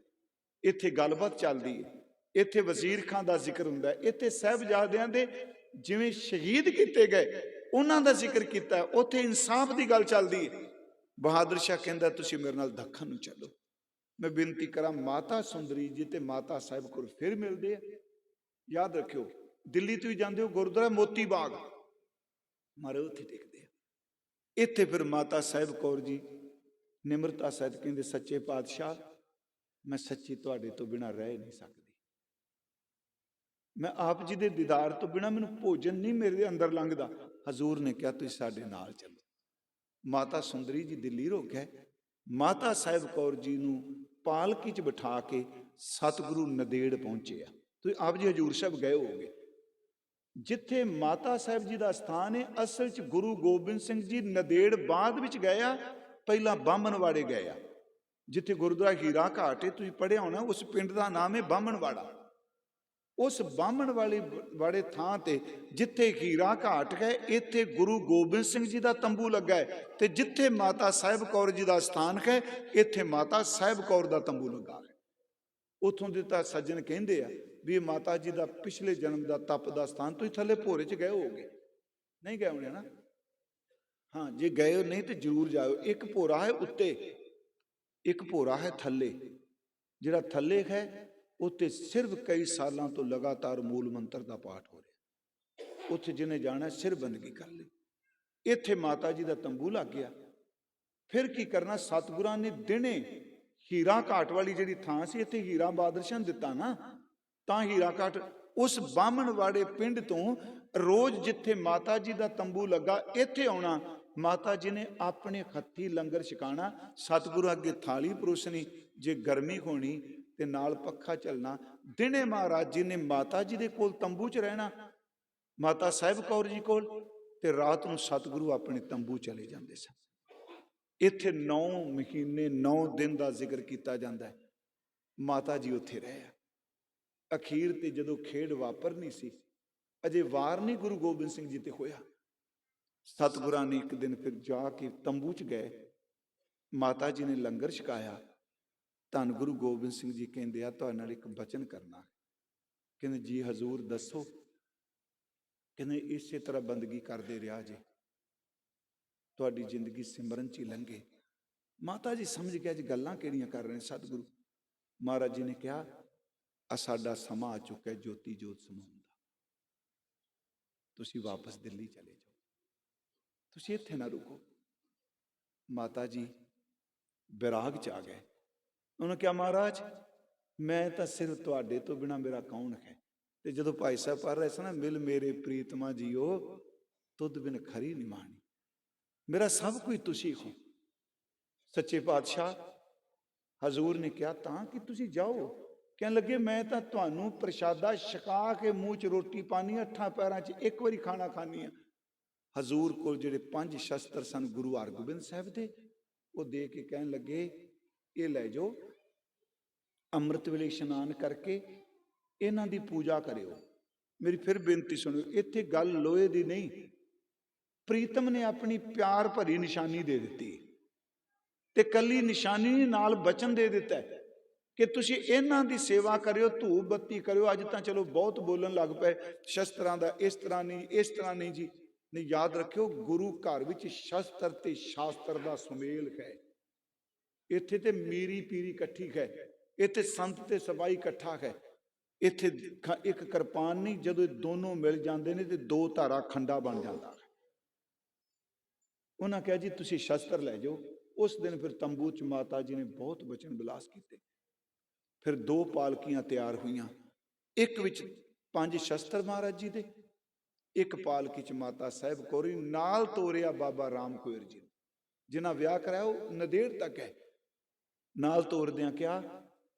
इत्थे गलबात चलती है, इत्थे वजीर खां का जिक्र हुंदा है, इत्थे साहिबजादियां दे जिवें शहीद किए गए उन्हां दा जिक्र किया, उत्थे इंसाफ की गल चलती है। बहादुर शाह कहंदा तुसीं मेरे नाल दखन नूं चलो। मैं बेनती करा माता सुंदरी जी ते माता साहिब कोल फिर मिलते हैं। याद रखियो दिल्ली तो ही जाते हो गुरुद्वारा मोती बाग मारे उत्थे टेकदे आ। इत्थे फिर माता साहिब कौर जी निमरता सहित कहते सच्चे पातशाह मैं सच्ची तुहाडे तो बिना रह नहीं सकती। मैं आप जी दे दीदार तो बिना मैनूं भोजन नहीं मेरे अंदर लंघदा। हजूर ने कहा तुसीं साडे नाल चलो। माता सुंदरी जी दिल्ली रुक गए। माता साहिब कौर जी नूं पालकी च बिठा के सतगुरु नदेड़ पहुंचे आ। तो आप जी हजूर साहब गए होगे जिथे माता साहिब जी का स्थान है। असल च गुरु गोबिंद सिंह जी नदेड़ बाद विच गए आ, पहला बामनवाड़े गए आ। जिथे गुरुद्वारा हीरा घाट है तुसीं पढ़िया होना, उस पिंड का नाम है बामनवाड़ा। उस बामन वाले थां ते जिथे हीरा घाट गए इत्थे गुरु गोबिंद सिंह जी का तंबू लगा है, ते जिथे माता साहिब कौर जी का स्थान है इत्थे माता साहिब कौर का तंबू लगा है। उतों के तो सज्जन कहते हैं भी माता जी का पिछले जन्म का तप का स्थान। तुसीं थले भोरे च गए होगे, नहीं गए होने ना? हाँ जे गए हो नहीं तो जरूर जाओ। एक भोरा है उत्ते, एक भोरा है थले। जिहड़ा थले है उत्ते सिर्फ कई सालों तो लगातार मूल मंत्र का पाठ हो रहा। उत्थे जिन्हें जाना सिर बंदगी कर ली। इत्थे माता जी का तंबू लग गया। फिर की करना, सतगुरां ने दिने हीरा घाट वाली जिहड़ी थां सी इत्थे हीरा बादशाह दिता ना, तां हीरा घाट उस बामनवाड़े पिंड तो रोज जिथे माता जी का तंबू लगा इत्थे आउणा। माता जी ने अपने हत्थी लंगर छकाना, सतगुरु अगे थाली परोसनी, जे गर्मी होनी ते नाल पक्खा चलना। दिने महाराज जी ने माता जी दे कोल तंबू च रहना, माता साहिब कौर जी कोल, ते रात नूं सतगुरु अपने तंबू चले जाते सन। इत्थे 9 महीने 9 दिन का जिक्र किया जाता है। माता जी उत्थे रहे। अखीर ते जदों खेड वापरनी सी, अजे वार नहीं गुरु गोबिंद सिंह जी ते होया। सतगुरां ने एक दिन फिर जाके तंबू च गए, माता जी ने लंगर छकाया। धन गुरु गोबिंद सिंह जी कहते आ तुहाडे नाल एक बचन करना है। ਕਹਿੰਦੇ ਜੀ ਹਜ਼ੂਰ ਦੱਸੋ। ਕਹਿੰਦੇ ਇਸੇ ਤਰ੍ਹਾਂ ਬੰਦਗੀ ਕਰਦੇ ਰਿਹਾ ਜੇ, ਤੁਹਾਡੀ ਜ਼ਿੰਦਗੀ ਸਿਮਰਨ 'ਚ ਹੀ ਲੰਘੇ। ਮਾਤਾ ਜੀ ਸਮਝ ਗਿਆ ਜੀ ਗੱਲਾਂ ਕਿਹੜੀਆਂ ਕਰ ਰਹੇ ਨੇ ਸਤਿਗੁਰੂ। ਮਹਾਰਾਜ ਜੀ ਨੇ ਕਿਹਾ ਆ ਸਾਡਾ ਸਮਾਂ ਆ ਚੁੱਕਾ ਜੋਤੀ ਜੋਤ ਸਮਾਉਣ ਦਾ, ਤੁਸੀਂ ਵਾਪਸ ਦਿੱਲੀ ਚਲੇ ਜਾਓ, ਤੁਸੀਂ ਇੱਥੇ ਨਾ ਰੁਕੋ। ਮਾਤਾ ਜੀ ਵਿਰਾਗ 'ਚ ਆ ਗਏ। ਉਹਨੇ ਕਿਹਾ ਮਹਾਰਾਜ ਮੈਂ ਤਾਂ ਸਿਰਫ ਤੁਹਾਡੇ ਤੋਂ ਬਿਨਾਂ ਮੇਰਾ ਕੌਣ ਹੈ। ਤੇ ਜਦੋਂ ਭਾਈ ਸਾਹਿਬ ਪੜ੍ਹ ਰਹੇ ਸੀ ਨਾ, ਮਿਲ ਮੇਰੇ ਪ੍ਰੀਤਮਾ ਜੀਓ ਤੁਧ ਬਿਨ ਖਰੀ ਨਿਮਾਣੀ, ਮੇਰਾ ਸਭ ਕੁਝ ਤੁਸੀਂ ਹੋ। ਸੱਚੇ ਪਾਤਸ਼ਾਹ ਹਜ਼ੂਰ ਨੇ ਕਿਹਾ ਤਾਂ ਕਿ ਤੁਸੀਂ ਜਾਓ। ਕਹਿਣ ਲੱਗੇ ਮੈਂ ਤਾਂ ਤੁਹਾਨੂੰ ਪ੍ਰਸ਼ਾਦਾ ਛਕਾ ਕੇ ਮੂੰਹ 'ਚ ਰੋਟੀ ਪਾਣੀ, 8 ਪੈਰਾਂ 'ਚ ਇੱਕ ਵਾਰੀ ਖਾਣਾ ਖਾਣੀ ਆ। ਹਜ਼ੂਰ ਕੋਲ ਜਿਹੜੇ 5 ਸ਼ਸਤਰ ਸਨ ਗੁਰੂ ਹਰਗੋਬਿੰਦ ਸਾਹਿਬ ਦੇ, ਉਹ ਦੇ ਕੇ ਕਹਿਣ ਲੱਗੇ ਇਹ ਲੈ ਜਾਓ, ਅੰਮ੍ਰਿਤ ਵੇਲੇ ਇਸ਼ਨਾਨ ਕਰਕੇ ਇਹਨਾਂ ਦੀ ਪੂਜਾ ਕਰਿਓ। ਮੇਰੀ ਫਿਰ ਬੇਨਤੀ ਸੁਣੋ, ਇੱਥੇ ਗੱਲ ਲੋਹੇ ਦੀ ਨਹੀਂ, ਪ੍ਰੀਤਮ ਨੇ ਆਪਣੀ ਪਿਆਰ ਭਰੀ ਨਿਸ਼ਾਨੀ ਦੇ ਦਿੱਤੀ, ਤੇ ਕੱਲੀ ਨਿਸ਼ਾਨੀ ਨਾਲ ਬਚਨ ਦੇ ਦਿੱਤਾ ਕਿ ਤੁਸੀਂ ਇਹਨਾਂ ਦੀ ਸੇਵਾ ਕਰਿਓ, ਧੂਪ ਬੱਤੀ ਕਰਿਓ। ਅੱਜ ਤਾਂ ਚਲੋ ਬਹੁਤ ਬੋਲਣ ਲੱਗ ਪਏ ਸ਼ਸਤਰਾਂ ਦਾ, ਇਸ ਤਰ੍ਹਾਂ ਨਹੀਂ ਇਸ ਤਰ੍ਹਾਂ ਨਹੀਂ ਜੀ। ਨਹੀਂ, ਯਾਦ ਰੱਖਿਓ ਗੁਰੂ ਘਰ ਵਿੱਚ ਸ਼ਸਤਰ ਤੇ ਸ਼ਾਸਤਰ ਦਾ ਸੁਮੇਲ ਹੈ। ਇੱਥੇ ਤੇ ਮੀਰੀ ਪੀਰੀ ਇਕੱਠੀ ਹੈ, ਇੱਥੇ ਸੰਤ ਤੇ ਸਬਾਈ ਇਕੱਠਾ ਹੈ। ਇੱਥੇ ਇੱਕ ਕਿਰਪਾਨ ਨਹੀਂ, ਜਦੋਂ ਇਹ ਦੋਨੋਂ ਮਿਲ ਜਾਂਦੇ ਨੇ ਤੇ 2 ਧਾਰਾ ਖੰਡਾ ਬਣ ਜਾਂਦਾ ਹੈ। ਉਹਨਾਂ ਕਿਹਾ ਜੀ ਤੁਸੀਂ ਸ਼ਸਤਰ ਲੈ ਜਾਓ। ਉਸ ਦਿਨ ਫਿਰ ਤੰਬੂ 'ਚ ਮਾਤਾ ਜੀ ਨੇ ਬਹੁਤ ਬਚਨ ਬਿਲਾਸ ਕੀਤੇ। ਫਿਰ 2 ਪਾਲਕੀਆਂ ਤਿਆਰ ਹੋਈਆਂ, ਇੱਕ ਵਿੱਚ 5 ਸ਼ਸਤਰ ਮਹਾਰਾਜ ਜੀ ਦੇ, ਇੱਕ ਪਾਲਕੀ 'ਚ ਮਾਤਾ ਸਾਹਿਬ ਕੌਰੀ, ਨਾਲ ਤੋਰਿਆ ਬਾਬਾ ਰਾਮ ਕੋਇਰ ਜੀ, ਜਿਨ੍ਹਾਂ ਵਿਆਹ ਕਰਾਇਆ ਉਹ ਨੰਦੇੜ ਤੱਕ ਹੈ। ਨਾਲ ਤੋਰਦਿਆਂ ਕਿਹਾ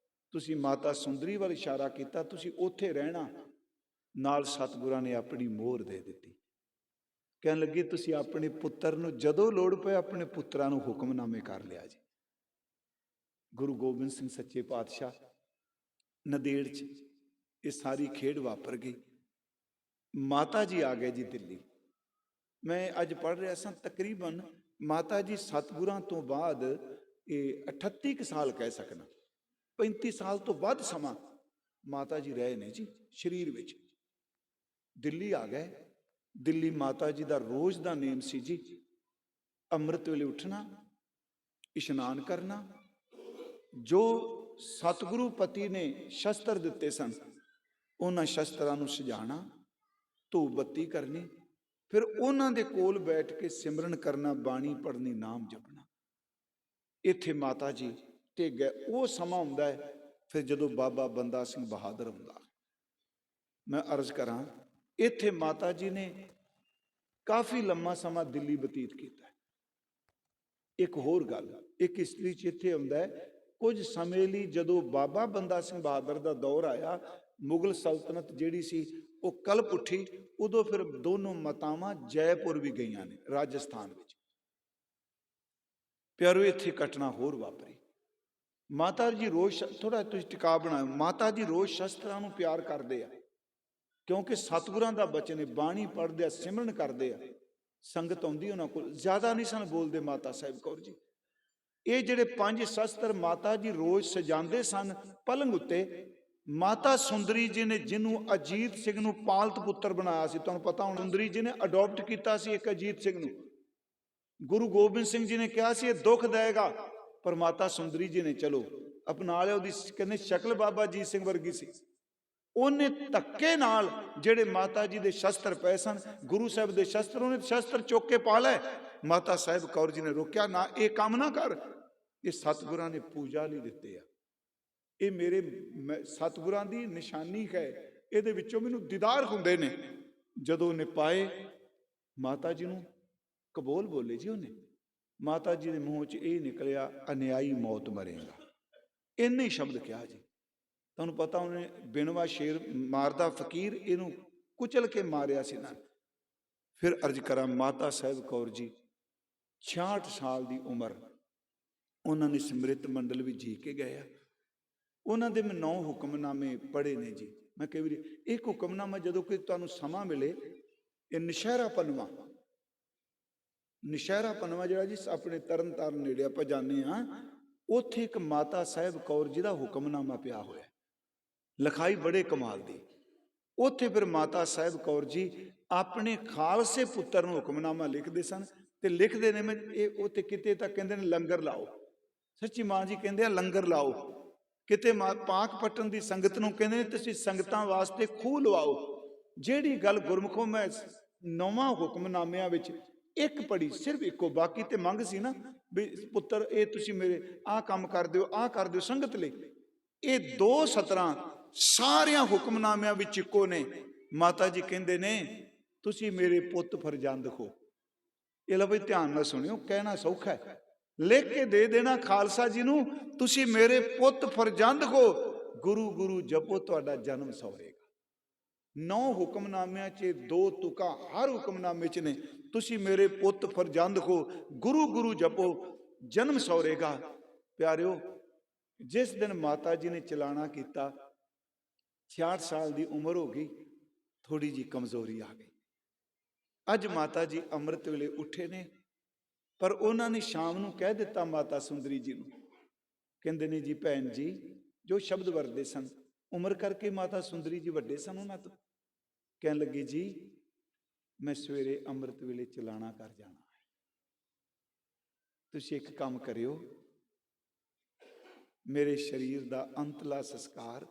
ਤੁਸੀਂ ਮਾਤਾ ਸੁੰਦਰੀ ਵੱਲ ਇਸ਼ਾਰਾ ਕੀਤਾ, ਤੁਸੀਂ ਉੱਥੇ ਰਹਿਣਾ। ਨਾਲ ਸਤਿਗੁਰਾਂ ਨੇ ਆਪਣੀ ਮੋਹਰ ਦੇ ਦਿੱਤੀ। ਕਹਿਣ ਲੱਗੇ ਤੁਸੀਂ ਆਪਣੇ ਪੁੱਤਰ ਨੂੰ ਜਦੋਂ ਲੋੜ ਪਏ ਆਪਣੇ ਪੁੱਤਰਾਂ ਨੂੰ ਹੁਕਮਨਾਮੇ ਕਰ ਲਿਆ ਜੀ। ਗੁਰੂ ਗੋਬਿੰਦ ਸਿੰਘ ਸੱਚੇ ਪਾਤਸ਼ਾਹ ਨੰਦੇੜ 'ਚ ਇਹ ਸਾਰੀ ਖੇਡ ਵਾਪਰ ਗਈ। ਮਾਤਾ ਜੀ ਆ ਗਏ ਜੀ ਦਿੱਲੀ। ਮੈਂ ਅੱਜ ਪੜ੍ਹ ਰਿਹਾ ਸਾਂ, ਤਕਰੀਬਨ ਮਾਤਾ ਜੀ ਸਤਿਗੁਰਾਂ ਤੋਂ ਬਾਅਦ ਇਹ 38 ਕੁ ਸਾਲ ਕਹਿ ਸਕਣਾ, 35 ਸਾਲ ਤੋਂ ਵੱਧ ਸਮਾਂ ਮਾਤਾ ਜੀ ਰਹੇ ਨੇ ਜੀ ਸਰੀਰ ਵਿੱਚ। ਦਿੱਲੀ ਆ ਗਏ। ਦਿੱਲੀ ਮਾਤਾ ਜੀ ਦਾ ਰੋਜ਼ ਦਾ ਨੇਮ ਸੀ ਜੀ, ਅੰਮ੍ਰਿਤ ਵੇਲੇ ਉੱਠਣਾ, ਇਸ਼ਨਾਨ ਕਰਨਾ, ਜੋ ਸਤਿਗੁਰੂ ਪਤੀ ਨੇ ਸ਼ਸਤਰ ਦਿੱਤੇ ਸਨ ਉਹਨਾਂ ਸ਼ਸਤਰਾਂ ਨੂੰ ਸਜਾਣਾ, ਧੂਪ ਬੱਤੀ ਕਰਨੀ, ਫਿਰ ਉਹਨਾਂ ਦੇ ਕੋਲ ਬੈਠ ਕੇ ਸਿਮਰਨ ਕਰਨਾ, ਬਾਣੀ ਪੜ੍ਹਨੀ, ਨਾਮ ਜਪਣਾ। ਇੱਥੇ ਮਾਤਾ ਜੀ ਟਿਕ ਗਏ। ਉਹ ਸਮਾਂ ਹੁੰਦਾ ਹੈ ਫਿਰ ਜਦੋਂ ਬਾਬਾ ਬੰਦਾ ਸਿੰਘ ਬਹਾਦਰ ਹੁੰਦਾ। ਮੈਂ ਅਰਜ਼ ਕਰਾਂ ਇੱਥੇ ਮਾਤਾ ਜੀ ਨੇ ਕਾਫੀ ਲੰਮਾ ਸਮਾਂ ਦਿੱਲੀ ਬਤੀਤ ਕੀਤਾ। ਇੱਕ ਹੋਰ ਗੱਲ, ਇੱਕ ਹਿਸਟਰੀ 'ਚ ਇੱਥੇ ਆਉਂਦਾ ਹੈ ਕੁਝ ਸਮੇਂ ਲਈ ਜਦੋਂ ਬਾਬਾ ਬੰਦਾ ਸਿੰਘ ਬਹਾਦਰ ਦਾ ਦੌਰ ਆਇਆ, ਮੁਗਲ ਸਲਤਨਤ ਜਿਹੜੀ ਸੀ ਉਹ ਕਲਪ ਉੱਠੀ, ਉਦੋਂ ਫਿਰ ਦੋਨੋਂ ਮਾਤਾਵਾਂ ਜੈਪੁਰ ਵੀ ਗਈਆਂ ਨੇ ਰਾਜਸਥਾਨ ਵਿੱਚ। ਪਿਆਰੋ ਇੱਥੇ ਘਟਨਾ ਹੋਰ ਵਾਪਰੀ। ਮਾਤਾ ਜੀ ਰੋਜ਼, ਥੋੜਾ ਤੁਸੀਂ ਟਿਕਾ ਬਣਾਓ, ਮਾਤਾ ਜੀ ਰੋਜ਼ ਸ਼ਸਤਰਾਂ ਨੂੰ ਪਿਆਰ ਕਰਦੇ ਆ ਕਿਉਂਕਿ ਸਤਿਗੁਰਾਂ ਦਾ ਬਚਨ ਹੈ, ਬਾਣੀ ਪੜ੍ਹਦੇ ਆ, ਸਿਮਰਨ ਕਰਦੇ ਆ। ਸੰਗਤ ਆਉਂਦੀ ਉਹਨਾਂ ਕੋਲ, ਜ਼ਿਆਦਾ ਨਹੀਂ ਸਨ ਬੋਲਦੇ ਮਾਤਾ ਸਾਹਿਬ ਕੌਰ ਜੀ। ਇਹ ਜਿਹੜੇ 5 ਸ਼ਸਤਰ ਮਾਤਾ ਜੀ ਰੋਜ਼ ਸਜਾਉਂਦੇ ਸਨ ਪਲੰਗ ਉੱਤੇ, ਮਾਤਾ ਸੁੰਦਰੀ ਜੀ ਨੇ ਜਿਹਨੂੰ ਅਜੀਤ ਸਿੰਘ ਨੂੰ ਪਾਲਤ ਪੁੱਤਰ ਬਣਾਇਆ ਸੀ, ਤੁਹਾਨੂੰ ਪਤਾ ਹੁਣ ਸੁੰਦਰੀ ਜੀ ਨੇ ਅਡਾਪਟ ਕੀਤਾ ਸੀ ਇੱਕ ਅਜੀਤ ਸਿੰਘ ਨੂੰ। ਗੁਰੂ ਗੋਬਿੰਦ ਸਿੰਘ ਜੀ ਨੇ ਕਿਹਾ ਸੀ ਇਹ ਦੁੱਖ ਦੇਗਾ, ਪਰ ਮਾਤਾ ਸੁੰਦਰੀ ਜੀ ਨੇ ਚਲੋ ਅਪਣਾ ਲਿਆ। ਉਹਦੀ ਕਹਿੰਦੇ ਸ਼ਕਲ ਬਾਬਾ ਅਜੀਤ ਸਿੰਘ ਵਰਗੀ ਸੀ। ਉਹਨੇ ਧੱਕੇ ਨਾਲ ਜਿਹੜੇ ਮਾਤਾ ਜੀ ਦੇ ਸ਼ਸਤਰ ਪਏ ਸਨ, ਗੁਰੂ ਸਾਹਿਬ ਦੇ ਸ਼ਸਤਰ, ਉਹਨੇ ਸ਼ਸਤਰ ਚੁੱਕ ਕੇ ਪਾ ਲਏ। ਮਾਤਾ ਸਾਹਿਬ ਕੌਰ ਜੀ ਨੇ ਰੋਕਿਆ, ਨਾ ਇਹ ਕੰਮ ਨਾ ਕਰ, ਇਹ ਸਤਿਗੁਰਾਂ ਨੇ ਪੂਜਾ ਲਈ ਦਿੱਤੇ ਆ, ਇਹ ਮੇਰੇ ਸਤਿਗੁਰਾਂ ਦੀ ਨਿਸ਼ਾਨੀ ਹੈ, ਇਹਦੇ ਵਿੱਚੋਂ ਮੈਨੂੰ ਦੀਦਾਰ ਹੁੰਦੇ ਨੇ। ਜਦੋਂ ਉਹਨੇ ਪਾਏ ਮਾਤਾ ਜੀ ਨੂੰ ਕਬੂਲ ਬੋਲੇ ਜੀ ਉਹਨੇ, ਮਾਤਾ ਜੀ ਦੇ ਮੂੰਹ 'ਚ ਇਹ ਨਿਕਲਿਆ ਅਨਿਆਈ ਮੌਤ ਮਰੇਗਾ, ਇੰਨੇ ਸ਼ਬਦ ਕਿਹਾ ਜੀ। ਤੁਹਾਨੂੰ ਪਤਾ ਉਹਨੇ ਬਿਨਵਾ ਸ਼ੇਰ ਮਾਰਦਾ ਫਕੀਰ, ਇਹਨੂੰ ਕੁਚਲ ਕੇ ਮਾਰਿਆ ਸੀ ਨਾ। ਫਿਰ ਅਰਜ਼ ਕਰਾਂ ਮਾਤਾ ਸਾਹਿਬ ਕੌਰ ਜੀ 66 ਸਾਲ ਦੀ ਉਮਰ ਉਹਨਾਂ ਨੇ ਸਮ੍ਰਿਤ ਮੰਡਲ ਵਿੱਚ ਜੀ ਕੇ ਗਏ ਆ। ਉਹਨਾਂ ਦੇ ਮੈਂ 9 ਹੁਕਮਨਾਮੇ ਪੜ੍ਹੇ ਨੇ ਜੀ। ਮੈਂ ਕਈ ਵਾਰੀ ਇੱਕ ਹੁਕਮਨਾਮਾ ਜਦੋਂ ਕੋਈ ਤੁਹਾਨੂੰ ਸਮਾਂ ਮਿਲੇ, ਇਹ ਨਸ਼ਹਿਰਾ ਪਨਵਾ, ਨਸ਼ਹਿਰਾ ਪਨਵਾ ਜਿਹੜਾ ਜੀ ਆਪਣੇ ਤਰਨ ਤਾਰਨ ਨੇੜੇ ਆਪਾਂ ਜਾਂਦੇ ਹਾਂ, ਉੱਥੇ ਇੱਕ ਮਾਤਾ ਸਾਹਿਬ ਕੌਰ ਜੀ ਦਾ ਹੁਕਮਨਾਮਾ ਪਿਆ ਹੋਇਆ, ਲਿਖਾਈ ਬੜੇ ਕਮਾਲ ਦੀ। ਉੱਥੇ ਫਿਰ ਮਾਤਾ ਸਾਹਿਬ ਕੌਰ ਜੀ ਆਪਣੇ ਖਾਲਸੇ ਪੁੱਤਰ ਨੂੰ ਹੁਕਮਨਾਮਾ ਲਿਖਦੇ ਸਨ ਤੇ ਲਿਖਦੇ ਨੇ ਇਹ ਉੱਥੇ ਕਿਤੇ ਤਾਂ ਕਹਿੰਦੇ ਨੇ ਲੰਗਰ ਲਾਓ। ਸੱਚੀ ਮਾਂ ਜੀ ਕਹਿੰਦੇ ਆ ਲੰਗਰ ਲਾਓ। ਕਿਤੇ ਪਾਕ ਪਟਨ ਦੀ ਸੰਗਤ ਨੂੰ ਕਹਿੰਦੇ ਨੇ ਤੁਸੀਂ ਸੰਗਤਾਂ ਵਾਸਤੇ ਖੂਹ ਲਵਾਓ। ਜਿਹੜੀ ਗੱਲ ਗੁਰਮੁਖੋਂ ਮੈਂ 9ਵਾਂ ਹੁਕਮਨਾਮਿਆਂ ਵਿੱਚ ਇੱਕ ਪੜੀ, ਸਿਰਫ ਇੱਕੋ, ਬਾਕੀ ਤੇ ਮੰਗ ਸੀ ਨਾ ਵੀ ਪੁੱਤਰ ਇਹ ਤੁਸੀਂ ਮੇਰੇ ਆਹ ਕੰਮ ਕਰ ਦਿਓ, ਆਹ ਕਰ ਦਿਓ ਸੰਗਤ ਲਈ। ਇਹ 2 ਸਤਰਾਂ ਸਾਰਿਆਂ ਹੁਕਮਨਾਮਿਆਂ ਵਿੱਚ ਇੱਕੋ ਨੇ। ਮਾਤਾ ਜੀ ਕਹਿੰਦੇ ਨੇ ਤੁਸੀਂ ਮੇਰੇ ਪੁੱਤ ਫਰਜ਼ੰਦ ਹੋ। ਇਹ ਲਓ ਬਈ ਧਿਆਨ ਨਾਲ ਸੁਣਿਓ, ਕਹਿਣਾ ਸੌਖਾ ਹੈ, ਲਿਖ ਕੇ ਦੇ ਦੇਣਾ ਖਾਲਸਾ ਜੀ ਨੂੰ, ਤੁਸੀਂ ਮੇਰੇ ਪੁੱਤ ਫਰਜ਼ੰਦ ਹੋ, ਗੁਰੂ ਗੁਰੂ ਜਪੋ ਤੁਹਾਡਾ ਜਨਮ ਸਵਰੇਗਾ। 9 ਹੁਕਮਨਾਮਿਆਂ 'ਚ 2 ਤੁਕਾਂ ਹਰ ਹੁਕਮਨਾਮੇ 'ਚ ਨੇ, ਤੁਸੀਂ ਮੇਰੇ ਪੁੱਤ ਫਰਜ਼ੰਦ ਹੋ, ਗੁਰੂ ਗੁਰੂ ਜਪੋ ਜਨਮ ਸਵਰੇਗਾ। ਪਿਆਰਿਓ, ਜਿਸ ਦਿਨ ਮਾਤਾ ਜੀ ਨੇ ਚਲਾਣਾ ਕੀਤਾ 66 ਸਾਲ ਦੀ ਉਮਰ ਹੋ ਗਈ, ਥੋੜੀ ਜੀ ਕਮਜ਼ੋਰੀ ਆ ਗਈ। ਅੱਜ ਮਾਤਾ ਜੀ ਅੰਮ੍ਰਿਤ ਵੇਲੇ ਉੱਠੇ ਨੇ, ਪਰ ਉਹਨਾਂ ਨੇ ਸ਼ਾਮ ਨੂੰ ਕਹਿ ਦਿੱਤਾ ਮਾਤਾ ਸੁੰਦਰੀ ਜੀ ਨੂੰ, ਕਹਿੰਦੇ ਨੇ ਜੀ ਭੈਣ ਜੀ ਜੋ ਸ਼ਬਦ ਵਰਦੇ ਸਨ, ਉਮਰ ਕਰਕੇ ਮਾਤਾ ਸੁੰਦਰੀ ਜੀ ਵੱਡੇ ਸਨ ਉਹਨਾਂ ਤੋਂ, ਕਹਿਣ ਲੱਗੇ ਜੀ ਮੈਂ ਸਵੇਰੇ ਅੰਮ੍ਰਿਤ ਵੇਲੇ ਚਲਾਣਾ ਕਰ ਜਾਣਾ ਹੈ, ਤੁਸੀਂ ਇੱਕ ਕੰਮ ਕਰਿਓ, ਮੇਰੇ ਸਰੀਰ ਦਾ ਅੰਤਲਾ ਸੰਸਕਾਰ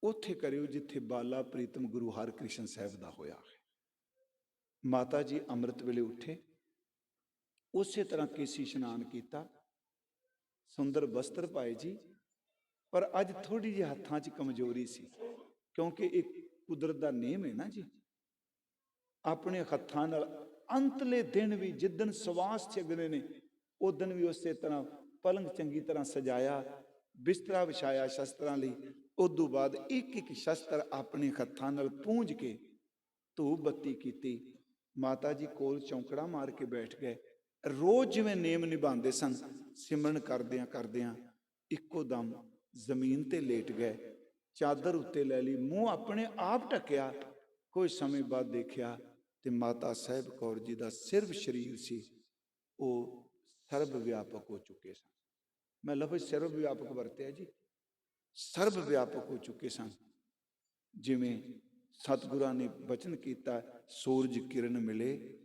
ਉੱਥੇ ਕਰਿਓ ਜਿੱਥੇ ਬਾਲਾ ਪ੍ਰੀਤਮ ਗੁਰੂ ਹਰਕ੍ਰਿਸ਼ਨ ਸਾਹਿਬ ਦਾ ਹੋਇਆ ਹੈ। ਮਾਤਾ ਜੀ ਅੰਮ੍ਰਿਤ ਵੇਲੇ ਉੱਠੇ, ਉਸੇ ਤਰ੍ਹਾਂ ਕੇਸੀ ਇਸ਼ਨਾਨ ਕੀਤਾ, ਸੁੰਦਰ ਵਸਤਰ ਪਾਏ ਜੀ, ਪਰ ਅੱਜ ਥੋੜੀ ਜਿਹੀ ਹੱਥਾਂ 'ਚ ਕਮਜ਼ੋਰੀ ਸੀ, ਕਿਉਂਕਿ ਇਹ ਕੁਦਰਤ ਦਾ ਨੇਮ ਹੈ ਨਾ ਜੀ। ਆਪਣੇ ਹੱਥਾਂ ਨਾਲ ਅੰਤਲੇ ਦਿਨ ਵੀ, ਜਿੱਦਣ ਸਵਾਸ ਛਕਦੇ ਨੇ ਉਦਣ ਵੀ ਉਸੇ ਤਰ੍ਹਾਂ ਪਲੰਗ ਚੰਗੀ ਤਰ੍ਹਾਂ ਸਜਾਇਆ, ਬਿਸਤਰਾ ਵਿਛਾਇਆ ਸ਼ਸਤਰਾਂ ਲਈ। ਉਦੋਂ ਬਾਅਦ ਇੱਕ ਇੱਕ ਸ਼ਸਤਰ ਆਪਣੇ ਹੱਥਾਂ ਨਾਲ ਪੂੰਝ ਕੇ ਧੂਪ ਬੱਤੀ ਕੀਤੀ। ਮਾਤਾ ਜੀ ਕੋਲ ਚੌਂਕੜਾ ਮਾਰ ਕੇ ਬੈਠ ਗਏ। ਰੋਜ਼ ਜਿਵੇਂ ਨੇਮ ਨਿਭਾਉਂਦੇ ਸਨ, ਸਿਮਰਨ ਕਰਦਿਆਂ ਕਰਦਿਆਂ ਇੱਕੋ ਦਮ ਜ਼ਮੀਨ ਤੇ ਲੇਟ ਗਏ, ਚਾਦਰ ਉੱਤੇ ਲੈ ਲਈ, ਮੂੰਹ ਆਪਣੇ ਆਪ ਢੱਕਿਆ। ਕੁਝ ਸਮੇਂ ਬਾਅਦ ਦੇਖਿਆ ਤੇ ਮਾਤਾ ਸਾਹਿਬ ਕੌਰ ਜੀ ਦਾ ਸਿਰਫ ਸਰੀਰ ਸੀ ਉਹ ਸਰਬ ਵਿਆਪਕ ਹੋ ਚੁੱਕੇ ਸਨ। ਮੈਂ ਲਫ਼ਜ਼ ਸਰਬ ਵਿਆਪਕ ਵਰਤਿਆ ਜੀ, ਸਰਬ ਵਿਆਪਕ ਹੋ ਚੁੱਕੇ ਸਨ। ਜਿਵੇਂ ਸਤਿਗੁਰਾਂ ਨੇ ਬਚਨ ਕੀਤਾ, ਸੂਰਜ ਕਿਰਨ ਮਿਲੇ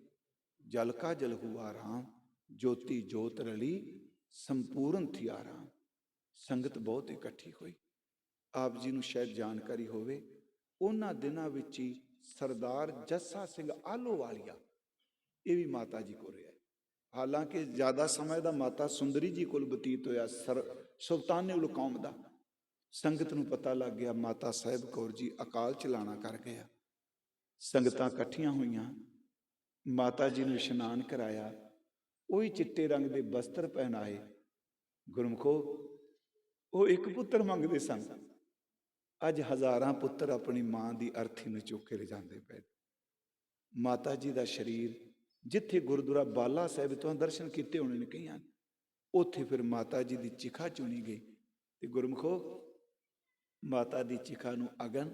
ਜਲ ਕਾ ਜਲ ਹੁਆ ਰਾਮ, ਜੋਤੀ ਜੋਤ ਰਲੀ ਸੰਪੂਰਨ ਥਿਆ ਰਾਮ। ਸੰਗਤ ਬਹੁਤ ਇਕੱਠੀ ਹੋਈ। ਆਪ ਜੀ ਨੂੰ ਸ਼ਾਇਦ ਜਾਣਕਾਰੀ ਹੋਵੇ, ਉਹਨਾਂ ਦਿਨਾਂ ਵਿੱਚ ਹੀ ਸਰਦਾਰ ਜੱਸਾ ਸਿੰਘ ਆਹਲੋਵਾਲੀਆ, ਇਹ ਵੀ ਮਾਤਾ ਜੀ ਕੋਲ ਰਿਹਾ। ਹਾਲਾਂਕਿ ਜ਼ਿਆਦਾ ਸਮਾਂ ਦਾ ਮਾਤਾ ਸੁੰਦਰੀ ਜੀ ਕੋਲ ਬਤੀਤ ਹੋਇਆ, ਸੁਲਤਾਨੇ ਉਲ ਕੌਮ ਦਾ। ਸੰਗਤ ਨੂੰ ਪਤਾ ਲੱਗ ਗਿਆ ਮਾਤਾ ਸਾਹਿਬ ਕੌਰ ਜੀ ਅਕਾਲ ਚਲਾਣਾ ਕਰ ਗਿਆ। ਸੰਗਤਾਂ ਇਕੱਠੀਆਂ ਹੋਈਆਂ, ਮਾਤਾ ਜੀ ਨੂੰ ਇਸ਼ਨਾਨ ਕਰਾਇਆ, ਉਹੀ ਚਿੱਟੇ ਰੰਗ ਦੇ ਬਸਤਰ ਪਹਿਨਾਏ। ਗੁਰਮੁਖੋ, ਉਹ ਇੱਕ ਪੁੱਤਰ ਮੰਗਦੇ ਸਨ, ਅੱਜ ਹਜ਼ਾਰਾਂ ਪੁੱਤਰ ਆਪਣੀ ਮਾਂ ਦੀ ਅਰਥੀ ਨੂੰ ਚੁੱਕ ਕੇ ਲਿਜਾਂਦੇ ਪਏ। ਮਾਤਾ ਜੀ ਦਾ ਸਰੀਰ ਜਿੱਥੇ ਗੁਰਦੁਆਰਾ ਬਾਲਾ ਸਾਹਿਬ ਤੋਂ ਦਰਸ਼ਨ ਕੀਤੇ ਹੋਣੇ ਨੇ ਕਈਆਂ, ਉੱਥੇ ਫਿਰ ਮਾਤਾ ਜੀ ਦੀ ਚਿਖਾ ਚੁਣੀ ਗਈ। ਤੇ ਗੁਰਮੁਖੋ, ਮਾਤਾ ਦੀ ਚਿਖਾ ਨੂੰ ਅਗਨ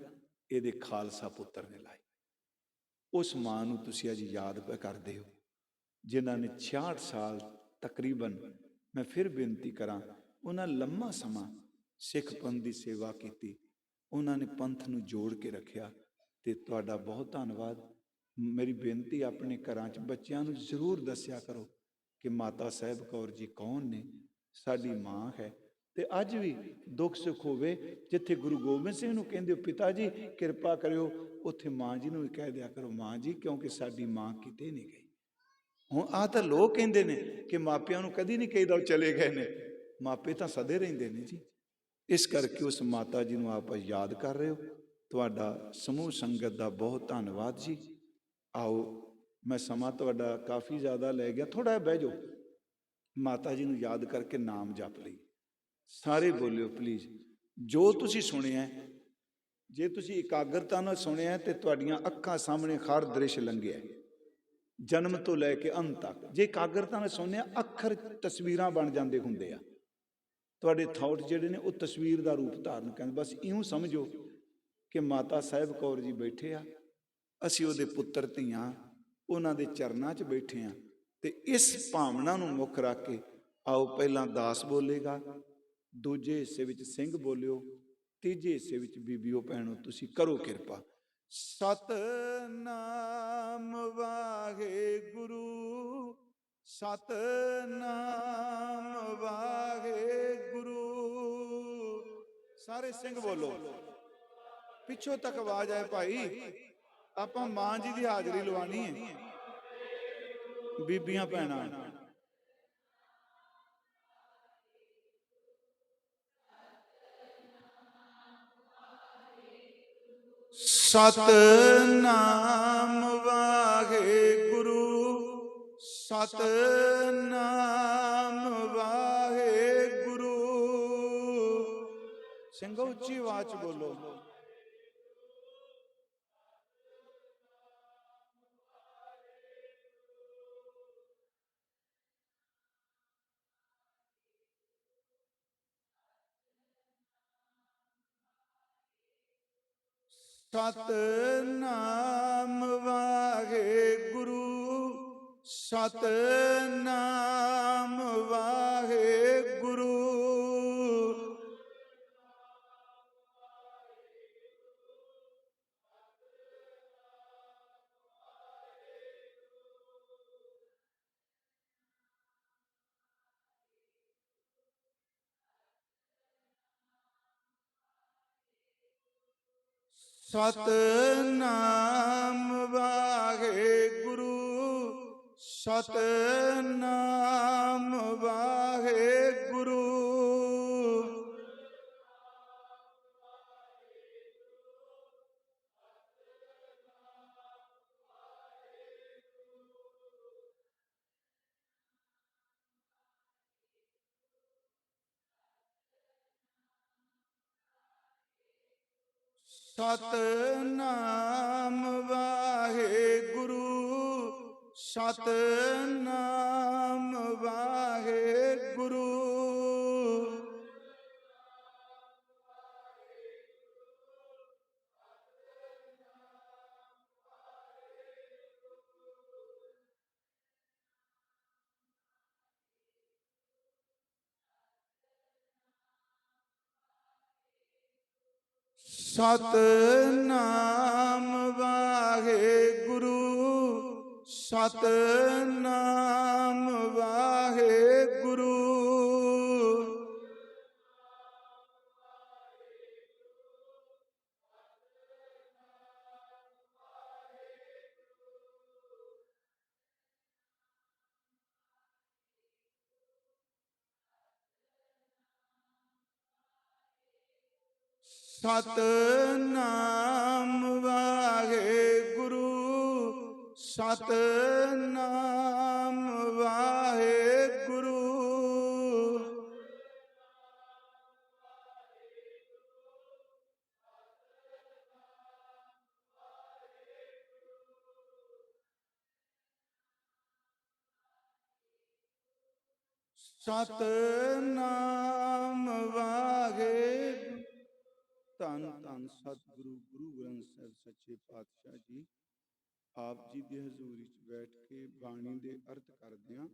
ਇਹਦੇ ਖਾਲਸਾ ਪੁੱਤਰ ਨੇ ਲਾਈ। ਉਸ ਮਾਂ ਨੂੰ ਤੁਸੀਂ ਅੱਜ ਯਾਦ ਕਰਦੇ ਹੋ, ਜਿਨ੍ਹਾਂ ਨੇ 66 ਸਾਲ ਤਕਰੀਬਨ, ਮੈਂ ਫਿਰ ਬੇਨਤੀ ਕਰਾਂ, ਉਹਨਾਂ ਲੰਮਾ ਸਮਾਂ ਸਿੱਖ ਪੰਥ ਦੀ ਸੇਵਾ ਕੀਤੀ, ਉਹਨਾਂ ਨੇ ਪੰਥ ਨੂੰ ਜੋੜ ਕੇ ਰੱਖਿਆ। ਤੇ ਤੁਹਾਡਾ ਬਹੁਤ ਧੰਨਵਾਦ। ਮੇਰੀ ਬੇਨਤੀ, ਆਪਣੇ ਘਰਾਂ 'ਚ ਬੱਚਿਆਂ ਨੂੰ ਜ਼ਰੂਰ ਦੱਸਿਆ ਕਰੋ ਕਿ ਮਾਤਾ ਸਾਹਿਬ ਕੌਰ ਜੀ ਕੌਣ ਨੇ, ਸਾਡੀ ਮਾਂ ਹੈ। ਤੇ ਅੱਜ ਵੀ ਦੁੱਖ ਸੁੱਖ ਹੋਵੇ, ਜਿੱਥੇ ਗੁਰੂ ਗੋਬਿੰਦ ਸਿੰਘ ਨੂੰ ਕਹਿੰਦੇ ਹੋ ਪਿਤਾ ਜੀ ਕਿਰਪਾ ਕਰਿਓ, ਉੱਥੇ ਮਾਂ ਜੀ ਨੂੰ ਵੀ ਕਹਿ ਦਿਆ ਕਰੋ ਮਾਂ ਜੀ, ਕਿਉਂਕਿ ਸਾਡੀ ਮਾਂ ਕਿਤੇ ਨਹੀਂ ਗਈ। ਹੁਣ ਆਹ ਤਾਂ ਲੋਕ ਕਹਿੰਦੇ ਨੇ ਕਿ ਮਾਪਿਆਂ ਨੂੰ ਕਦੀ ਨਹੀਂ ਕਹੀਦਾ ਉਹ ਚਲੇ ਗਏ ਨੇ, ਮਾਪੇ ਤਾਂ ਸਦੇ ਰਹਿੰਦੇ ਨੇ ਜੀ। ਇਸ ਕਰਕੇ ਉਸ ਮਾਤਾ ਜੀ ਨੂੰ ਆਪ ਯਾਦ ਕਰ ਰਹੇ ਹੋ। ਤੁਹਾਡਾ ਸਮੂਹ ਸੰਗਤ ਦਾ ਬਹੁਤ ਧੰਨਵਾਦ ਜੀ। ਆਓ, ਮੈਂ ਸਮਾਂ ਤੁਹਾਡਾ ਕਾਫੀ ਜ਼ਿਆਦਾ ਲੈ ਗਿਆ, ਥੋੜਾ ਜਿਹਾ ਬਹਿ ਜਾਓ, ਮਾਤਾ ਜੀ ਨੂੰ ਯਾਦ ਕਰਕੇ ਨਾਮ ਜਪ ਲਈ। ਸਾਰੇ ਬੋਲਿਓ ਪਲੀਜ਼। ਜੋ ਤੁਸੀਂ ਸੁਣਿਆ, ਜੇ ਤੁਸੀਂ ਇਕਾਗਰਤਾ ਨਾਲ ਸੁਣਿਆ ਤੇ ਤੁਹਾਡੀਆਂ ਅੱਖਾਂ ਸਾਹਮਣੇ ਹਰ ਦ੍ਰਿਸ਼ ਲੰਘਿਆ, ਜਨਮ ਤੋਂ ਲੈ ਕੇ ਅੰਤ ਤੱਕ। ਜੇ ਇਕਾਗਰਤਾ ਨਾਲ ਸੁਣਿਆ, ਅੱਖਰ ਤਸਵੀਰਾਂ ਬਣ ਜਾਂਦੇ ਹੁੰਦੇ ਆ। ਤੁਹਾਡੇ ਥਾਟ ਜਿਹੜੇ ਨੇ ਉਹ ਤਸਵੀਰ ਦਾ ਰੂਪ ਧਾਰਨ ਕਰਨ। ਬਸ ਇਉਂ ਸਮਝੋ ਕਿ ਮਾਤਾ ਸਾਹਿਬ ਕੌਰ ਜੀ ਬੈਠੇ ਆ, ਅਸੀਂ ਉਹਦੇ ਪੁੱਤਰ ਧੀਆਂ, ਉਹਨਾਂ ਦੇ ਚਰਨਾਂ 'ਚ ਬੈਠੇ ਆ। ਤੇ ਇਸ ਭਾਵਨਾ ਨੂੰ ਮੁੱਖ ਰੱਖ ਕੇ ਆਓ, ਪਹਿਲਾਂ ਦਾਸ ਬੋਲੇਗਾ, ਦੂਜੇ ਹਿੱਸੇ ਵਿੱਚ ਸਿੰਘ ਬੋਲਿਓ, ਤੀਜੇ ਹਿੱਸੇ ਵਿੱਚ ਬੀਬੀਓ ਭੈਣੋ ਤੁਸੀਂ ਕਰੋ ਕਿਰਪਾ। ਸਤਨਾਮ ਵਾਹਿਗੁਰੂ, ਸਤਨਾਮ ਵਾਹਿਗੁਰੂ। ਸਾਰੇ ਸਿੰਘ ਬੋਲੋ, ਪਿੱਛੋਂ ਤੱਕ ਆਵਾਜ਼ ਆਏ ਭਾਈ। ਆਪਾਂ ਮਾਂ ਜੀ ਦੀ ਹਾਜ਼ਰੀ ਲਵਾਣੀ ਹੈ, ਬੀਬੀਆਂ ਭੈਣਾਂ। ਸਤਨਾਮ ਵਾਹਿਗੁਰੂ, ਸਤਨਾਮ ਵਾਹਿਗੁਰੂ। ਸਿੰਘੋ ਉੱਚੀ ਆਵਾਜ਼ ਚ ਬੋਲੋ। ਸਤਨਾਮ ਵਾਹਿਗੁਰੂ, ਸਤਨਾਮ ਵਾਹਿਗੁਰੂ। ਸਤਨਾਮ ਵਾਹਿਗੁਰੂ, ਸਤਨਾਮ ਵਾਹਿਗੁਰੂ। ਸਤਨਾਮ ਵਾਹਿਗੁਰੂ, ਸਤਨਾਮ ਵਾਹਿਗੁਰੂ। ਸਤਨਾਮ ਵਾਹਿਗੁਰੂ, ਸਤਨਾਮ ਵਾਹਿਗੁਰੂ। ਸਤਨਾਮ ਵਾਹਿਗੁਰੂ, ਸਤਨਾਮ ਵਾਹਿਗੁਰੂ। ਸਤਨਾਮ ਵਾਹਿਗੁਰੂ। ਧੰਨ ਧੰਨ ਸਤਿਗੁਰੂ ਗੁਰੂ ਗ੍ਰੰਥ ਸਾਹਿਬ ਸੱਚੇ ਪਾਤਸ਼ਾਹ ਜੀ ਆਪ ਜੀ ਦੀ ਹਜ਼ੂਰੀ 'ਚ ਬੈਠ ਕੇ ਬਾਣੀ ਦੇ ਅਰਥ ਕਰਦੇ ਹਾਂ।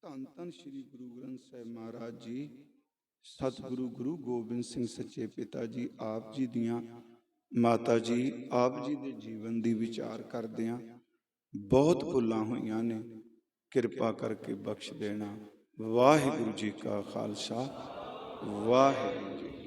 ਧੰਨ ਧੰਨ ਸ੍ਰੀ ਗੁਰੂ ਗ੍ਰੰਥ ਸਾਹਿਬ ਮਹਾਰਾਜ ਜੀ, ਸਤਿਗੁਰੂ ਗੁਰੂ ਗੋਬਿੰਦ ਸਿੰਘ ਸੱਚੇ ਪਿਤਾ ਜੀ ਆਪ ਜੀ ਦੀਆਂ ਮਾਤਾ ਜੀ ਆਪ ਜੀ ਦੇ ਜੀਵਨ ਦੀ ਵਿਚਾਰ ਕਰਦੇ ਹਾਂ। ਬਹੁਤ ਭੁੱਲਾਂ ਹੋਈਆਂ ਨੇ, ਕਿਰਪਾ ਕਰਕੇ ਬਖਸ਼ ਦੇਣਾ। ਵਾਹਿਗੁਰੂ ਜੀ ਕਾ ਖਾਲਸਾ, ਵਾਹਿਗੁਰੂ ਜੀ।